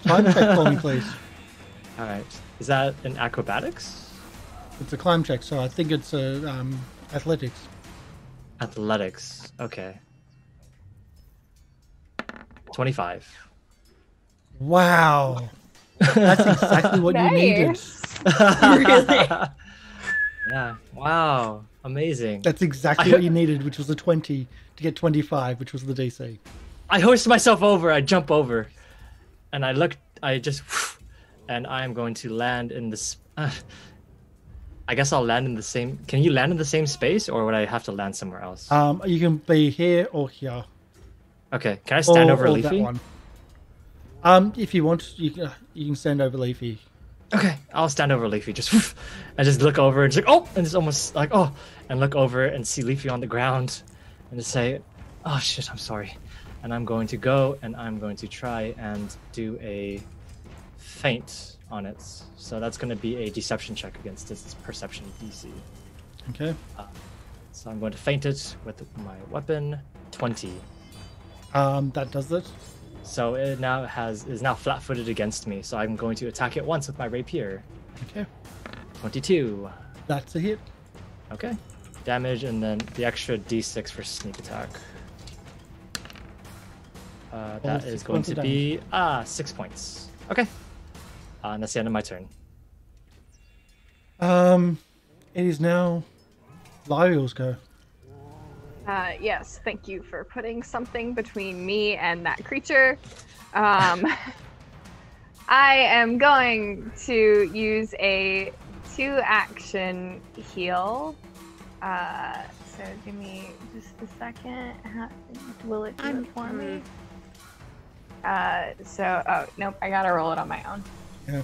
Climb check for me, please. All right. Is that an acrobatics? It's a climb check, so I think it's athletics. Athletics. Okay. 25. Wow. That's exactly what you needed. Really? Yeah. Wow. Amazing. That's exactly what you needed, which was a 20 to get 25, which was the DC. I hoist myself over. I jump over, and and I am going to land in this. I guess I'll land in the same. Can you land in the same space, or would I have to land somewhere else? You can be here or here. Okay. Can I stand over Leafy? That one. If you want, you can stand over Leafy. Okay, I'll stand over Leafy. I just look over and just like, oh, and it's almost like, oh, and look over and see Leafy on the ground, and just say, oh shit, I'm sorry, and I'm going to go and I'm going to try and do a feint on it. So that's going to be a deception check against its perception DC. Okay. So I'm going to feint it with my weapon. 20. That does it. So it now is now flat-footed against me. So I'm going to attack it once with my rapier. Okay. 22. That's a hit. Okay. Damage and then the extra d6 for sneak attack. That is going to be 6 points. Okay. And that's the end of my turn. It is now Lieriel's go. Yes, thank you for putting something between me and that creature. I am going to use a 2-action heal. So give me just a second. Will it do it for me? Oh, nope, I gotta roll it on my own. Yeah.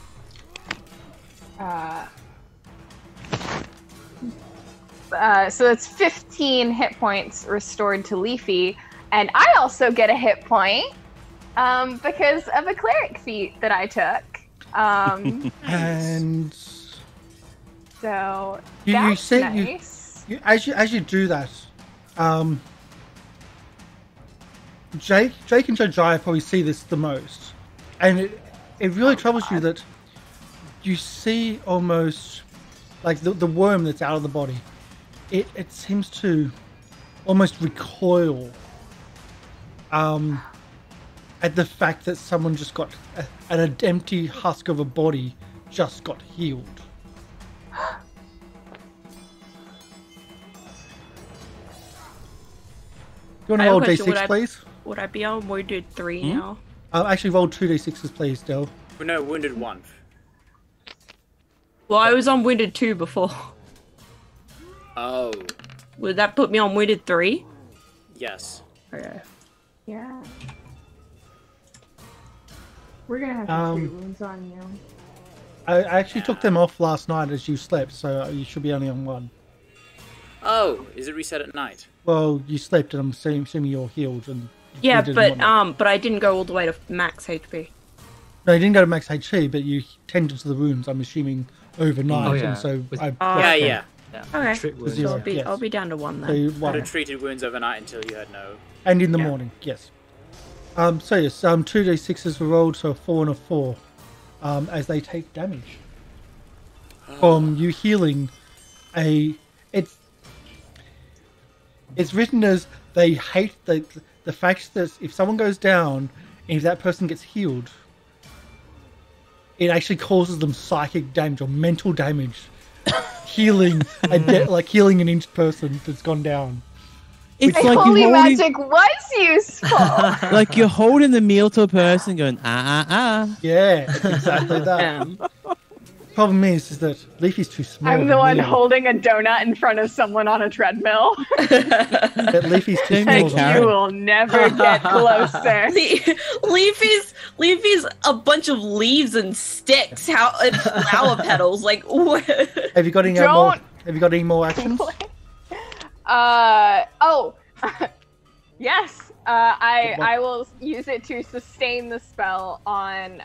So that's 15 hit points restored to Leafy, and I also get a hit point because of a cleric feat that I took. And so you say nice. as you do that, Jake and Jojyre probably see this the most, and it really troubles you that you see almost like the worm that's out of the body. It seems to almost recoil at the fact that someone just got an empty husk of a body just got healed. Do you want to roll d6, please? Would I be on wounded 3 now? Actually, roll 2d6s, please, Del. No, wounded 1. Well, I was on wounded 2 before. Oh. Would that put me on wounded 3? Yes. Okay. Yeah. We're gonna have to treat wounds on you. I actually took them off last night as you slept, so you should be only on 1. Oh, is it reset at night? Well, you slept, and I'm assuming you're healed. And yeah, but I didn't go all the way to max HP. No, you didn't go to max HP, but you tended to the wounds. I'm assuming overnight, Oh, yeah. and so Yeah. Okay, Treat wounds. Zero. so Yes. I'll be down to 1 then. So you Would one. have treated wounds overnight until you had no... And in the morning, yes. So yes, 2d6s were rolled, so a 4 and a 4, as they take damage from you healing a. It's written as they hate the fact that if someone goes down if that person gets healed, it actually causes them psychic damage or mental damage, healing healing an injured person that's gone down. It's Like holy magic was useful. Like you're holding the meal to a person, going Yeah, it's exactly that. Problem is that Leafy's too small. I'm the one holding a donut in front of someone on a treadmill. But Leafy's too small. You will never get closer. Leafy's a bunch of leaves and sticks. And flower petals. Like, what? Have you got any more? Have you got any more actions? Yes. I will use it to sustain the spell on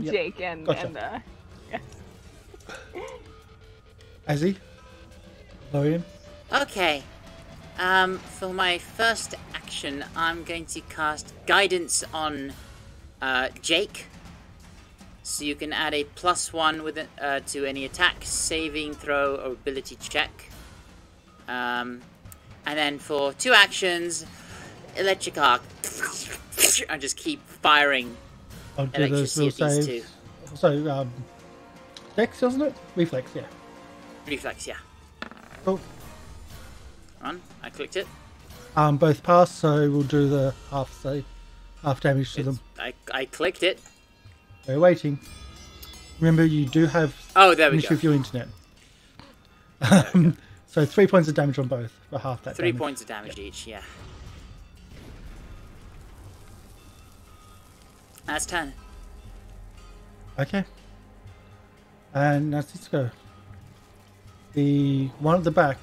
Jake and yes. Azzy? Lorian? Okay. For my first action, I'm going to cast Guidance on Jake. So you can add a +1 with to any attack, saving throw, or ability check. And then for 2 actions, Electric Arc. I just keep firing electricity at these two. So, Dex, wasn't it? Reflex, yeah. Reflex, yeah. Cool. On, I clicked it. Both pass, so we'll do the half damage to them. I clicked it. We're waiting. Remember, you do have there we issue go. with your internet. So 3 points of damage on both for half that. 3 points of damage each, yeah. That's 10. Okay. And now let's go. The one at the back.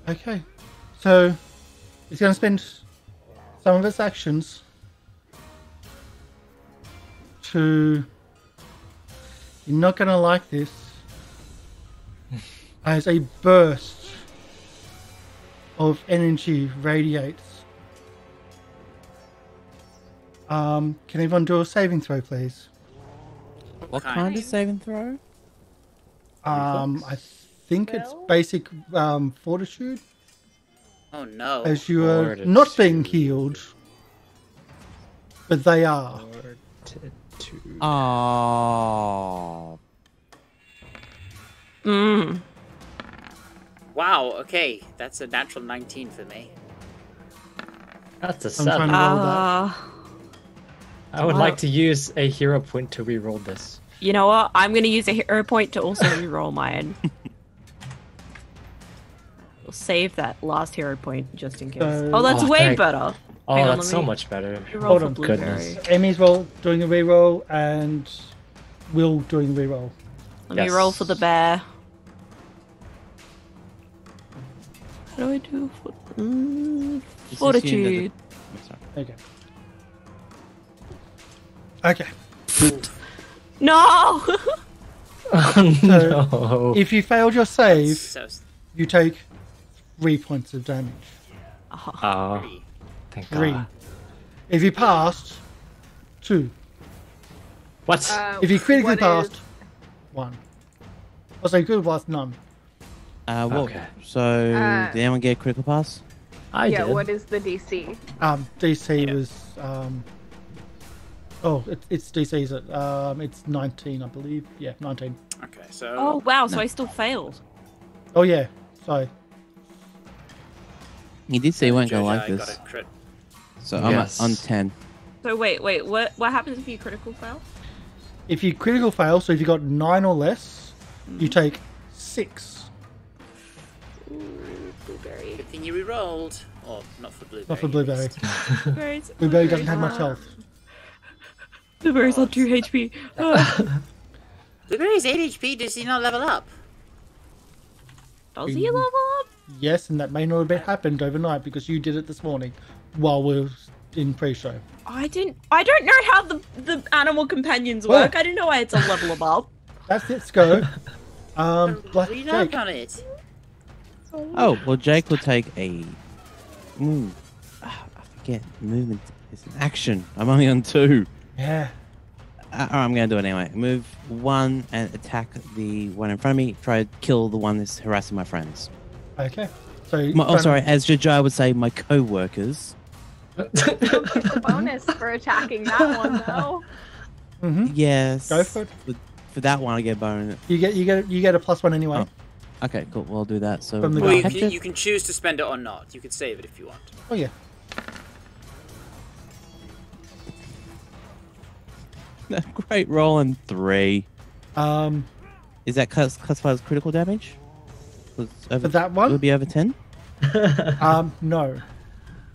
Okay. So it's going to spend some of its actions to... You're not going to like this. As a burst of energy radiates. Can everyone do a saving throw, please? What kind of saving throw? I think it's basic fortitude. Oh no. As you are not being healed, but they are. Oh. Wow, okay. That's a natural 19 for me. That's a I'm trying 7. to roll that. I would like to use a hero point to reroll this. You know what? I'm going to use a hero point to also reroll mine. We'll save that last hero point just in case. Oh, that's way better. Oh, Hang on, that's so much better. Hold on. Goodness. Emmy's doing a reroll and Will doing a reroll. Let me roll for the bear. How do I do fortitude? Okay. Okay. No! Oh, no. If you failed your save, you take 3 points of damage. Oh, thank 3. God. If you passed, 2. What? If you critically passed, 1. Oh, so you could have passed none. Okay. So, did anyone get a critical pass? I did. What is the DC? DC was... it's DC's at... it's 19, I believe. Yeah, 19. Okay, so... Oh, wow, so I still failed. Oh, yeah. Sorry. You did say you weren't going to like Jojyre this. got a crit. So I'm on 10. So wait, what happens if you critical fail? If you critical fail, so if you got 9 or less, you take 6. Blueberry. Good thing you re-rolled. Or, not for Blueberry. Not for Blueberry. Blueberries. Blueberry doesn't have much health. Blueberry's on 2 HP. Blueberry's 8 HP, does he not level up? Does he level up? Yes, and that may not have happened overnight because you did it this morning while we were in pre-show. I don't know how the animal companions work. I didn't know I had to level them up. That's it, go. Read up on it. Oh, well, Jake will take a... I forget. Movement is an action. I'm only on 2. Yeah. I'm going to do it anyway. Move 1 and attack the one in front of me. Try to kill the one that's harassing my friends. Okay. So. Sorry. As Jojyre would say, my co-workers. You don't get the bonus for attacking that one though. Yes. Go for it. For that one, I get a bonus. You get a +1 anyway. Oh. Okay, cool. We'll do that. So From the Well, guy. you can choose to spend it or not. You can save it if you want. Oh yeah. Great roll and 3. Um. Is that classified as critical damage? For that one? It would be over 10. No.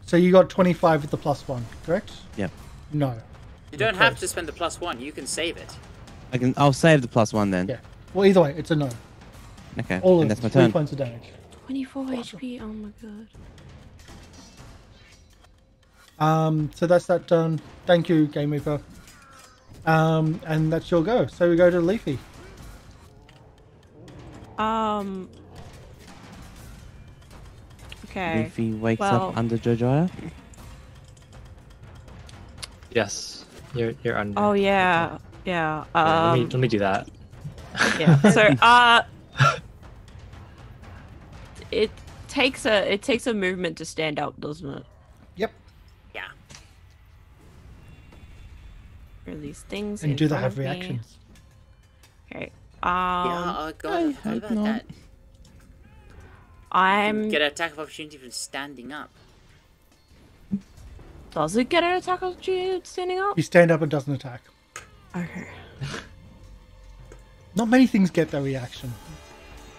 So you got 25 with the +1, correct? Yep. No. You don't have to spend the +1. You can save it. I'll save the +1 then. Yeah. Well, either way, it's a no. Okay. All and of that's my 3 turn. points of damage. 24 HP. Oh my god. So that's that done. Thank you, Game Reaper. And that's your go. So we go to Leafy. Okay. Leafy wakes well- up under Jojyre. Yes, you're under. Oh yeah, yeah. Let me do that. Yeah. So it takes a movement to stand up, doesn't it? Yep. Yeah. Or these things. And in do they front have of me. reactions? Okay. Yeah, oh god, how hope about not. that? I'm. Get an attack of opportunity from standing up. Does it get an attack opportunity standing up? You stand up and doesn't attack. Okay. Not many things get that reaction.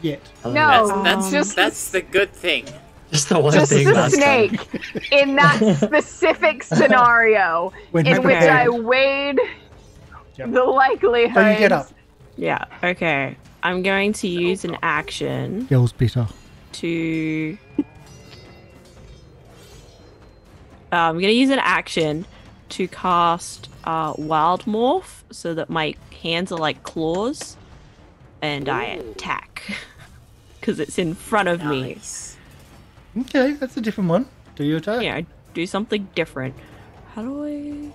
Yet. No, That's the good thing. Just the one just thing the last time. snake in that specific scenario When in which hypothetical. I weighed Yep. the likelihood. So you get up. Yeah. Okay. I'm going to use an action Yells bitter. to. I'm going to use an action to cast Wild Morph so that my hands are like claws and I attack because it's in front of me. Nice. Okay, that's a different one. Do your attack. Yeah, do something different. How do I.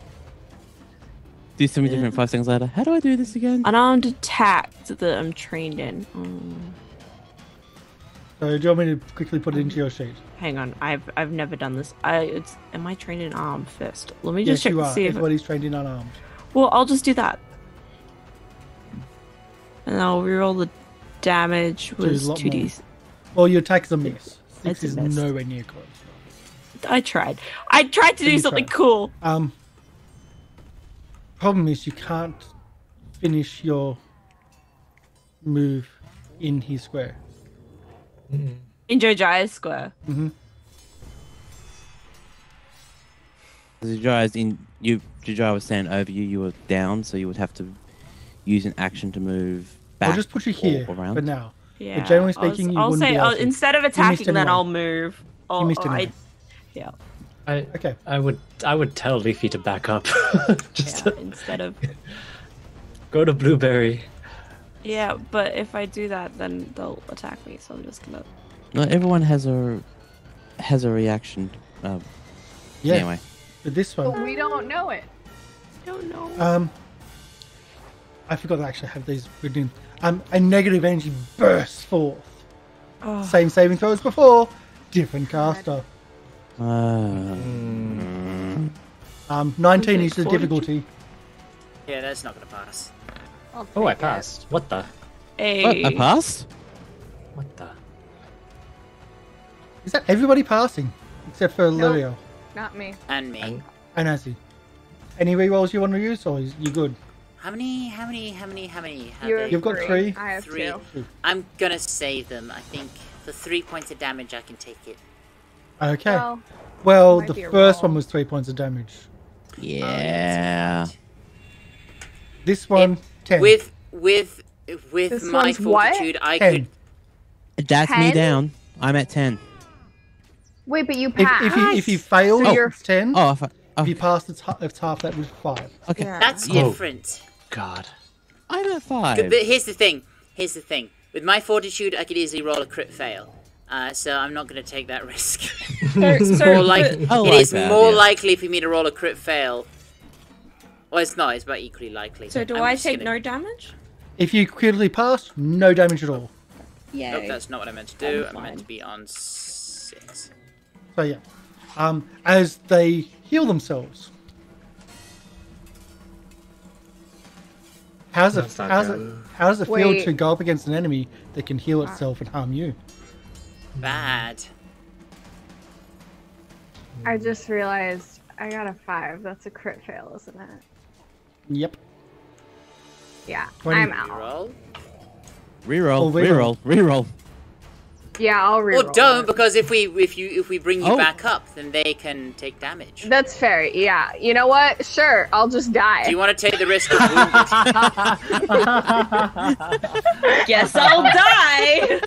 Do something different 5 seconds later. How do I do this again? Unarmed attack that I'm trained in. So do you want me to quickly put it into your sheet? Hang on, I've never done this. Am I trained in arm fist? Let me Yes, just check you to are. see if. Everybody's trained in unarmed. Well, I'll just do that, and I'll reroll the damage was lot 2d. Well, your attack's a miss. 6 It's a is miss. nowhere near close. I tried. I tried to do You something tried. cool. Problem is you can't finish your move in his square. In Jojyre's square. Jojyre was standing over you. You were down, so you would have to use an action to move back. I'll just put you here or around. for now. Yeah. But generally speaking, you I'll wouldn't say be able to. instead of missed attacking, then anyway. I'll move. You missed anyway. Yeah. Okay. I would tell Leafy to back up. Just Yeah. Instead of. go to Blueberry. Yeah, but if I do that, then they'll attack me. So I'm just gonna. No, everyone has a reaction. Yeah. Anyway, But this But one, we don't know it. Don't know. I forgot to actually have these written in. A negative energy bursts forth. Oh. Same saving throw as before. Different caster. 19 is the difficulty. Yeah, that's not gonna pass. I'll Oh, I take it. passed. What the? Hey. I passed. What the? Is that everybody passing? Except for Nope. Lieriel Not me. And me. And- and Azzy. Any rerolls you want to use, or is you good? How many? Have You've got 3. I have 3. 2. I'm gonna save them. I think for 3 points of damage, I can take it. Okay. Well, Well, might the be a first roll. one was 3 points of damage. Yeah. This one, 10. With This my one's what? fortitude, I 10. could. That's me 10? down. I'm at 10. Wait, but you If, passed. if you fail, So you're- it's 10. Oh, If you pass, it's half that was 5. okay. Yeah. That's Oh. different. God. I'm at 5. But here's the thing. With my fortitude, I could easily roll a crit fail. So I'm not going to take that risk. So, More like, I it like is that, more yeah. likely for me to roll a crit fail Well, it's not. It's about equally likely. So do I'm I just take gonna- no damage? If you critically pass, no damage at all. Yeah. Nope, that's not what I meant to do. I'm I meant fine. to be on 6. So yeah, as they heal themselves. How's it That's not how's good. how does it feel Wait. to go up against an enemy that can heal itself and harm you? Bad. I just realized I got a 5. That's a crit fail, isn't it? Yep. Yeah, 20. I'm out. Roll. Reroll, Oh, reroll. reroll. Yeah, I'll reroll. Or don't, it. because if we bring you Oh. back up, then they can take damage. That's fair. Yeah. You know what? Sure, I'll just die. Do you want to take the risk of wounded? Guess I'll die.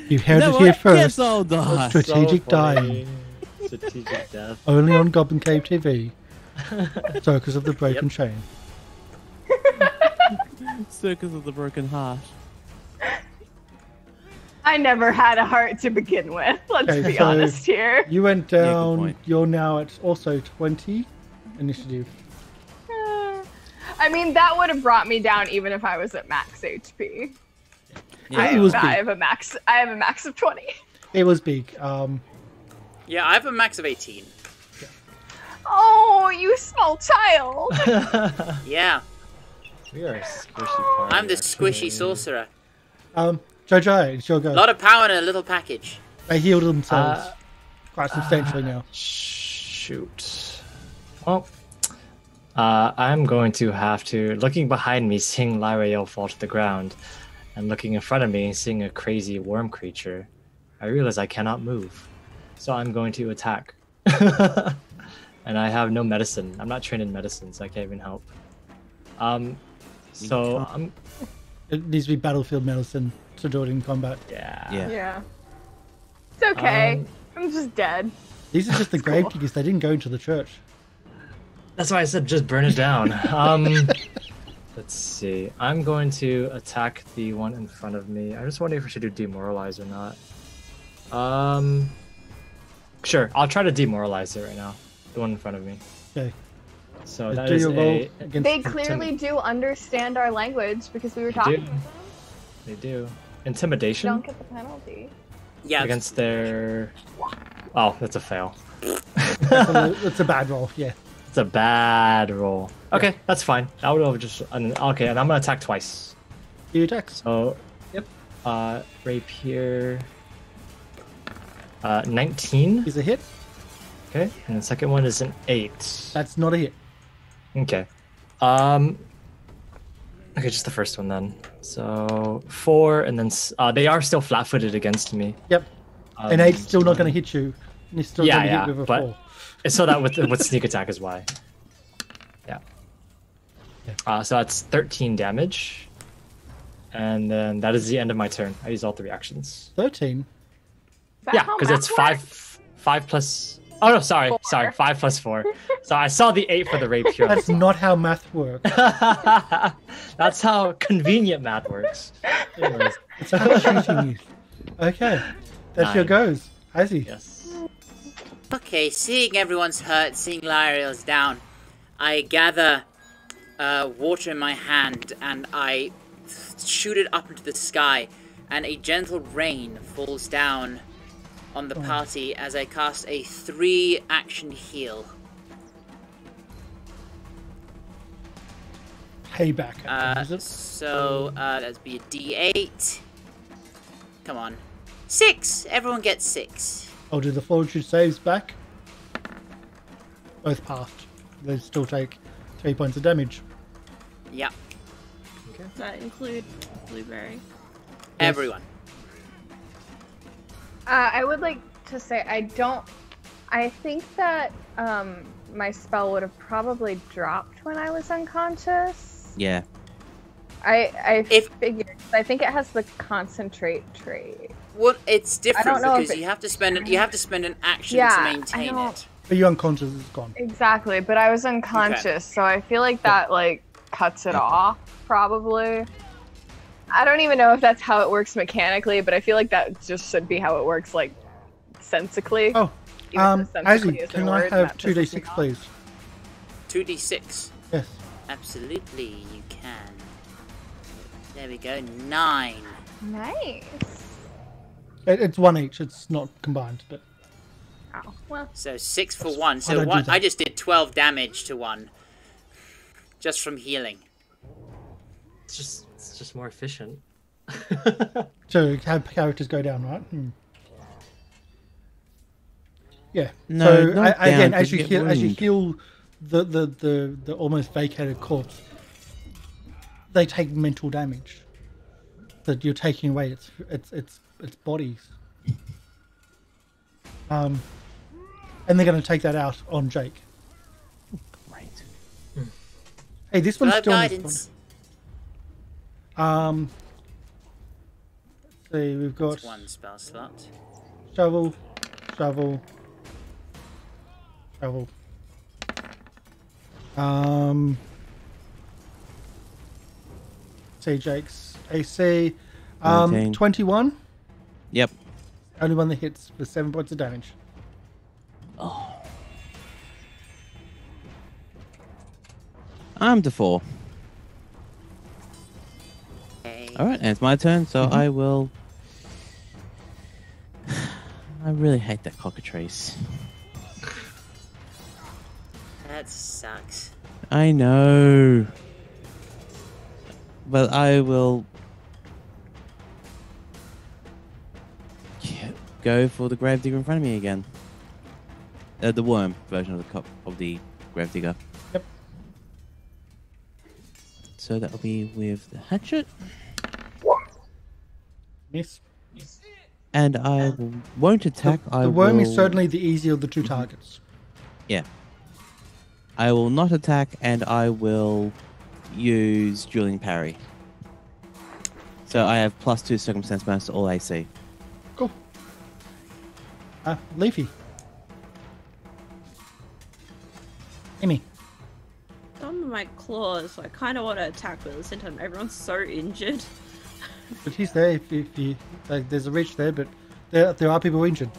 You heard No, it here I first. guess I'll die. Strategic So dying. funny. Strategic death. Only on Goblin Cave TV. Circus of the Broken Chain. Circus of the Broken Heart. I never had a heart to begin with. Let's Okay, be so- honest here. You went good down. point. You're now at also 20 initiative. I mean, that would have brought me down even if I was at max HP. Yeah, it was I big. have a max. I have a max of 20. It was big. Yeah, I have a max of 18. Oh, you small child. Yeah, We are a squishy party. I'm the squishy actually. sorcerer. Jojyre, it's your go. A lot of power in a little package. They healed themselves quite substantially now. Shoot. Well, I'm going to have to, looking behind me, seeing Lieriel fall to the ground, and looking in front of me, seeing a crazy worm creature, I realize I cannot move. So I'm going to attack. And I have no medicine. I'm not trained in medicine, so I can't even help. So I'm It needs to be battlefield medicine to do it in combat. yeah. Yeah. It's okay. I'm just dead. These are just the grave diggers. They didn't go into the church. That's why I said just burn it down. Let's see. I'm going to attack the one in front of me. I'm just wondering if I should do demoralize or not. Sure. I'll try to demoralize it right now. The one in front of me. Okay. So that Do is your roll a. against They the clearly do understand our language because we were They do. talking. They do. You Intimidation don't get the penalty. Yeah, against their. Oh, that's a fail. It's a bad roll, yeah. It's a bad roll. Okay, that's fine. I would have just. Okay, and I'm gonna attack twice. He attacks. So, yep. Rapier. 19. He's a hit. Okay, and the second one is an 8. That's not a hit. Okay. Okay, just the first one then. So 4, and then they are still flat-footed against me. Yep. An 8's still not going to hit you. And he's still Yeah, going to yeah, hit with a but 4. it's so that with sneak attack is why. Yeah. So that's 13 damage, and then that is the end of my turn. I use all 3 actions. 13. Is that Yeah, how because math it's works? 5 plus. Oh no, sorry, 5 plus 4. So I saw the 8 for the rapier. That's not how math works. That's how convenient math works. Anyways. It's how cheating is. Okay. That's your 9. goes. Azzy. Yes. Okay, seeing everyone's hurt, seeing Lieriel's down, I gather water in my hand and I shoot it up into the sky, and a gentle rain falls down on the party as I cast a 3-action heal. Payback. Is it? So that'd be a D8. Come on. 6! Everyone gets 6. Oh, do the fortitude saves back? Both passed. They still take 3 points of damage. Yeah, Does that include blueberry? everyone. I would like to say I think that my spell would have probably dropped when I was unconscious. Yeah. I If- figured. I think it has the concentrate trait. Well, it's different know if because it- you have to spend an action Yeah, to I maintain don't- it. But you're unconscious, it's gone. Exactly, but I was unconscious, so I feel like that cuts it off probably. I don't even know if that's how it works mechanically, but I feel like that just should be how it works Oh, sensically. Even though sensically Azzy, isn't can a I word, have that pisses me 2d6, off. please? 2d6. Yes. Absolutely, you can. There we go. 9. Nice. It's one each. It's not combined, but Oh, well. So 6 for 1. I So don't do one, that. I just did 12 damage to one. Just from healing. It's just more efficient. so have characters go down, right? Yeah. No, so not again, down, as 'cause you you get heal wound. the almost vacated corpse, they take mental damage. That you're taking away its bodies. And they're going to take that out on Jake. Great. Hey, this one's Five still guidance. let's see, we've got That's 1 spell slot. shovel. See Jake's AC. 19. 21. Yep. Only one that hits for 7 points of damage. I'm to 4. Okay. Alright, and it's my turn, so I will... I really hate that cockatrice. That sucks. I know. But I will... go for the gravedigger in front of me again. The worm version of the gravedigger. Yep. So that'll be with the hatchet. Miss. And I won't attack. The worm is certainly the easier of the two targets. Yeah. I will not attack, and I will use dueling parry. So I have +2 circumstance bonus to all AC. Cool. Leafy. Emi. Some of my claws, so I kind of want to attack, but at the same time, everyone's so injured. But he's there if you like, there's a reach there, but there are people injured.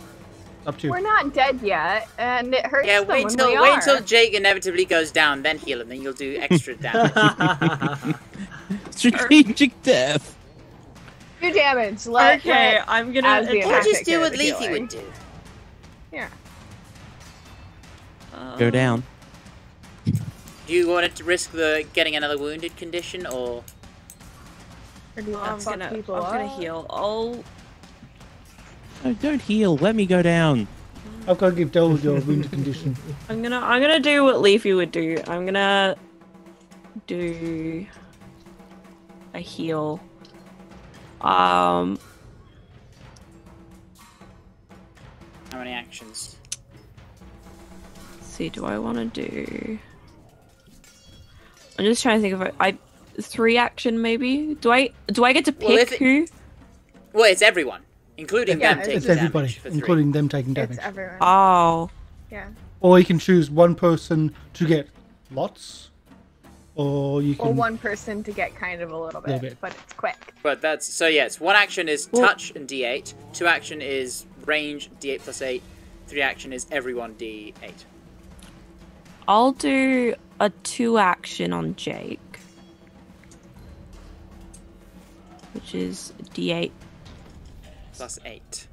Up to you. We're not dead yet, and it hurts Yeah, them wait when until we wait are. until Jake inevitably goes down, then heal him, then you'll do extra damage. Strategic death. Do damage. Let I'm gonna Azzy Or attack just it, do get what the Leafy healing. would do. Yeah. Go down. Do you want it to risk the getting another wounded condition, or Or do you I'm want to fuck gonna people I'm gonna up? heal. I'll No, don't heal. Let me go down. I've got to give Del your wound condition. I'm gonna do what Leafy would do. I'm gonna do a heal. how many actions? Let's see, do I want to do? I'm just trying to think of it. 3 action maybe. Do I get to Well, pick who? Well, it's everyone, including Yeah, them it's taking It's damage everybody, for 3. including them taking damage. It's everyone. Oh, Yeah. Or you can choose one person to get lots, or you can. Or one person to get kind of a little bit. But it's quick. But that's so yeah. It's 1 action is Well- touch and D8. 2 action is range D8 plus 8. 3 action is everyone D8. I'll do a 2 action on Jake, which is D8. Plus 8.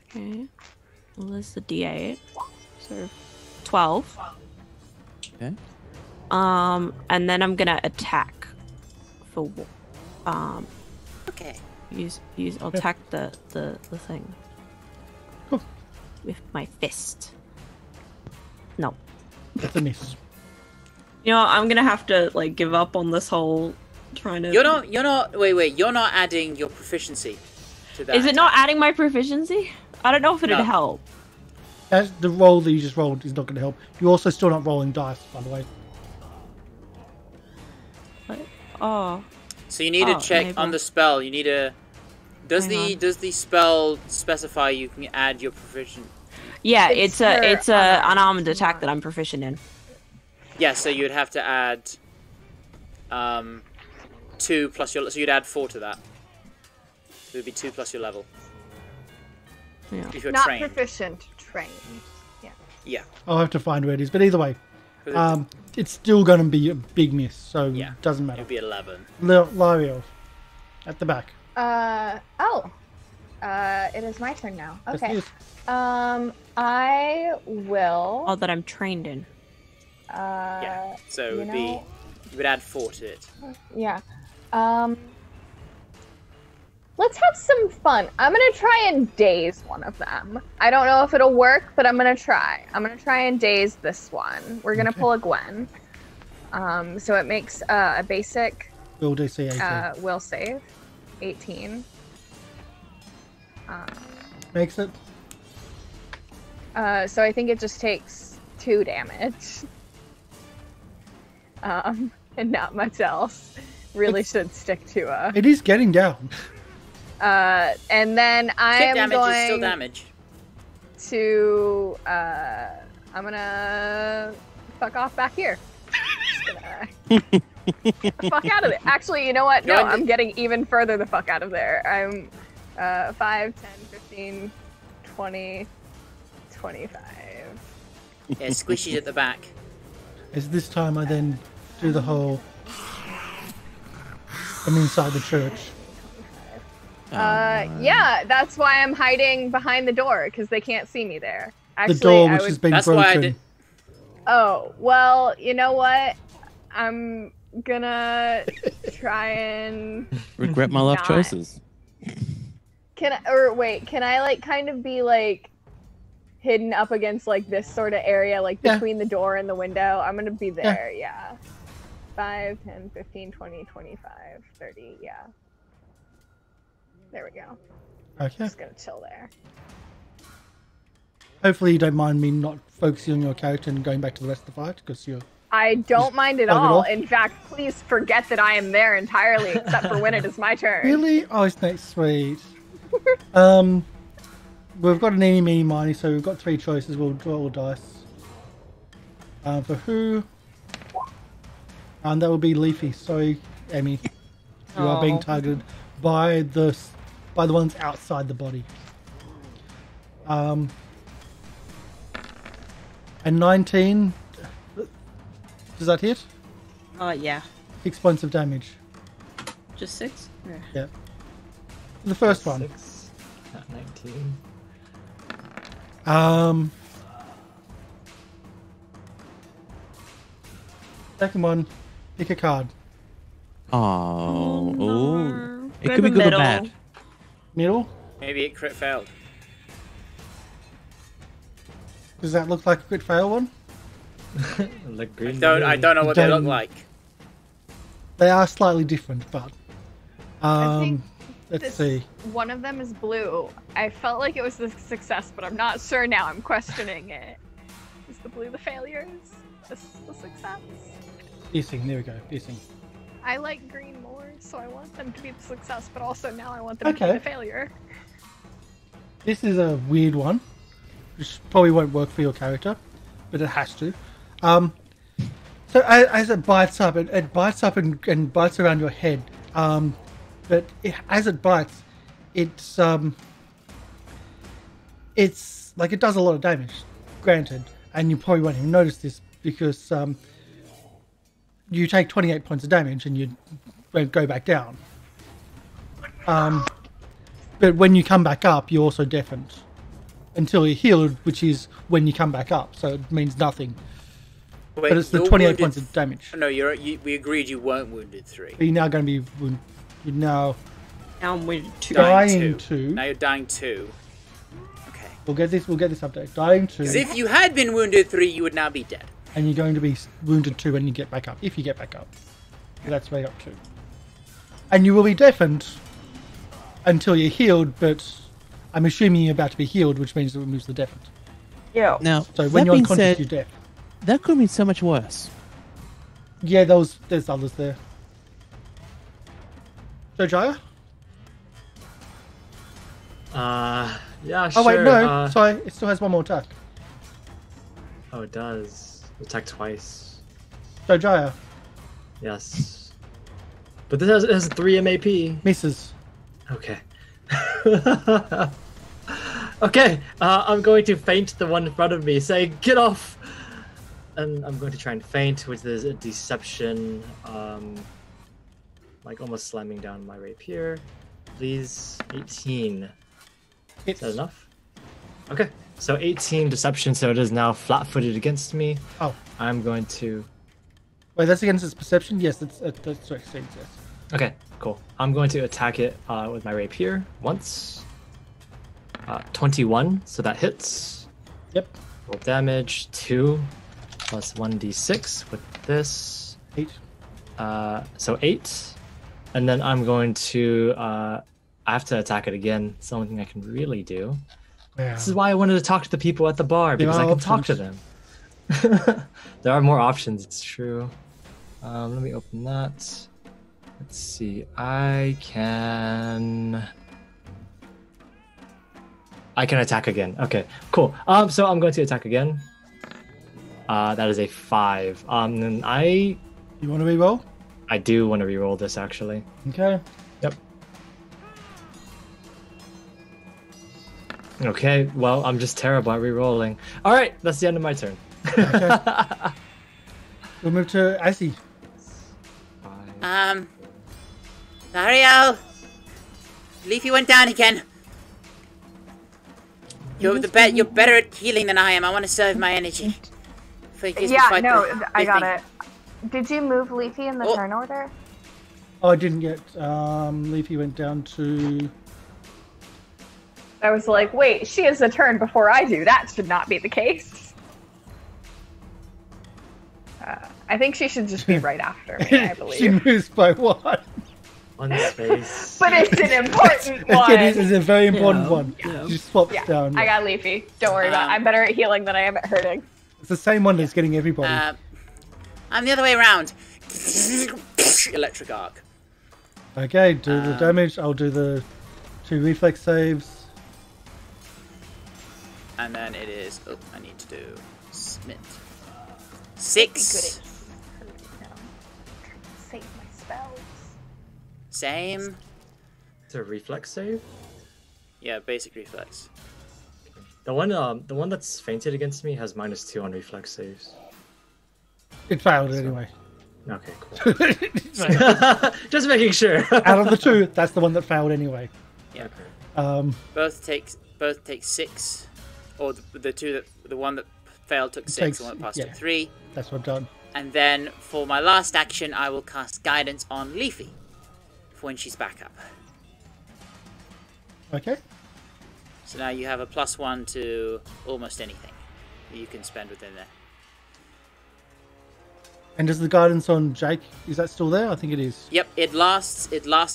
Okay. Well, there's the D8. So 12. Okay. And then I'm gonna attack for Okay. I'll attack the thing. Cool. With my fist. No. That's a miss. You know, I'm gonna have to like give up on this whole trying to. You're not. Wait. You're not adding your proficiency to that. Is it not adding my proficiency? I don't know if it'd No. help. As the roll that you just rolled is not going to help. You're also still not rolling dice, by the way. But, oh. So you need to check maybe. on the spell. You need to. Does Hang on. the spell specify you can add your proficiency? Yeah, It's it's for a unarmed. unarmed attack that I'm proficient in. Yeah. So you'd have to add. 2 plus your. So you'd add 4 to that. It would be 2 plus your level. Yeah. If you're Not trained. proficient, trained. Yeah. Yeah. I'll have to find where it is, but either way, it's still going to be a big miss, so Yeah. it doesn't matter. It'll be 11. Lieriel, at the back. It is my turn now. Yes, Okay. it is. I will. All that I'm trained in. Yeah. So it you would be. know- You would add 4 to it. Yeah. Let's have some fun. I'm gonna try and daze one of them. I don't know if it'll work, but I'm gonna try. I'm gonna try and daze this one. We're gonna pull a Gwen. So it makes a basic Will DC 18. will save, 18. Makes it. So I think it just takes 2 damage. And not much else. Really should stick to a. It is getting down. And then I Crit am damage going is still damage. to. I'm gonna fuck off back here. Just gonna get the fuck out of there. Actually, you know what? No, I'm getting even further the fuck out of there. I'm 5, 10, 15, 20, 25. Yeah, squishies at the back. As this time I then do the whole. I'm inside the church. Yeah, that's why I'm hiding behind the door, because they can't see me there. Actually, The door I which would... has been That's broken. why I did. Oh, well, you know what? I'm gonna try and Regret my life Not. choices. can I like kind of be like hidden up against like this sort of area, like Yeah. between the door and the window? I'm gonna be there, yeah. 5, 10, 15, 20, 25, 30, yeah. There we go. Okay. Just gonna chill there. Hopefully you don't mind me not focusing on your character and going back to the rest of the fight, because you're... I don't mind at plug it all. off. In fact, please forget that I am there entirely, except for when it is my turn. Really? Oh, it's not sweet. We've got an eeny, meeny, miny, so we've got 3 choices. We'll draw all dice. For who? That will be Leafy. Sorry, Emi. You are being targeted by the ones outside the body. And 19. Does that hit? Yeah. 6 points of damage. Just 6? Yeah. Yeah. The first one. 6, not 19. Second one. Pick a card. Oh, no. It Go could be the good middle. or bad. Middle. Maybe it crit failed. Does that look like a crit fail one? Like green. I don't know what they look Don't- like. They are slightly different, but I think let's this- see. One of them is blue. I felt like it was a success, but I'm not sure now. I'm questioning it. Is the blue the failures? This the success? Piercing. There we go. Piercing. I like green more, so I want them to be the success, but also now I want them to Okay. be the failure. This is a weird one, which probably won't work for your character, but it has to. So as it bites up, it bites up and bites around your head. But as it bites, it's like it does a lot of damage, granted, and you probably won't even notice this because you take 28 points of damage and you won't go back down. But when you come back up, you're also deafened until you're healed, which is when you come back up. So it means nothing. Wait, But it's the you're 28 wounded- points of damage. No, we agreed you weren't wounded 3. But you're now going to be you're now Now I'm with 2. dying 2. Now you're dying 2. Okay. We'll get this update. Dying 2. Because if you had been wounded 3, you would now be dead. And you're going to be wounded 2 when you get back up. If you get back up. So that's way up 2. And you will be deafened until you're healed, but I'm assuming you're about to be healed, which means it removes the deafened. Yeah. Now, So when that you're being unconscious, said, you're deaf. that could have been so much worse. Yeah, there's others there. Jojyre? Yeah, Oh sure. wait, no. Sorry, it still has one more attack. Oh, it does. Attack twice. Jojyre Yes. But this has 3 MAP. misses. Okay. Okay, I'm going to feint the one in front of me, saying, "Get off!" and I'm going to try and feint, which is a deception. Like almost slamming down my rapier. Please, 18. Is that enough? Okay, so 18 deception, so it is now flat-footed against me. Oh. I'm going to... Wait, that's against its perception? Yes, that's yes. Okay, cool. I'm going to attack it with my rapier once. 21, so that hits. Yep. Roll damage, 2 plus 1d6 with this. 8. So 8. And then I'm going to... I have to attack it again. It's the only thing I can really do. Yeah. This is why I wanted to talk to the people at the bar, because I can talk to them. There are more options, it's true. Let me open that. Let's see. I can attack again. Okay, cool. So I'm going to attack again. That is a 5. And You want to reroll? I do want to reroll this, actually. Okay. Yep. Okay, well, I'm just terrible at rerolling. All right, that's the end of my turn. Okay. We'll move to Azzy. Lieriel! Leafy went down again. You're better at healing than I am. I want to serve my energy. Yeah, no, I got it. Did you move Leafy in the turn order? Oh, I didn't get... Leafy went down to... I was like, wait, she has a turn before I do. That should not be the case. I think she should just be right after me, I believe. She moves by 1. On space. But it's an important one. It is. It's a very important one. Yeah. She swaps down. I got Leafy. Don't worry about it. I'm better at healing than I am at hurting. It's the same one that's getting everybody. I'm the other way around. Electric arc. Okay, do the damage. I'll do the 2 reflex saves. And then it is... Oh, I need to do... Smith. 6. Save my spells. Same. It's a reflex save? Yeah, basic reflex. The one that's fainted against me has -2 on reflex saves. It failed anyway. Okay, cool. Just making sure. Out of the 2, that's the one that failed anyway. Yeah. Okay. Both take 6, or the one that failed took 6, the one that passed took 3. That's what I've done. And then for my last action, I will cast Guidance on Leafy for when she's back up. Okay. So now you have a +1 to almost anything you can spend within there. And does the guidance on Jake, is that still there? I think it is. Yep, it lasts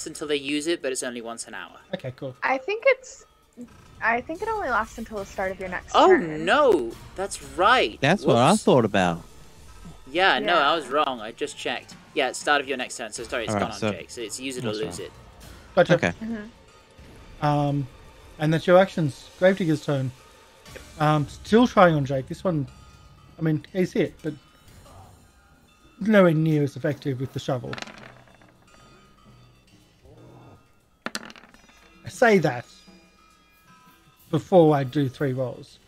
until they use it, but it's only once an hour. Okay, cool. I think it only lasts until the start of your next turn. Oh no, that's right. That's what I thought about. Yeah, no, I was wrong. I just checked. Yeah, it's start of your next turn. So sorry, it's All right, gone on so- Jake. So it's use it or lose it. Gotcha. Okay. And that's your actions. Gravedigger's turn. Still trying on Jake. This one, I mean, he's hit, but nowhere near as effective with the shovel. I say that before I do 3 rolls.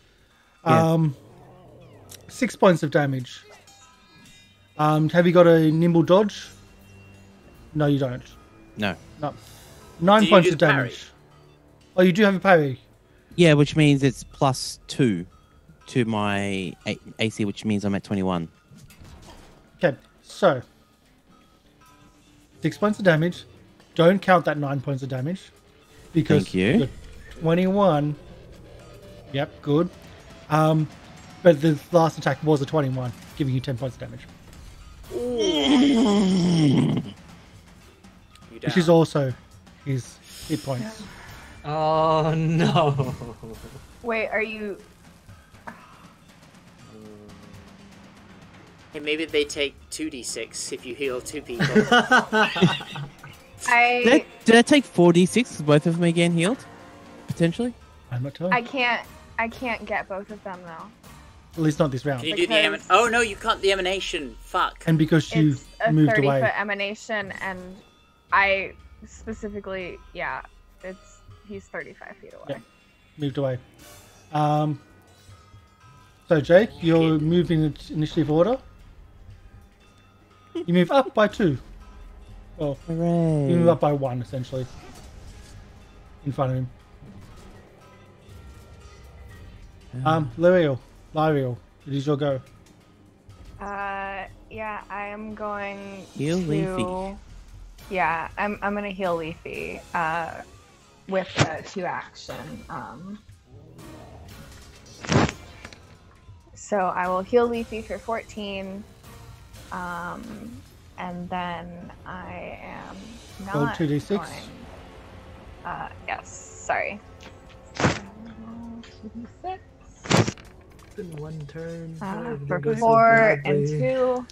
6 points of damage. Have you got a nimble dodge? No, you don't. No. No. 9 Do you points use of damage. parry? Oh, you do have a parry. Yeah, which means it's +2 to my AC, which means I'm at 21. Okay, so 6 points of damage. Don't count that 9 points of damage because Thank you. the 21. Yep, good. But the last attack was a 21, giving you 10 points of damage, which is also his hit points. Oh no. Wait, are you... Hey, maybe they take 2d6 if you heal 2 people. Did I take 4d6? Both of them again healed? Potentially? I'm not telling. I can't get both of them though. At least not this round. Can you do the emanation? Oh no, you can't. The emanation. Fuck. And because you It's a moved 30 away. foot emanation, and I specifically, he's 35 feet away. Yeah. Moved away. So, Jake, you're moving in initiative order. You move up by 2. Well, Hooray. you move up by 1, essentially. In front of him. Lieriel, it is your go. Yeah, I am going Heal to... Leafy. Yeah, I'm gonna heal Leafy, with a 2 action. So I will heal Leafy for 14, and then I am not Roll 2d6. going... yes, sorry. 2d6. In 1 turn. For 4 and 2.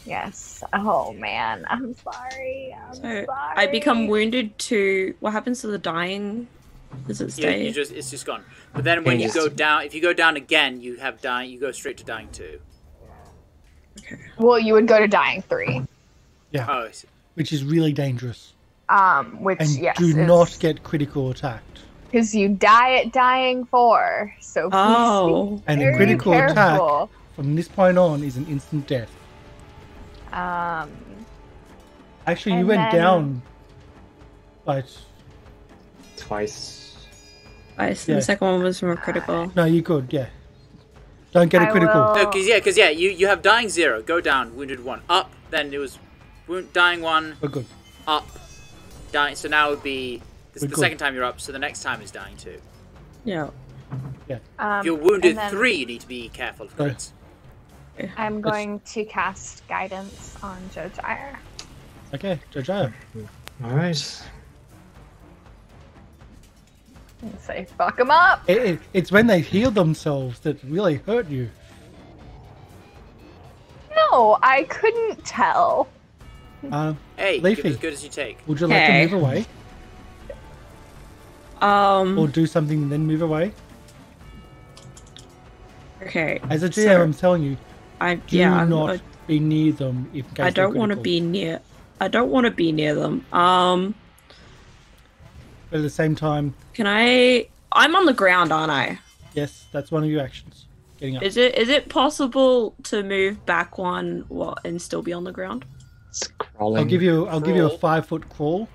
Yes. Oh man, I'm sorry. I'm sorry. I become wounded to... What happens to the dying? Does it stay? It's just gone. But then when you go down, if you go down again, you have dying. You go straight to dying 2. Okay. Well, you would go to dying 3. Yeah. Oh, I see. Which is really dangerous. Which And yes, do not get critical attacked. because you die at dying 4. So please be And a very critical careful. attack from this point on is an instant death. Actually, you and went then- down by... Twice. The second one was from a critical. No, you could, yeah. Don't get a critical. No, because you have dying 0, go down, wounded 1, up. Then it was dying 1, We're good. up, dying. So now it would be this is We're the good. second time you're up. So the next time is dying 2. Yeah. Yeah. If you're wounded and then 3, you need to be careful of crits. I'm going to cast guidance on Jojyre. Okay, Jojyre. All right. And say, fuck them up. It's when they heal themselves that really hurt you. No, I couldn't tell. Hey, Leafy, give as good as you take. would you like to move away? Or do something and then move away? Okay. As a GM, I'm telling you, I'm not be near them if in case I don't they're want to critical. be near. I don't want to be near them. But at the same time, Can I? I'm on the ground, aren't I? yes, that's one of your actions. Getting up. Is it possible to move back 1 and still be on the ground? It's crawling. I'll give you a 5-foot crawl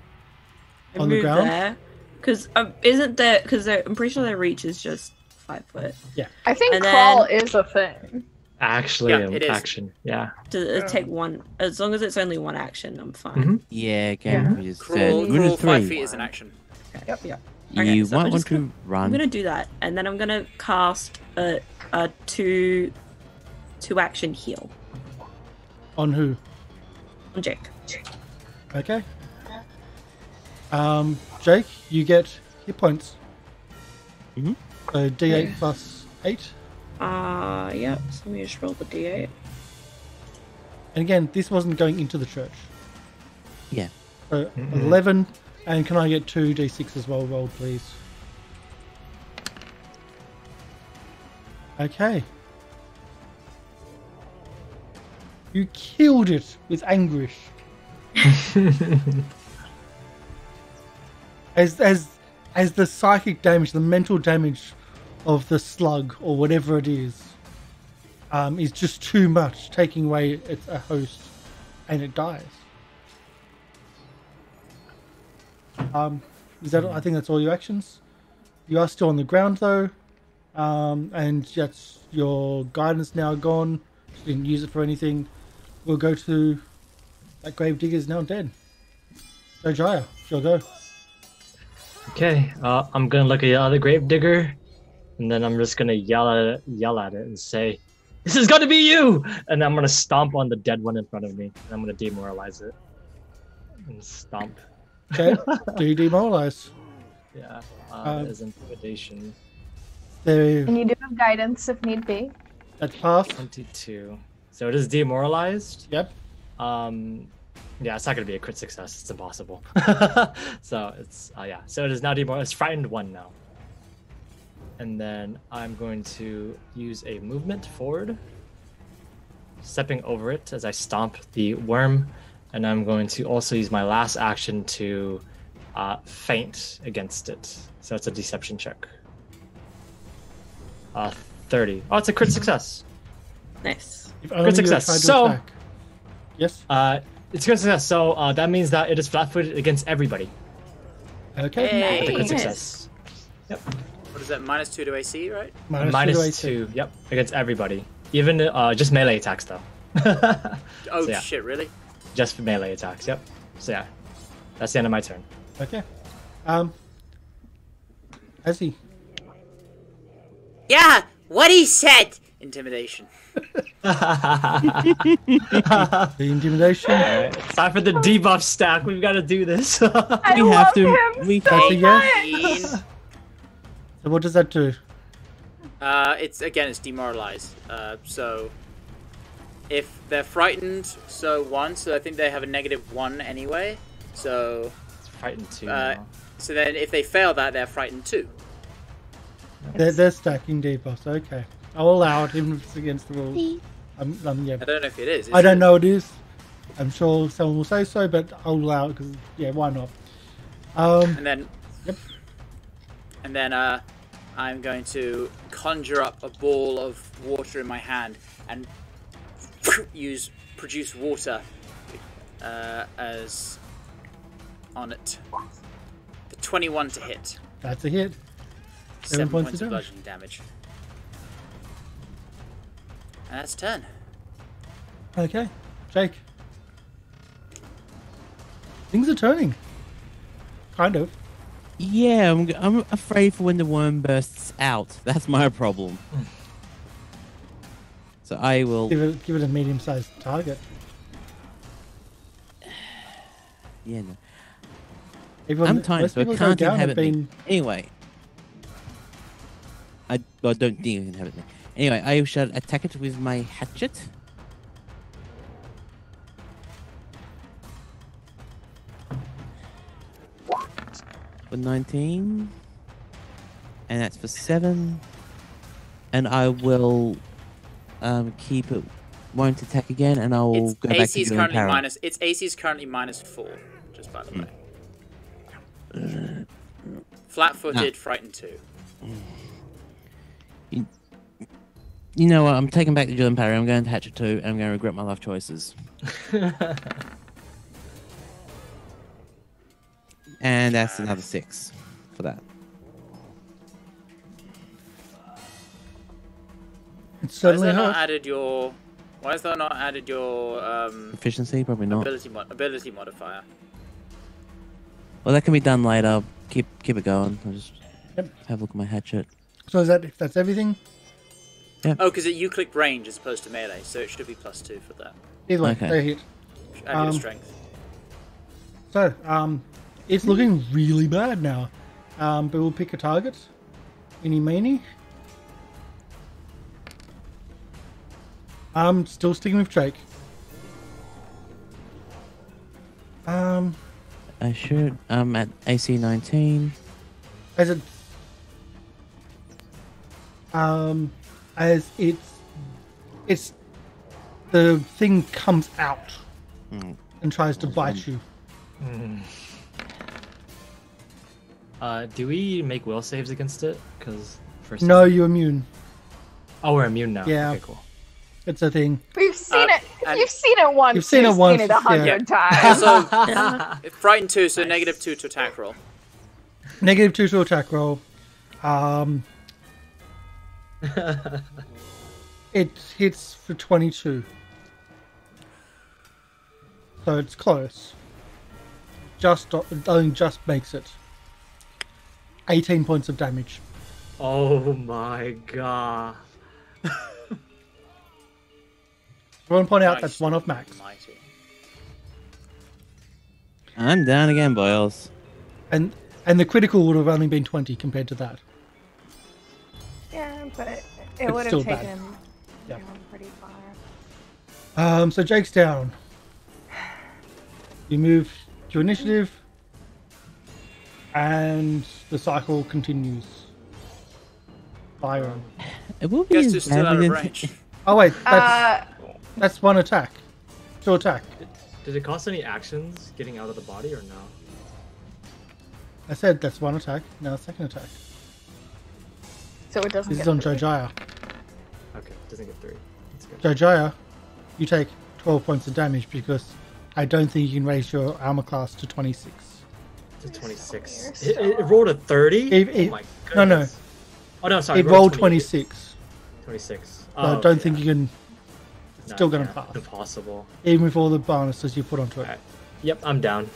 And on the move ground. there? Because isn't there? Because I'm pretty sure their reach is just 5 foot. Yeah. I think And crawl then- is a thing. Actually, Yeah, it is. action. Yeah. Does it take 1? As long as it's only 1 action, I'm fine. Yeah, game Crawl, just crawl rune 5 3. feet is an action. Yep. You so might I'm want just to I'm run. gonna do that, and then I'm gonna cast a 2 action heal On who? on Jake. Okay. Jake, you get hit points. Mhm. So D8 plus 8. Yeah. So let me just roll the d8. And again, this wasn't going into the church. Yeah. So 11. And can I get 2 D6 as well rolled, please? Okay. You killed it with anguish. As the psychic damage, the mental damage of the slug or whatever it is just too much, taking away its a host, and it dies. Is that? I think that's all your actions. You are still on the ground though, and that's your guidance now gone. You didn't use it for anything. We'll go to that grave digger is now dead. Jojyre, you'll go. Okay. I'm gonna look at the other grave digger, and then I'm just gonna yell at it and say, "This has got to be you!" And I'm gonna stomp on the dead one in front of me, and I'm gonna demoralize it. And stomp. Okay, do you demoralize? Yeah. As intimidation. There, And you do have guidance if need be. that's passed. 22. So it is demoralized. Yep. Yeah, it's not gonna be a crit success. It's impossible. So it's yeah. So it is now demoralized. It's frightened 1 now. And then I'm going to use a movement forward, stepping over it as I stomp the worm, and I'm going to also use my last action to feint against it. So it's a deception check. 30. Oh, it's a crit success. Nice. If Crit only you success. tried to So, attack. Yes. it's crit success. So that means that it is flat-footed against everybody. Okay. Hey. Crit Nice. success. Yep. What is that? -2 to AC, right? Minus 2. Yep. Against everybody. Even just melee attacks though. Oh So, yeah. shit! Really? Just for melee attacks. Yep. So yeah, that's the end of my turn. Okay. Azzy. Yeah, what he said. Intimidation. The intimidation. Alright, it's time for the debuff stack. We've got to do this. I We love have to. him We so have to. Yes. much. So what does that do? It's demoralized. So if they're frightened, so 1. So I think they have a -1 anyway. So It's frightened too. so then if they fail that, they're frightened 2. They're stacking debuffs. Okay. I'll allow it even if it's against the rules. Yeah. I don't know if it is. I don't know it is. I'm sure someone will say so, but I'll allow it because, yeah, why not? And then, Yep. And then I'm going to conjure up a ball of water in my hand and produce water as on it. The 21 to hit. That's a hit. 7 points points of of damage. bludgeoning damage. And that's turn. Okay. Jake. Things are turning. Kind of. Yeah, I'm afraid for when the worm bursts out. That's my problem. So I will. Give it a medium-sized target. Yeah, no. Everyone, I'm tiny, most so I people go can't down have inhabit me. been. Anyway. I don't think you can inhabit me. Anyway, I shall attack it with my hatchet. For 19. And that's for 7. And I will keep it. Won't attack again, and I will Its go back AC to is doing currently power. Its AC is currently -4. Just by the way. Flat-footed, frightened 2. You know what? I'm taking back the Julian parry. I'm going to hatchet 2, and I'm going to regret my life choices. And that's another 6 for that. It's Why has certainly that not hurt. added your? Why has that not added your Efficiency? Probably not. ability modifier? Well, that can be done later. Keep it going. I'll just Yep. have a look at my hatchet. So if that's everything? Oh, because you clicked range as opposed to melee, so it should be +2 for that. Either way, Okay. they hit. Add your strength. So, it's looking really bad now. But we'll pick a target. Eeny meeny. Still sticking with Jake. I should. I'm at AC 19. As it, as it's the thing comes out and tries to bite you. Do we make will saves against it? Because first. No, you're immune. Oh, we're immune now. Yeah. Okay, cool. It's a thing. We've seen it. and- You've seen it once. You've seen it once, Seen it 100 times. Also, frightened 2, so -2 to attack roll. -2 to attack roll. It hits for 22. So it's close. Only just makes it. 18 points of damage. Oh my god. I want to point out Nice. that's one off max. Mighty. I'm down again, boys. And the critical would have only been 20 compared to that. Yeah, but it It's would still have bad. taken Yeah. you pretty far. So Jake's down. You move to initiative. And the cycle continues. Fire. It will be Guess as it's still out of bad range. Oh wait, that's one attack. Two attack. Did it cost any actions getting out of the body or no? I said that's one attack. Now second attack. So it doesn't This get is on through. Jojyre. Doesn't get 3. That's good. Jojyre, you take 12 points of damage because I don't think you can raise your armor class to 26. To 26. It rolled a 30? Oh my goodness. No. Oh no, sorry. It rolled 26. 26. So I don't think you can. It's still going to pass. Impossible. Even with all the bonuses you put onto it. Right. Yep, I'm down.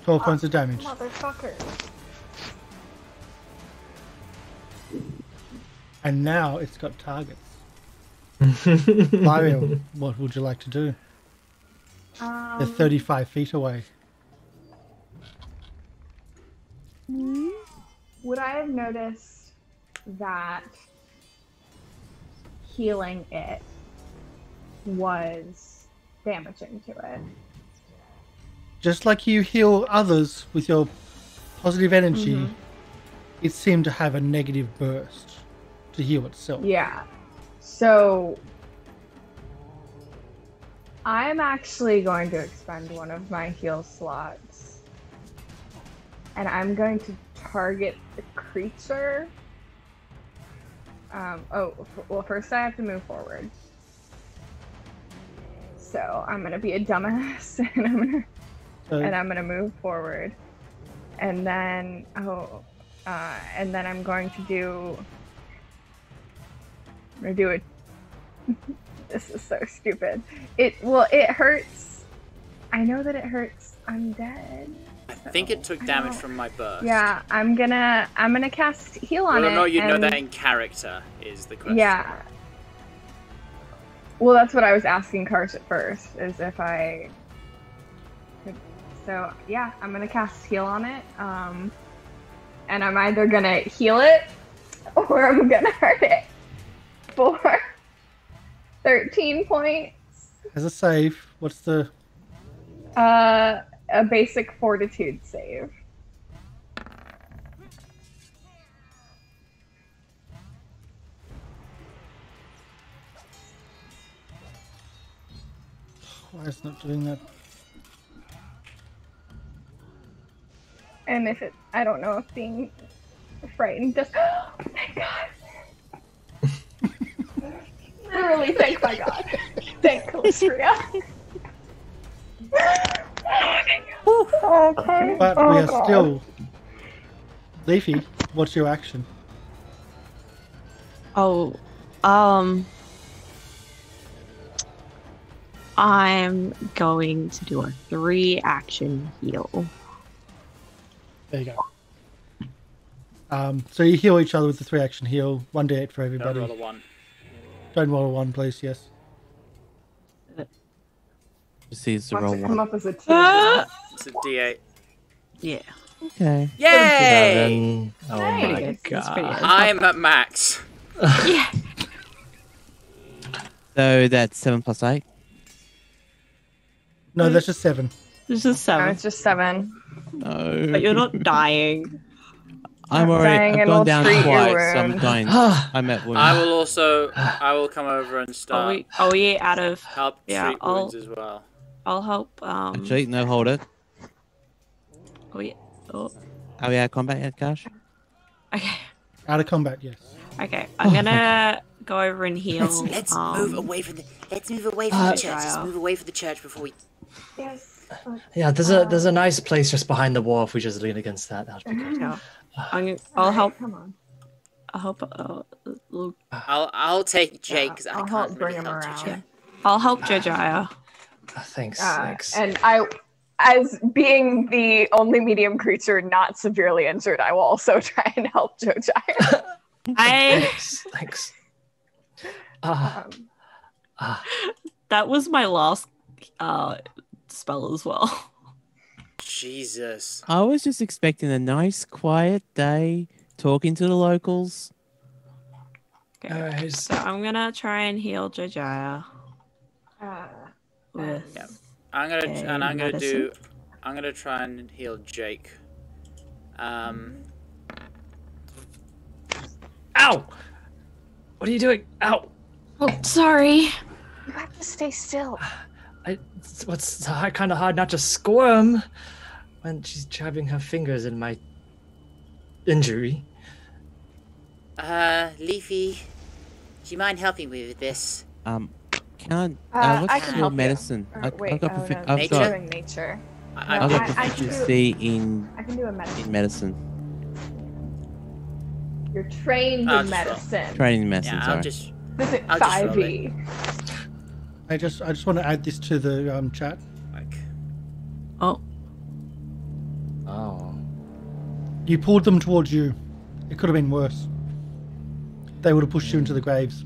12 points of damage. Motherfucker. And now it's got targets. Lieriel, what would you like to do? They're 35 feet away. Would I have noticed that healing it was damaging to it? Just like you heal others with your positive energy, it seemed to have a negative burst to heal itself. Yeah. So I'm actually going to expend one of my heal slots. And I'm going to target the creature. Well, first I have to move forward. So I'm gonna be a dumbass, and I'm gonna move forward, and then I'm going to do. I'm gonna do it. This is so stupid. It hurts. I know that it hurts. I'm dead. I think it took damage from my burst. Yeah, I'm gonna cast heal on it. Well, no, you know that in character is the question. Yeah. Well, that's what I was asking Karsh at first, is if I could. So yeah, I'm gonna cast heal on it. And I'm either gonna heal it or I'm gonna hurt it for 13 points. As a save, what's the? A basic fortitude save. Why is it not doing that? And if it, I don't know if being frightened just. Oh, thank God. Literally, thank my God. Thank Calistria. Okay. But we are still. Leafy, what's your action? I'm going to do a 3-action heal. There you go. So you heal each other with the 3-action heal. 1d8 for everybody. Don't roll a 1. Don't roll a 1, please. Yes. Proceeds to Watch roll it come 1. up as a 2. It's a d8. Yeah. Okay. Yay! Oh Nice. my god. I'm at max. Yeah. So that's 7 plus 8. No, that's just 7. This is No, 7. it's just 7. No. But you're not dying. I'm dying already. I've and gone we'll down treat your twice. So I'm wound. dying. I'm at wound. I will come over and start Are we out of... help Yeah, treat wounds as well. I'll help... Actually, no, hold it. Oh, yeah. Oh. Are we out of combat yet, Karsh? Okay. Out of combat, yes. Okay. I'm gonna go over and heal. Let's move away from the. Let's move away from the church. Let's move away from the church before we. Yes. Yeah, there's a nice place just behind the wall. If we just lean against that, that'd be good. Yeah. I'll help. Come on. I'll help. I'll take Jake because I I'll can't help really bring him help around. Jojyre. I'll help Jojyre. Thanks. And as being the only medium creature not severely injured, I will also try and help Jojyre. Thanks. That was my last spell as well. Jesus. I was just expecting a nice, quiet day, talking to the locals. Okay. So I'm gonna try and heal Jojyre. With Yeah. I'm gonna try and heal Jake. Ow! What are you doing? Ow! Oh, sorry. You have to stay still. It's kind of hard not to squirm when she's jabbing her fingers in my injury. Leafy, Do you mind helping me with this? Can I what's can your help you. medicine? Or, I've wait, got I've nature? got doing nature. I've No, got I can do- proficiency in I can do a medicine. medicine. You're trained I'll in just roll. medicine. Training in medicine. Yeah, sorry. I'll just. This is I'll just roll 5e. I just want to add this to the chat. Like, Oh. Oh. You pulled them towards you. It could have been worse. They would have pushed you into the graves.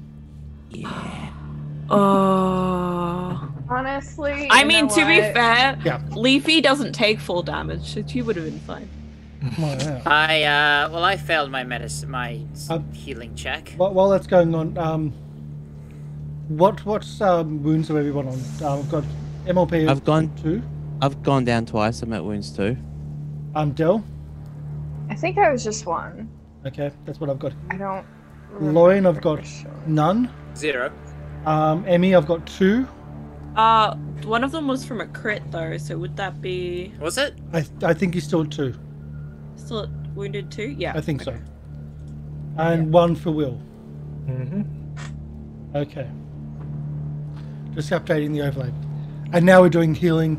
Oh. Honestly, I you mean, know to be what? fair, Yeah. Leafy doesn't take full damage, so you would have been fine. Well, yeah. I failed my healing check. While that's going on, what's wounds have everyone on? I've got MLP. I've gone 2. I've gone down twice. I'm at wounds 2. Del. I think I was just 1. Okay, that's what I've got. I don't. Lorian, I've remember got for sure. none. 0. Emi, I've got 2. One of them was from a crit though, so would that be Was it? I think he's still 2. still wounded 2? Yeah. I think so. And 1 for Will. Mm-hmm. Okay. Just updating the overlay. And now we're doing healing,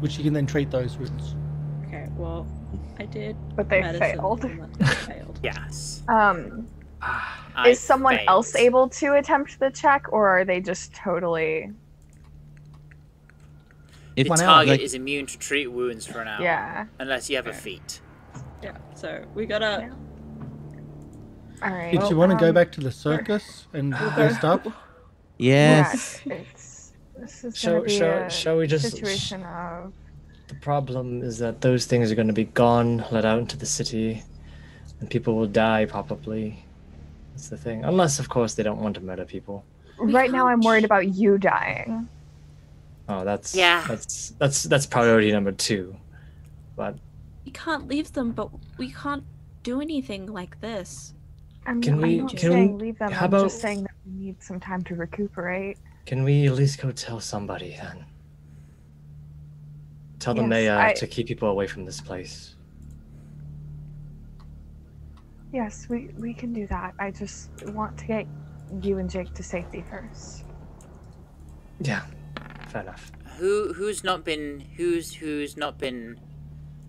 which you can then treat those wounds. Okay, well, I did. But they medicine, failed. and that failed. Yes. I Is someone failed. else able to attempt the check, or are they just totally? If The One hour, target like- is immune to treat wounds for an hour. Yeah. Unless you have a feat. Yeah. So we gotta. Yeah. All right. Did you want to go back to the circus and rest up? Yes. Yeah, this is gonna be Shall we a just? situation of. The problem is that those things are going to be gone, let out into the city, and people will die probably. That's the thing. Unless, of course, they don't want to murder people. Right now, I'm worried about you dying. Oh, that's Yeah. That's priority number 2. But We can't leave them, but we can't do anything like this. I'm Can we- not can saying we- leave them. how I'm about- just saying that we need some time to recuperate. can we at least go tell somebody then? Tell the Yes, mayor to keep people away from this place. Yes, we can do that. I just want to get you and Jake to safety first. Yeah, fair enough. Who's not been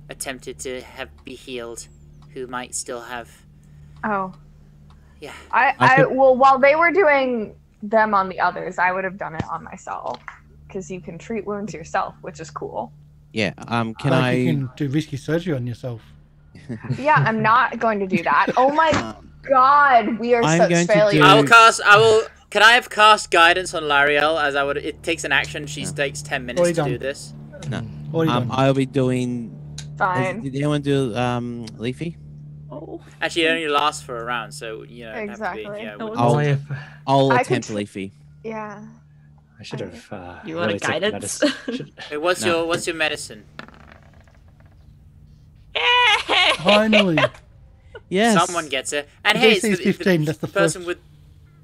attempted to be healed? Who might still have? Oh. Yeah. Well, while they were doing them on the others, I would have done it on myself, because you can treat wounds yourself, which is cool. Yeah. Can Like I? you can do risky surgery on yourself. Yeah, I'm not going to do that. Oh my god, we are I'm such going to failures. do- Can I have cast guidance on Lieriel as I would? It takes an action. She takes 10 minutes Already to done. do this. No. What are you doing? I'll be doing. Fine. Did anyone do Leafy? Oh. Actually, it only lasts for a round, so you know. Exactly. Have to be, yeah, No, would- I'll- Only if I'll I could attempt tr- Leafy. Yeah. I should have. You want really a taken guidance? medicine. Should- Wait, what's No. your medicine? Finally. Yes. Someone gets it. And The hey, DC is it's 15, that's the person first. with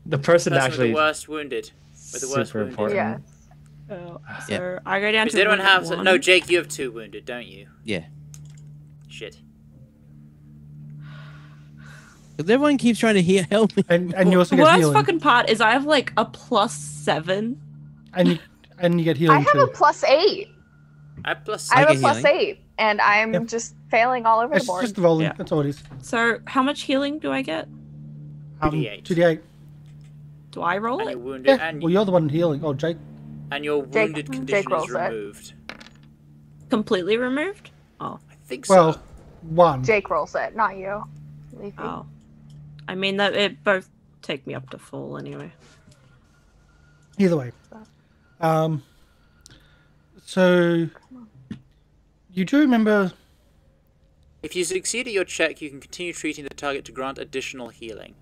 The person with actually the worst wounded. With the worst super wounded. important. Yeah. So Yeah. I go down Does to anyone have? one. No, Jake, you have 2 wounded, don't you? Yeah. Shit. Because everyone keeps trying to help me. And you also The get worst healing. fucking part is I have like a +7. And you get I healing have too. a +8. I have plus. I have a get healing. +8, and I'm Yep. just failing all over It's the board. just rolling. Yeah. That's all it is. So how much healing do I get? 2d8. 2d8. Do I roll And it? you're wounded, Yeah. and Well, you're the one healing. Oh, Jake. your Jake- wounded Jake condition rolls is it. removed. Completely removed? Oh. I think so. Well, 1. Jake rolls it, not you. Leafy. Oh. I mean that it both take me up to full anyway. Either way. So you do remember If you succeed at your check, you can continue treating the target to grant additional healing.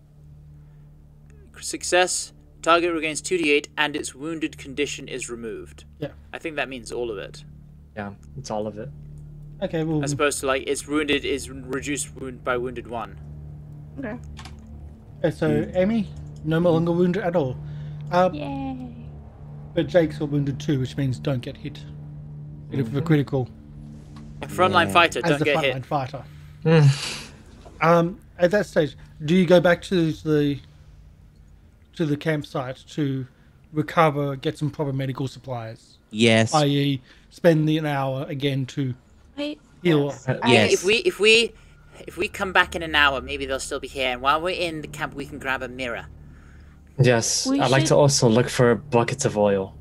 Success, target regains 2d8 and its wounded condition is removed. Yeah. I think that means all of it. Yeah, it's all of it. okay, well As opposed to like it's wounded is reduced by wounded 1. Okay. so Emi, no longer wounded at all. Yay. But Jake's got wounded 2, which means don't get hit. Hit of a critical A frontline Yeah. fighter, as don't the get frontline hit. fighter. At that stage, do you go back to the to the campsite to recover, get some proper medical supplies. Yes. I.e., spend an hour again to Wait. heal. Yes. Yes. If we come back in an hour, maybe they'll still be here. And while we're in the camp, we can grab a mirror. Yes, We I'd like should- to also look for buckets of oil.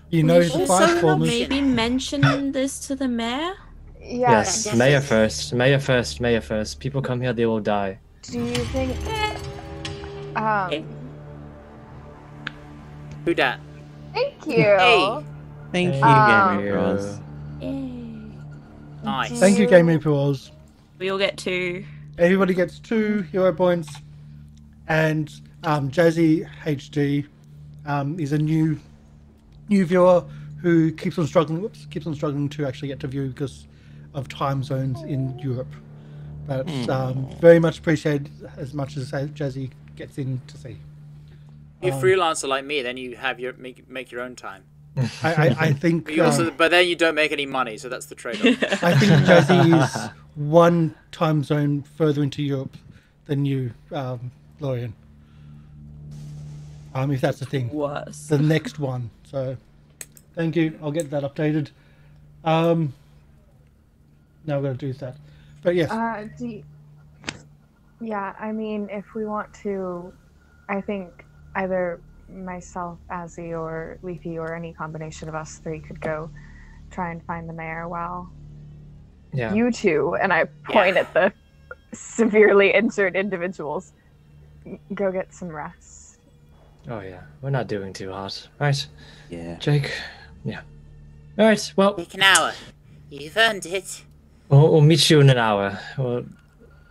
You know, should five also formers. Maybe mention this to the mayor? Yes, Yes. Mayor first. Mayor first. Mayor first. People come here, they will die. Do you think? Who dat? Thank you. Hey. Thank you, Um, Game Rose. Nice. Thank you, Game Reaper Oz. We all get 2. Everybody gets 2 hero points, and Jazzy HD is a new viewer who keeps on struggling to actually get to view because of time zones in Europe. But very much appreciated as much as Jazzy gets in to see. You're a freelancer like me, then you have your make your own time. I think. But, you also, but then you don't make any money, so that's the trade-off. I think Jazzy is one time zone further into Europe than you, Lorian. If that's the thing. Worse. The next one. So, thank you. I'll get that updated. Now I've got to do that. But yes. Yeah, I mean, if we want to, I think either myself, Azzy, or Leafy, or any combination of us 3 could go try and find the mayor while you 2, and I point at the severely injured individuals, go get some rest. Oh yeah, we're not doing too hot. Right. Yeah. Jake. Yeah. Alright, well, Take an hour. You've earned it. we'll meet you in an hour. Well,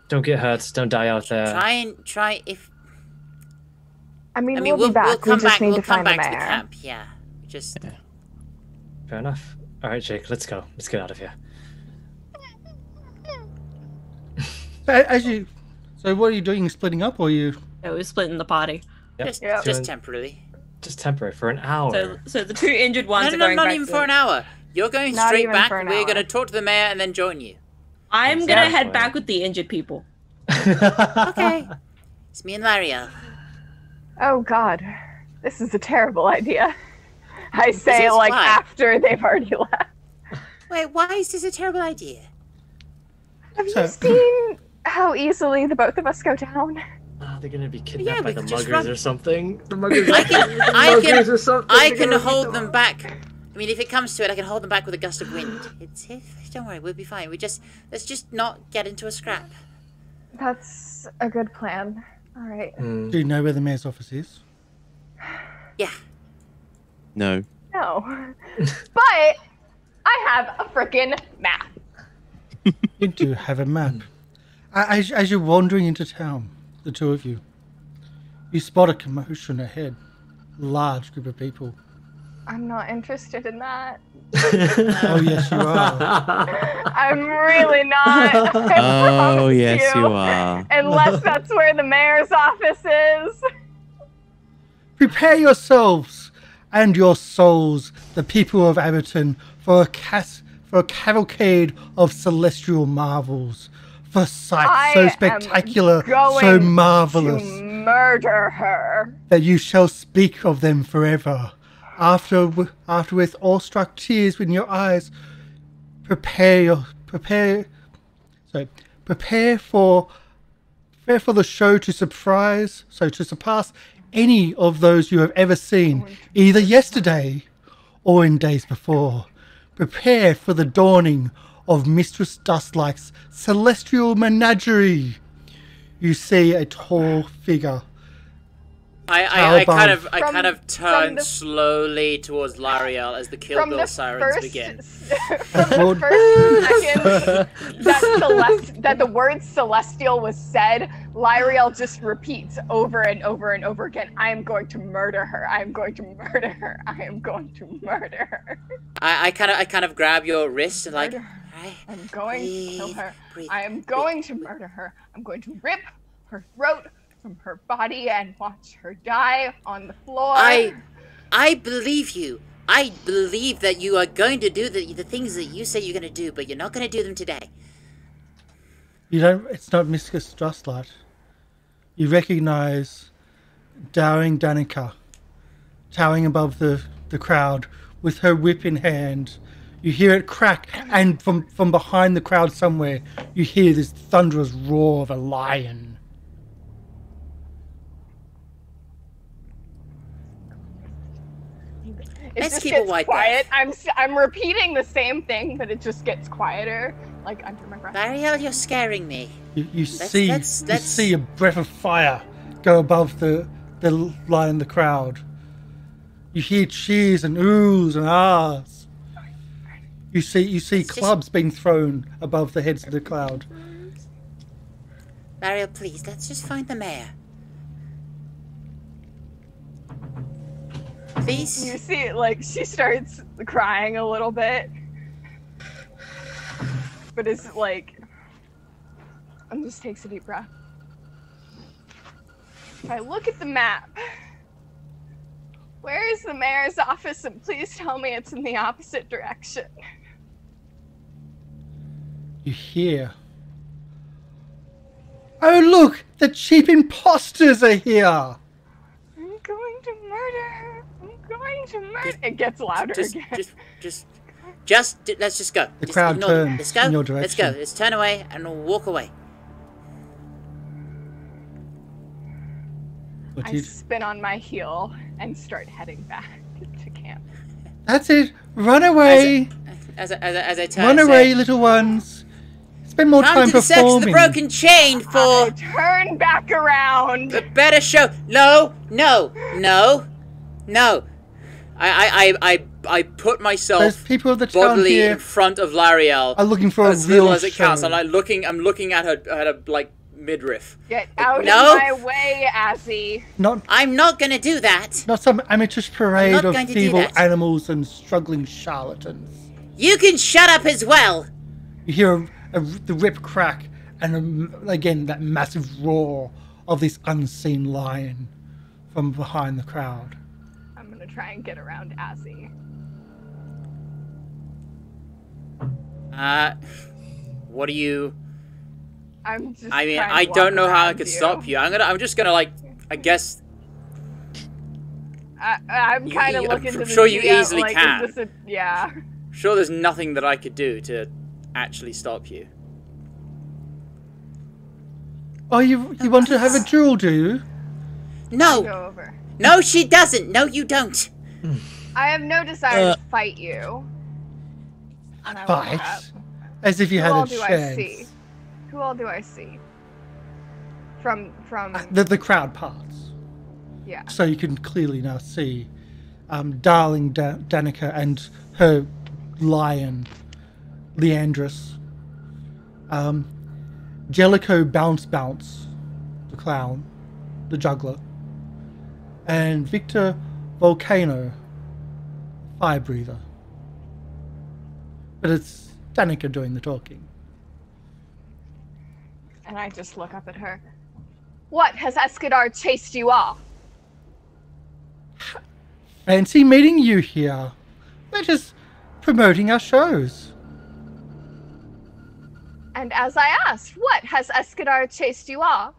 don't get hurt, don't die out there. Try if. I mean, I mean, we'll be back. We'll come we just back. need We'll to come find the back to the mayor. camp. Yeah. Just. Fair enough. Alright, Jake, let's go. Let's get out of here. So what are you doing? Splitting up, or are you? Yeah, we're splitting the party. Yep. Just temporarily. Just temporary, for an hour. So the 2 injured ones No, are no, going not back even to... for an hour. You're going Not straight even back. for an We're hour. going to talk to the mayor and then join you. I'm gonna Exactly. head back with the injured people. Okay. It's me and Lieriel. Oh God, this is a terrible idea. I say it This like why? after they've already left. Wait, why is this a terrible idea? Have you seen how easily the both of us go down? They're gonna be Yeah, kidnapped by we the could just muggers run. or something. The muggers. I can hold them back. I mean, if it comes to it, I can hold them back with a gust of wind. Don't worry, we'll be fine. Let's just not get into a scrap. That's a good plan. All right. Do you know where the mayor's office is? Yeah. No. No, but I have a frickin' map. You do have a map. As you're wandering into town, the 2 of you, you spot a commotion ahead. Large group of people. I'm not interested in that. Oh yes, you are. I'm really not. I Oh, promise yes, you are. Unless that's where the mayor's office is. Prepare yourselves and your souls, the people of Aberton, for a cavalcade of celestial marvels, for sights so spectacular, so marvelous, to murder her. that you shall speak of them forever. After with awestruck tears in your eyes, prepare for the show to surpass any of those you have ever seen, either yesterday or in days before. Prepare for the dawning of Mistress Dustlike's celestial menagerie. You see a tall figure. I kind From of turn the- slowly towards Lieriel as the Kill From Bill the sirens first, begin. from the first second that the word celestial was said, Lieriel just repeats over and over and over again, I am going to murder her. I am going to murder her. I am going to murder her. I kind of grab your wrist and like. Murder her. I'm going to kill her. breathe, I am going to murder her. I'm going to rip her throat from her body and watch her die on the floor. I believe you. I believe that you are going to do the things that you say you're going to do, but you're not going to do them today. You don't. It's not Mistress Dustlight. you recognize Dowling Danica towering above the crowd with her whip in hand. You hear it crack, and from behind the crowd somewhere, you hear this thunderous roar of a lion. It Let's just keep a gets white quiet. I'm repeating the same thing, but it just gets quieter, like under my breath. Lieriel, you're scaring me. You see a breath of fire go above the line in the crowd. You hear cheers and oohs and ahs. You see clubs being thrown above the heads of the crowd. Lieriel, please, let's just find the mayor. Please? You see, like, she starts crying a little bit. But it's like... And just takes a deep breath. If I look at the map... Where is the mayor's office? And please tell me it's in the opposite direction. You hear... Oh look! The cheap imposters are here! I'm going to murder. I'm going to murder. It gets louder again. Let's just go. The Just crowd ignore them. turns Let's go. in your Let's go. direction. Let's turn away and walk away. What do I you... spin on my heel and start heading back to camp. That's it! Run away! As I turn, Run I away, say, little ones! Spend more Come time to the Circus of the performing! Broken Chain for I turn back around. a better show. No. I put myself Those people of the town bodily here in front of Lieriel are looking for a as real little as it show. counts. I'm looking at her like midriff. Get out No. of my way, Azzy. I'm not gonna do that. Not some amateurish parade not of going to do feeble that. animals and struggling charlatans. You can shut up as well. You hear the rip crack, and again that massive roar of this unseen lion from behind the crowd. I'm gonna try and get around Azzy. What do you... I'm just. I mean, trying to I don't walk know how I around could you. stop you. I'm just gonna like, I guess. I'm You- kind of you- looking I'm to the sure you GM, easily like, can. Is this yeah. Sure, there's nothing that I could do to actually stop you. Oh, you want to have a duel, do you? No. Go over. No, she doesn't. No, you don't. I have no desire to fight you. And I walk Fight? up. As if you Who had all a do I chance. see? Who all do I see? From The crowd parts. yeah. So you can clearly now see Darling Danica and her lion, Leandrus. Jellicoe Bounce, the clown, the juggler. And Victor Volcano, fire breather. But it's Danica doing the talking. And I just look up at her. What has Escadar chased you off? Fancy meeting you here. We're just promoting our shows. And as I asked, what has Escadar chased you off?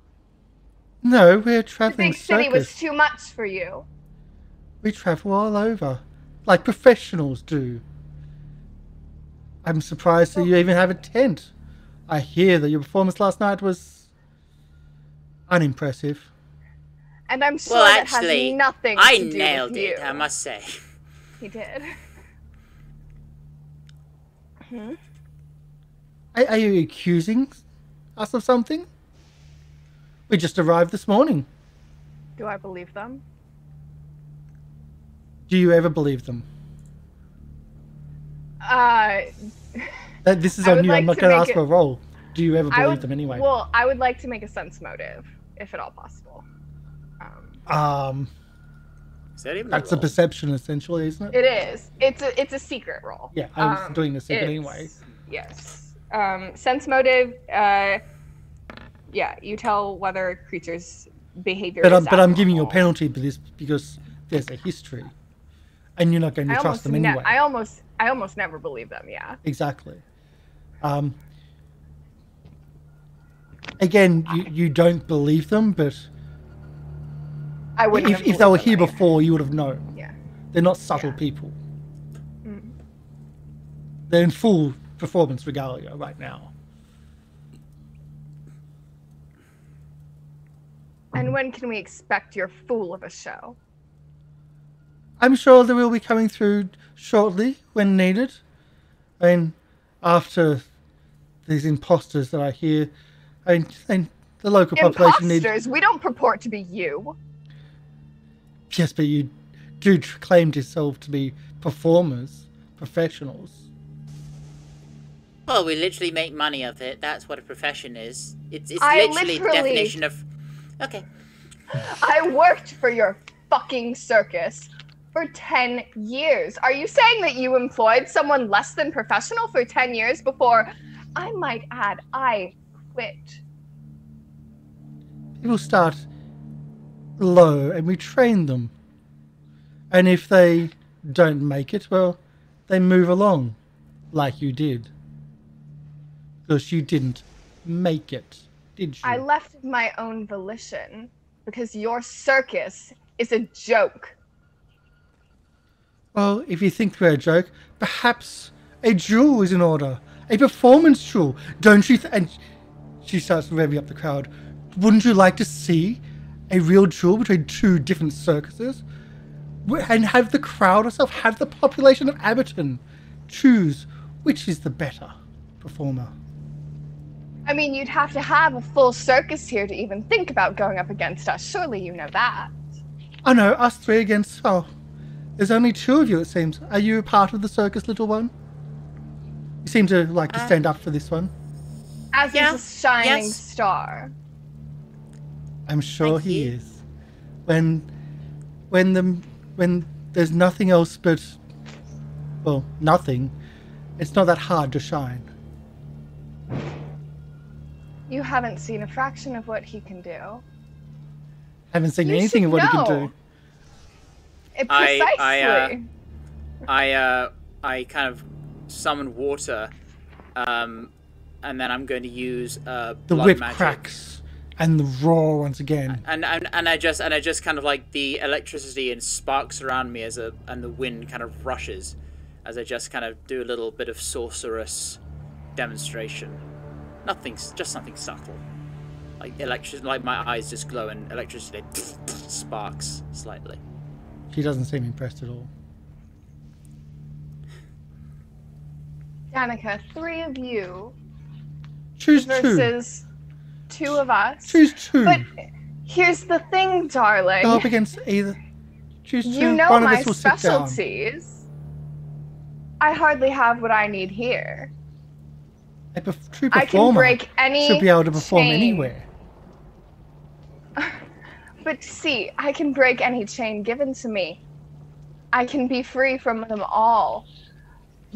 No, we're The traveling big city was circus. too much for you. We travel all over, like professionals do. I'm surprised that you even have a tent. I hear that your performance last night was unimpressive. And I'm sure Well, that actually, has nothing I to do nailed with it, you. I must say. He did. Are you accusing us of something? We just arrived this morning. Do I believe them? Do you ever believe them? This is I on would you. I'm like not to going to make ask for a roll. Do you ever I believe would, them anyway? Well, I would like to make a sense motive, if at all possible. Is that even That's a a roll? perception, essentially, isn't it? It is. It's a secret roll. Yeah, I was doing the secret it's- anyway. Yes. Sense motive. Yeah, you tell whether creatures' behavior. But is I'm giving you a abnormal. penalty for this because there's a history, and you're not going to trust them anyway. I almost never believe them. Yeah. Exactly. Again, you don't believe them, but I wouldn't have if they were believed here them before, you would have known. Yeah. They're not subtle people. They're in full performance regalia right now. And when can we expect your fool of a show? I'm sure they will be coming through shortly when needed. I mean, after these imposters that I hear, and the local population needs... Imposters? We don't purport to be you. Yes, but you do claim yourself to be performers, professionals. Well, we literally make money of it. That's what a profession is. It's literally the definition of... Okay. I worked for your fucking circus for 10 years. Are you saying that you employed someone less than professional for 10 years before, I might add, I quit? People start low and we train them. And if they don't make it, well, they move along like you did. Because you didn't make it, did you? I left of my own volition because your circus is a joke. Well, if you think we're a joke, perhaps a duel is in order. A performance duel. Don't you and she starts revving up the crowd. Wouldn't you like to see a real duel between two different circuses? And have the crowd herself, have the population of Abberton choose which is the better performer? I mean, you'd have to have a full circus here to even think about going up against us. Surely you know that. I know, us three against... Oh, there's only two of you, it seems. Are you a part of the circus, little one? You seem to like to stand up for this one. As is a shining star. I'm sure he is. When there's nothing else but... Well, nothing. It's not that hard to shine. You haven't seen a fraction of what he can do. Haven't seen anything of what he can do. Precisely. I kind of summon water, and then I'm going to use the blood whip magic. cracks and the roar once again. And I just kind of like the electricity and sparks around me and the wind kind of rushes as I just kind of do a little bit of sorcerous demonstration. Just something subtle. Like my eyes just glow and electricity sparks slightly. She doesn't seem impressed at all. Danica, 3 of you Choose versus 2 of us. Choose 2. But here's the thing, darling. Go up against either. Choose 2. You know One of my us will sit down. specialties. I hardly have what I need here. A true performer I can break any should be able to perform chain. anywhere. But see, I can break any chain given to me. I can be free from them all.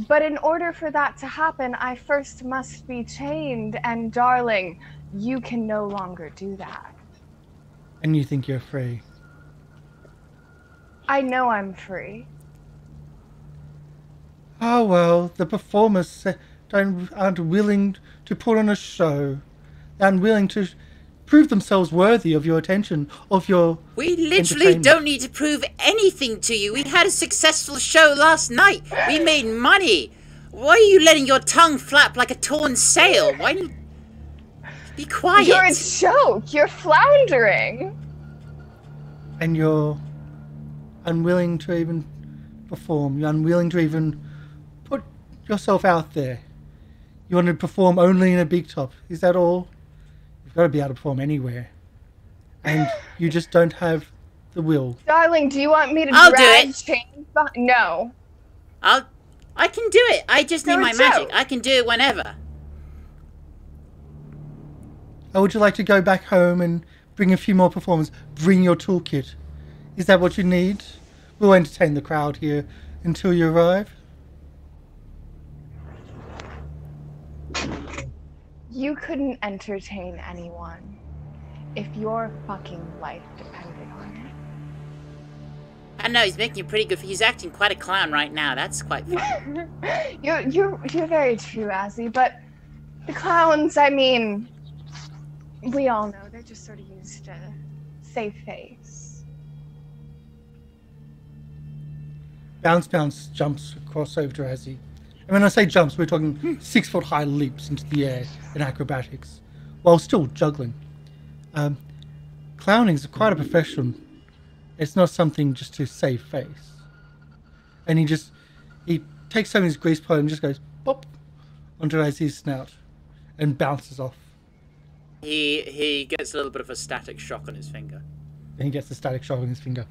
But in order for that to happen, I first must be chained. And darling, you can no longer do that. And you think you're free? I know I'm free. Oh well, the performers aren't willing to put on a show. They're unwilling to prove themselves worthy of your attention, of your We literally don't need to prove anything to you. We had a successful show last night. We made money. Why are you letting your tongue flap like a torn sail? Why don't you be quiet? You're a joke. You're floundering. And you're unwilling to even perform. You're unwilling to even put yourself out there. You want to perform only in a big top. Is that all? You've got to be able to perform anywhere. And you just don't have the will. Darling, do you want me to I'll drag do it. chains behind? No. I can do it. I just need You're a my magic. joke. I can do it whenever. Or would you like to go back home and bring a few more performers? Bring your toolkit. Is that what you need? We'll entertain the crowd here until you arrive. You couldn't entertain anyone if your fucking life depended on it. I know, he's making a pretty good... He's acting quite a clown right now. That's quite fun. You're very true, Azzy, but the clowns, I mean, we all know they're just sort of used to save face. Bounce jumps across over to Azzy. And when I say jumps, we're talking 6-foot-high leaps into the air in acrobatics, while still juggling. Clowning is quite a profession. It's not something just to save face. And he takes some of his grease pot and just goes pop onto Azzy's snout and bounces off. He gets a little bit of a static shock on his finger. And he gets the static shock on his finger.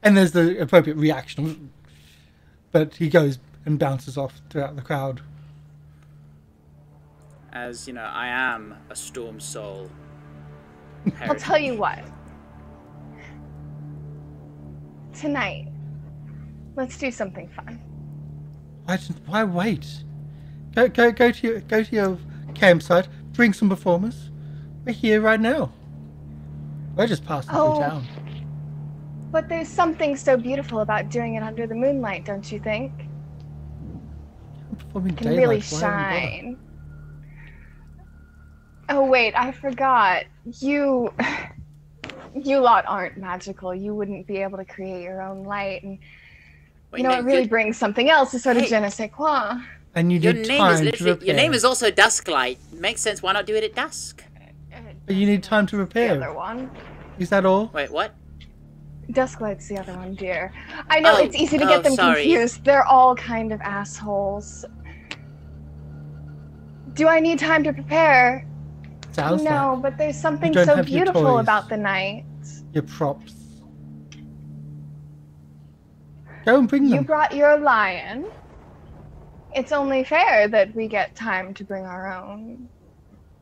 And there's the appropriate reaction. But he goes and bounces off throughout the crowd. As, you know, I am a storm soul. I'll tell you what. Tonight, let's do something fun. Why wait? Go to your campsite. Bring some performers. We're here right now. We're just passing through town. But there's something so beautiful about doing it under the moonlight, don't you think? Performing It can daylight, really why would you shine. Oh wait, I forgot. You lot aren't magical. You wouldn't be able to create your own light, and Wait, it really brings something else. A sort of je ne sais quoi. And you need time to repair. Your name is also Dusklight. Makes sense. Why not do it at dusk? But you need time to repair. The other one. Is that all? Wait, what? Dusklight's the other one, dear. I know it's easy to get them sorry. confused. They're all kind of assholes. Do I need time to prepare? Sounds no, like. but there's something You don't so have your beautiful toys. about the night. Your props. Go and bring them. You brought your lion. It's only fair that we get time to bring our own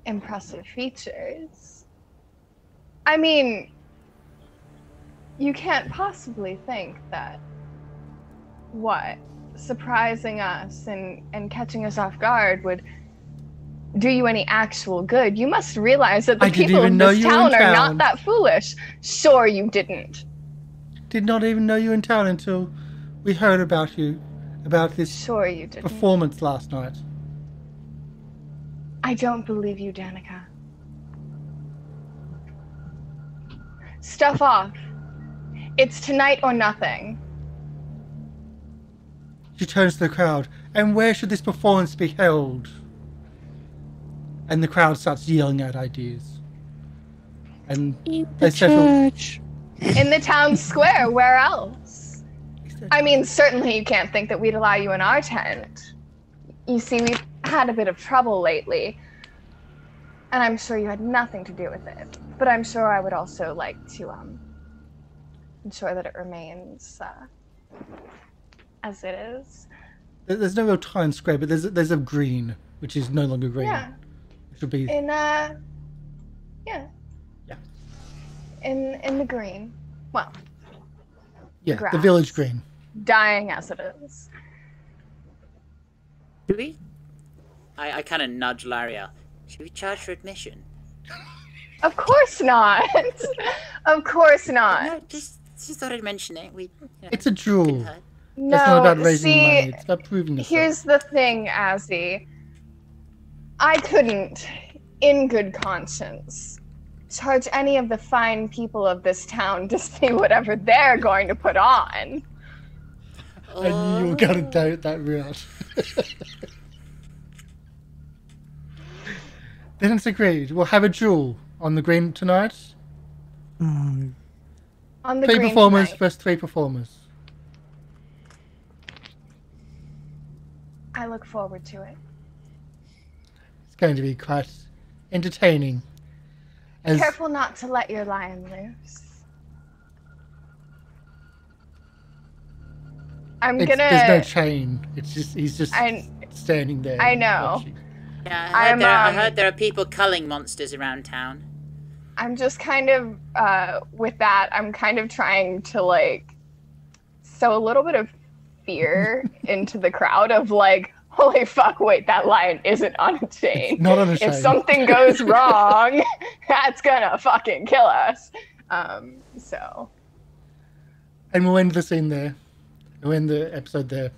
impressive features. I mean, you can't possibly think that surprising us and catching us off guard would do you any actual good. You must realize that the people in this town are not that foolish. Sure, you didn't. Did not even know you were in town until we heard about you, about this Sure you didn't. performance last night. I don't believe you, Danica. Stuff off. It's tonight or nothing. She turns to the crowd. And where should this performance be held? And the crowd starts yelling out ideas. And in the church. In the town square, where else? I mean, certainly you can't think that we'd allow you in our tent. You see, we've had a bit of trouble lately. And I'm sure you had nothing to do with it. But I'm sure I would also like to ensure that it remains as it is. There's no real town square, but there's a green, which is no longer green. Yeah. Which would be In yeah. Yeah. In the green. Well. Yeah, grass. the village green. Dying as it is. Do we? I kind of nudge Lieriel. Should we charge for admission? Of course not. Of course not. No, just thought I'd mention it. It's a jewel. No, it's not about raising see, money. It's about proving yourself. Here's the thing, Azzy. I couldn't, in good conscience, charge any of the fine people of this town to see whatever they're going to put on. I knew you were going to doubt that route. Then it's agreed. We'll have a duel on the green tonight. On the 3 green performers tonight. versus 3 performers. I look forward to it. It's going to be quite entertaining. Careful not to let your lion loose. There's no chain. It's just he's just standing there. I know. watching. Yeah, I heard there are people culling monsters around town. I'm just kind of, with that, I'm kind of trying to, like, sow a little bit of fear into the crowd of, like, holy fuck, wait, that lion isn't on a chain. It's not on a chain. If something goes wrong, that's gonna fucking kill us. So. And we'll end the scene there. We'll end the episode there.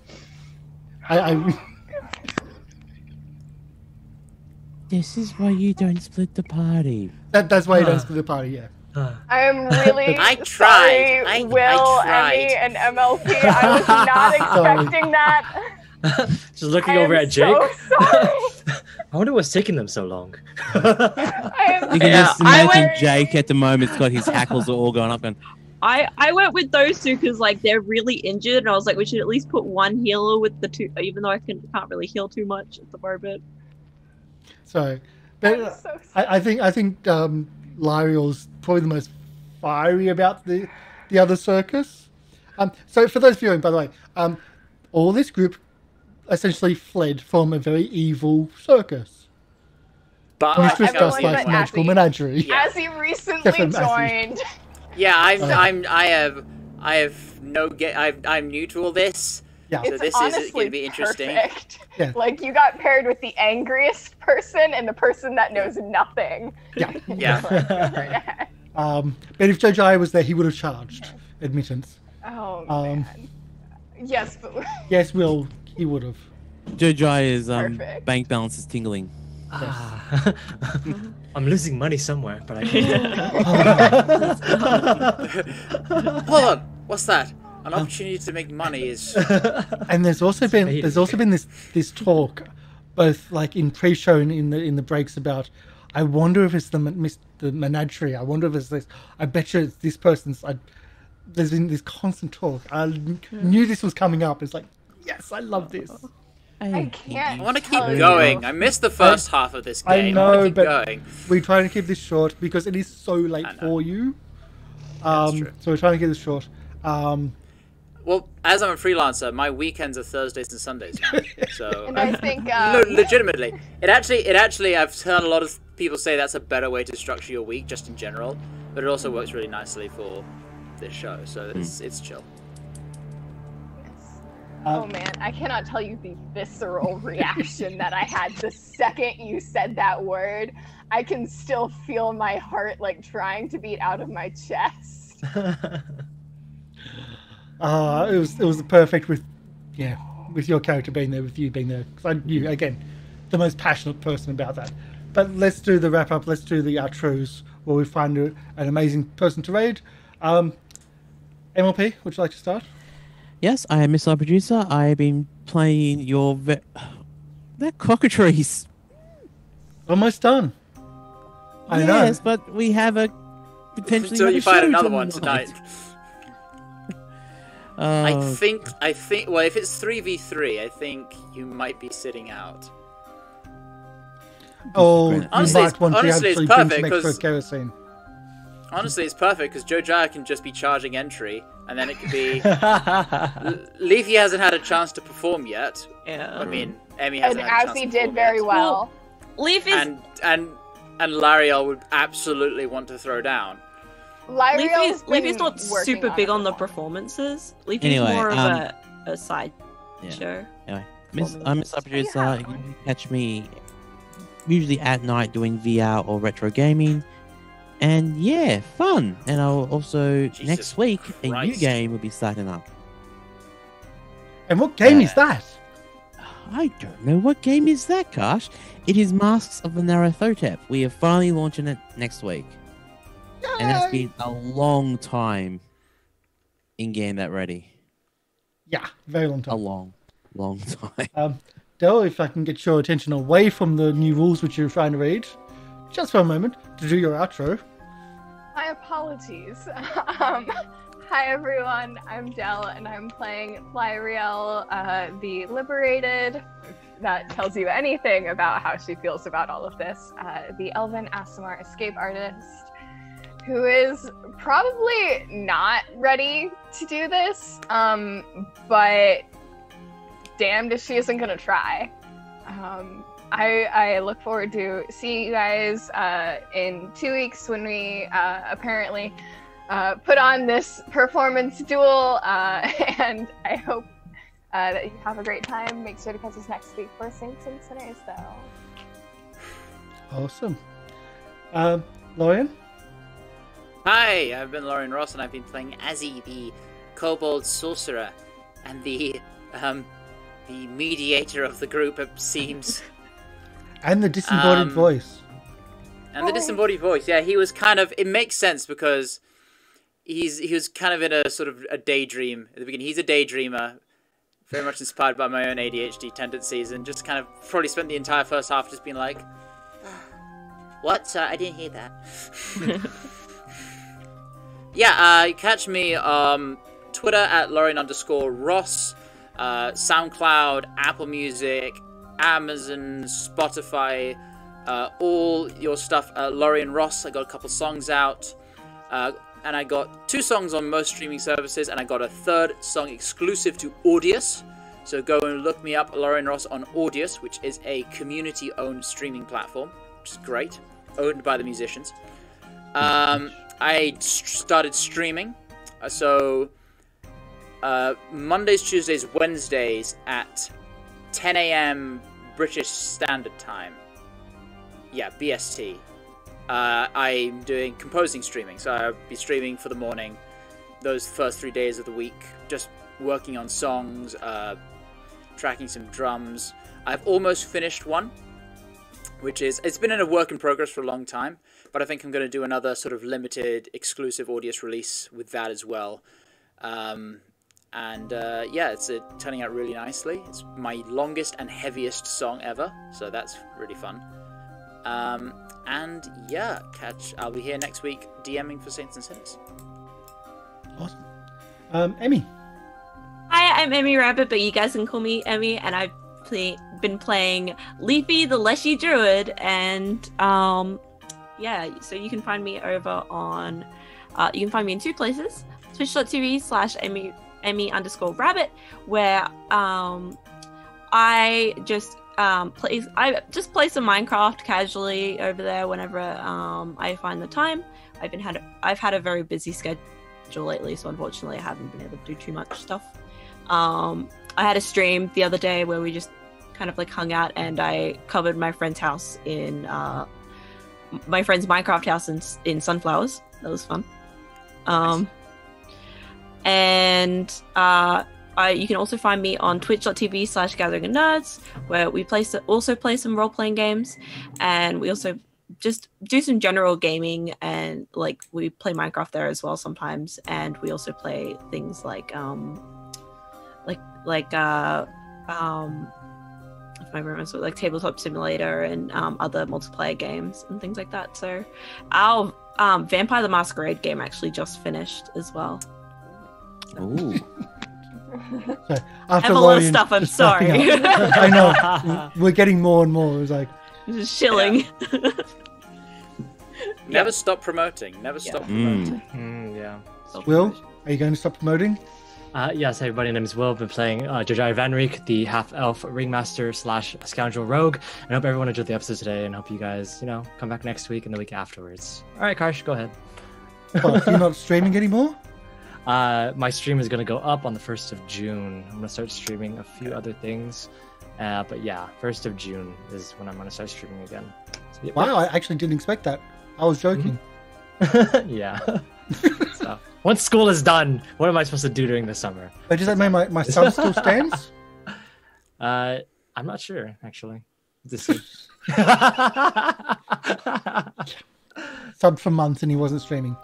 This is why you don't split the party. That's why you don't split the party, yeah. I'm really I tried. sorry, Will, tried. Emi, and MLP. I was not expecting that. Just looking I over am at Jake. so sorry. I wonder what's taking them so long. You can just imagine Jake at the moment. It's got his hackles all going up and. I went with those two because like they're really injured, and I was like, we should at least put one healer with the two, even though I can't really heal too much at the moment. So, but so I think Lieriel's probably the most fiery about the other circus. So for those viewing, by the way, all this group essentially fled from a very evil circus. But Mistress Dustlight's magical menagerie. Yeah. As he recently joined. Yeah, I'm new to all this. Yeah. So this is going to be interesting. Perfect. Yeah. Like you got paired with the angriest person and the person that knows nothing. Yeah. Yeah. But if Jojyre was there, he would have charged admittance. Oh man. Yes, but Yes, Will, he would have. Jojyre's Perfect. bank balance is tingling. I'm losing money somewhere, but I can't. Hold on. What's that? An opportunity to make money is. And there's also been this talk, both like in pre-show and in the breaks about. I wonder if it's the menagerie. I wonder if it's this. I bet you it's this person's. There's been this constant talk. I knew this was coming up. It's like, yes, I love this. I can't. I want to keep going. I missed the first half of this game. I know, want to keep but going. we're trying to keep this short because it is so late for you. That's true. So we're trying to keep this short. Well, as I'm a freelancer, my weekends are Thursdays and Sundays now. So And I think legitimately, it actually, I've heard a lot of people say that's a better way to structure your week, just in general. But it also works really nicely for this show, so it's chill. Oh man, I cannot tell you the visceral reaction that I had the second you said that word. I can still feel my heart like trying to beat out of my chest. It was perfect with your character being there, with you being there. Because I knew, again, the most passionate person about that. But let's do the wrap up. Let's do the outros where we find an amazing person to raid. MLP, would you like to start? Yes, I am MrLiveProducer. I've been playing your... That cockatrice. Almost done. I know. Yes, but we have a potentially... Until you find show another one tonight. I think. Well, if it's 3v3, I think you might be sitting out. Oh, honestly, it's perfect because kerosene. Honestly, it's perfect because Jojyre can just be charging entry, and then it could be. Leafy hasn't had a chance to perform yet. Yeah. I mean, Emi hasn't And had a chance Azzy to did perform very yet. well. Leafy's And Lieriel would absolutely want to throw down. Leafy's not super big on the performances. Leafy's more of a side show. Anyway, I'm MrLiveProducer. You can catch me usually at night doing VR or retro gaming. And yeah, fun. And I'll also, next week, a new game will be starting up. And what game is that? I don't know. What game is that, Karsh? It is Masks of the Nyarlathotep. We are finally launching it next week. Yay! And it's been a long time in getting that ready. Yeah, very long time. A long time. Del, if I can get your attention away from the new rules which you're trying to read, just for a moment, to do your outro. My apologies. Hi everyone, I'm Del and I'm playing Lieriel, the Liberated. If that tells you anything about how she feels about all of this. The Elven ASMR escape artist who is probably not ready to do this, but damned if she isn't gonna try. I look forward to seeing you guys in 2 weeks when we apparently put on this performance duel, and I hope that you have a great time. Make sure to catch us next week for Saints and Sinners, though. Awesome. Lorian? Hi, I've been Lorian Ross, and I've been playing Azzy, the kobold sorcerer, and the mediator of the group, it seems. And the disembodied voice. And the disembodied voice, yeah, he was kind of. It makes sense because he was kind of in a sort of a daydream at the beginning. He's a daydreamer, very much inspired by my own ADHD tendencies, and just kind of probably spent the entire first half just being like, "What? Sorry, I didn't hear that." Yeah, catch me Twitter at Lorian_Ross, SoundCloud, Apple Music, Amazon, Spotify. All your stuff at Lorian Ross. I got a couple songs out, and I got 2 songs on most streaming services, and I got a 3rd song exclusive to Audius. So go and look me up, Lorian Ross, on Audius, which is a community-owned streaming platform, which is great, owned by the musicians. I started streaming, so Mondays, Tuesdays, Wednesdays at 10 a.m. British Standard Time. Yeah, BST. I'm doing composing streaming, so I'll be streaming for the morning, those first 3 days of the week, just working on songs, tracking some drums. I've almost finished one, which is, it's been in a work in progress for a long time, but I think I'm going to do another sort of limited, exclusive Audius release with that as well. Yeah, it's turning out really nicely. It's my longest and heaviest song ever, so that's really fun. And yeah, I'll be here next week DMing for Saints and Sinners. Awesome. Emi. Hi, I'm Emi Rabbit, but you guys can call me Emi, and I've been playing Leafy, the Leshy druid, and yeah, so you can find me over on, you can find me in 2 places, twitch.tv/Emi_Rabbit, where I just play some Minecraft casually over there whenever I find the time. I've had a very busy schedule lately, so unfortunately I haven't been able to do too much stuff. I had a stream the other day where we just kind of like hung out, and I covered my friend's house in my friend's Minecraft house in sunflowers. That was fun. Nice. And you can also find me on twitch.tv/gatheringonnerds, where we also play some role-playing games, and we also just do some general gaming, and like we play Minecraft there as well sometimes, and we also play things like if my remembrance, like Tabletop Simulator and other multiplayer games and things like that. So our Vampire the Masquerade game actually just finished as well. Ooh. So I have a lot of stuff, I'm sorry. I know. We're getting more and more. It was like... Just shilling. Yeah. Never stop promoting. Never stop promoting. Yeah. Will, are you going to stop promoting? Yes, everybody, my name is Will. I've been playing Jojyre Vanriek, the half-elf ringmaster / scoundrel rogue. And I hope everyone enjoyed the episode today, and hope you guys, come back next week and the week afterwards. All right, Karsh, go ahead. Well, you're not streaming anymore? My stream is going to go up on the 1st of June. I'm going to start streaming a few other things. But yeah, 1st of June is when I'm going to start streaming again. So, yeah. Wow, I actually didn't expect that. I was joking. Yeah. So, once school is done, what am I supposed to do during the summer? But does that mean my sub still stands? I'm not sure, actually. This is... Subbed for months and he wasn't streaming.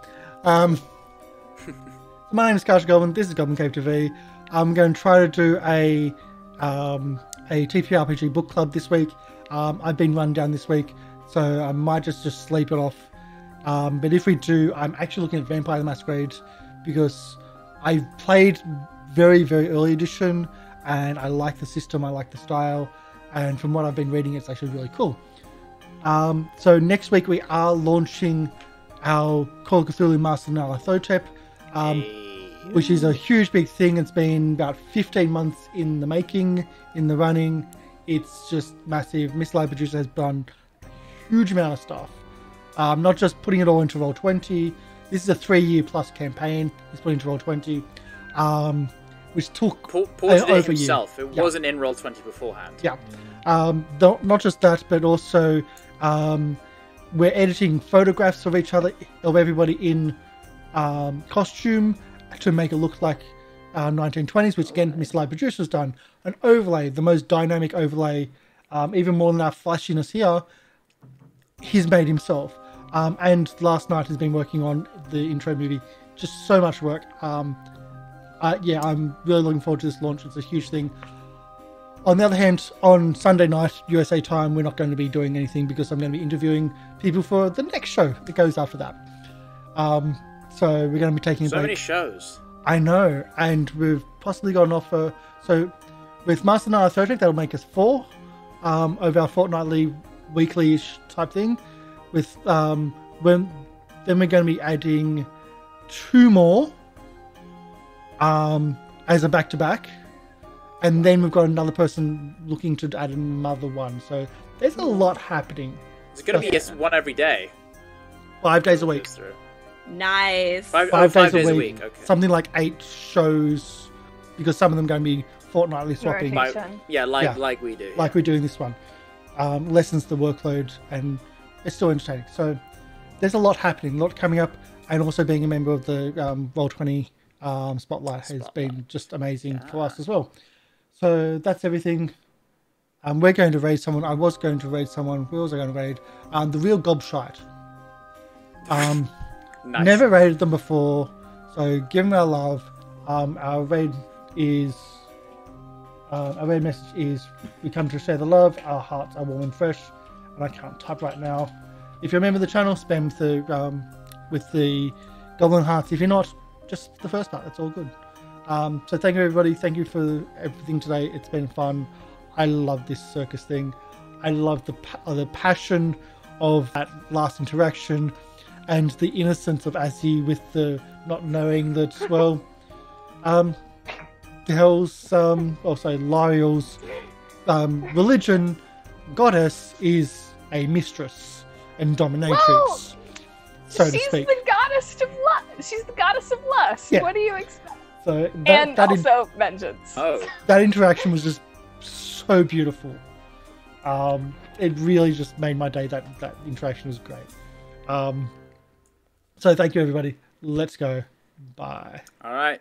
My name is Karsh Goblin. This is Goblin Cave TV. I'm going to try to do a TTRPG book club this week. I've been run down this week, so I might just sleep it off. But if we do, I'm actually looking at Vampire the Masquerade because I played very, very early edition and I like the system, I like the style, and from what I've been reading, it's actually really cool. So next week we are launching our Call of Cthulhu Master Nyarlathotep, which is a huge big thing. It's been about 15 months in the making, in the running. It's just massive. MrLiveProducer has done a huge amount of stuff. Not just putting it all into Roll20. This is a 3-year plus campaign. He's put into Roll20, which took Paul did it himself. It wasn't in Roll20 beforehand. Yeah. Not just that, but also we're editing photographs of each other, of everybody in costume to make it look like 1920s, which again, MrLiveProducer's done. An overlay, the most dynamic overlay, even more than our flashiness here. he's made himself. And last night has been working on the intro movie. Just so much work. Yeah, I'm really looking forward to this launch. It's a huge thing. On the other hand, on Sunday night, USA time, we're not going to be doing anything because I'm going to be interviewing people for the next show that goes after that. So we're going to be taking a break. So many shows. I know, and we've possibly got an offer. So with Master Night Thursday, that'll make us 4 of our fortnightly, weekly-ish type thing. With then we're going to be adding 2 more as a back-to-back. And then we've got another person looking to add another one. So there's a lot happening. It's going to be one every day. 5 days a week. Nice. 5 days a week. Okay. Something like 8 shows, because some of them are going to be fortnightly swapping. Like we do. Like we do in this one. Lessens the workload, and it's still entertaining. So there's a lot happening, a lot coming up, and also being a member of the Roll20 Spotlight has been just amazing for us as well. So that's everything. We're going to raid someone. I was going to raid someone. Who was I going to raid? The real Gobshite. Nice. Never raided them before, so give them our love. Our raid message is: we come to share the love. Our hearts are warm and fresh. And I can't type right now. If you're a member of the channel, spam with the Goblin hearts. If you're not, just the first part. That's all good. So thank you, everybody. Thank you for everything today. It's been fun. I love this circus thing. I love the passion of that last interaction, and the innocence of Azzy with the not knowing that, well, Lieriel's religion, goddess, is a mistress and dominatrix, so to speak. She's the goddess of lust. She's the goddess of lust. Yeah. What do you expect? So also vengeance. Oh. That interaction was just so beautiful. It really just made my day. That interaction was great. So thank you, everybody. Let's go. Bye. All right.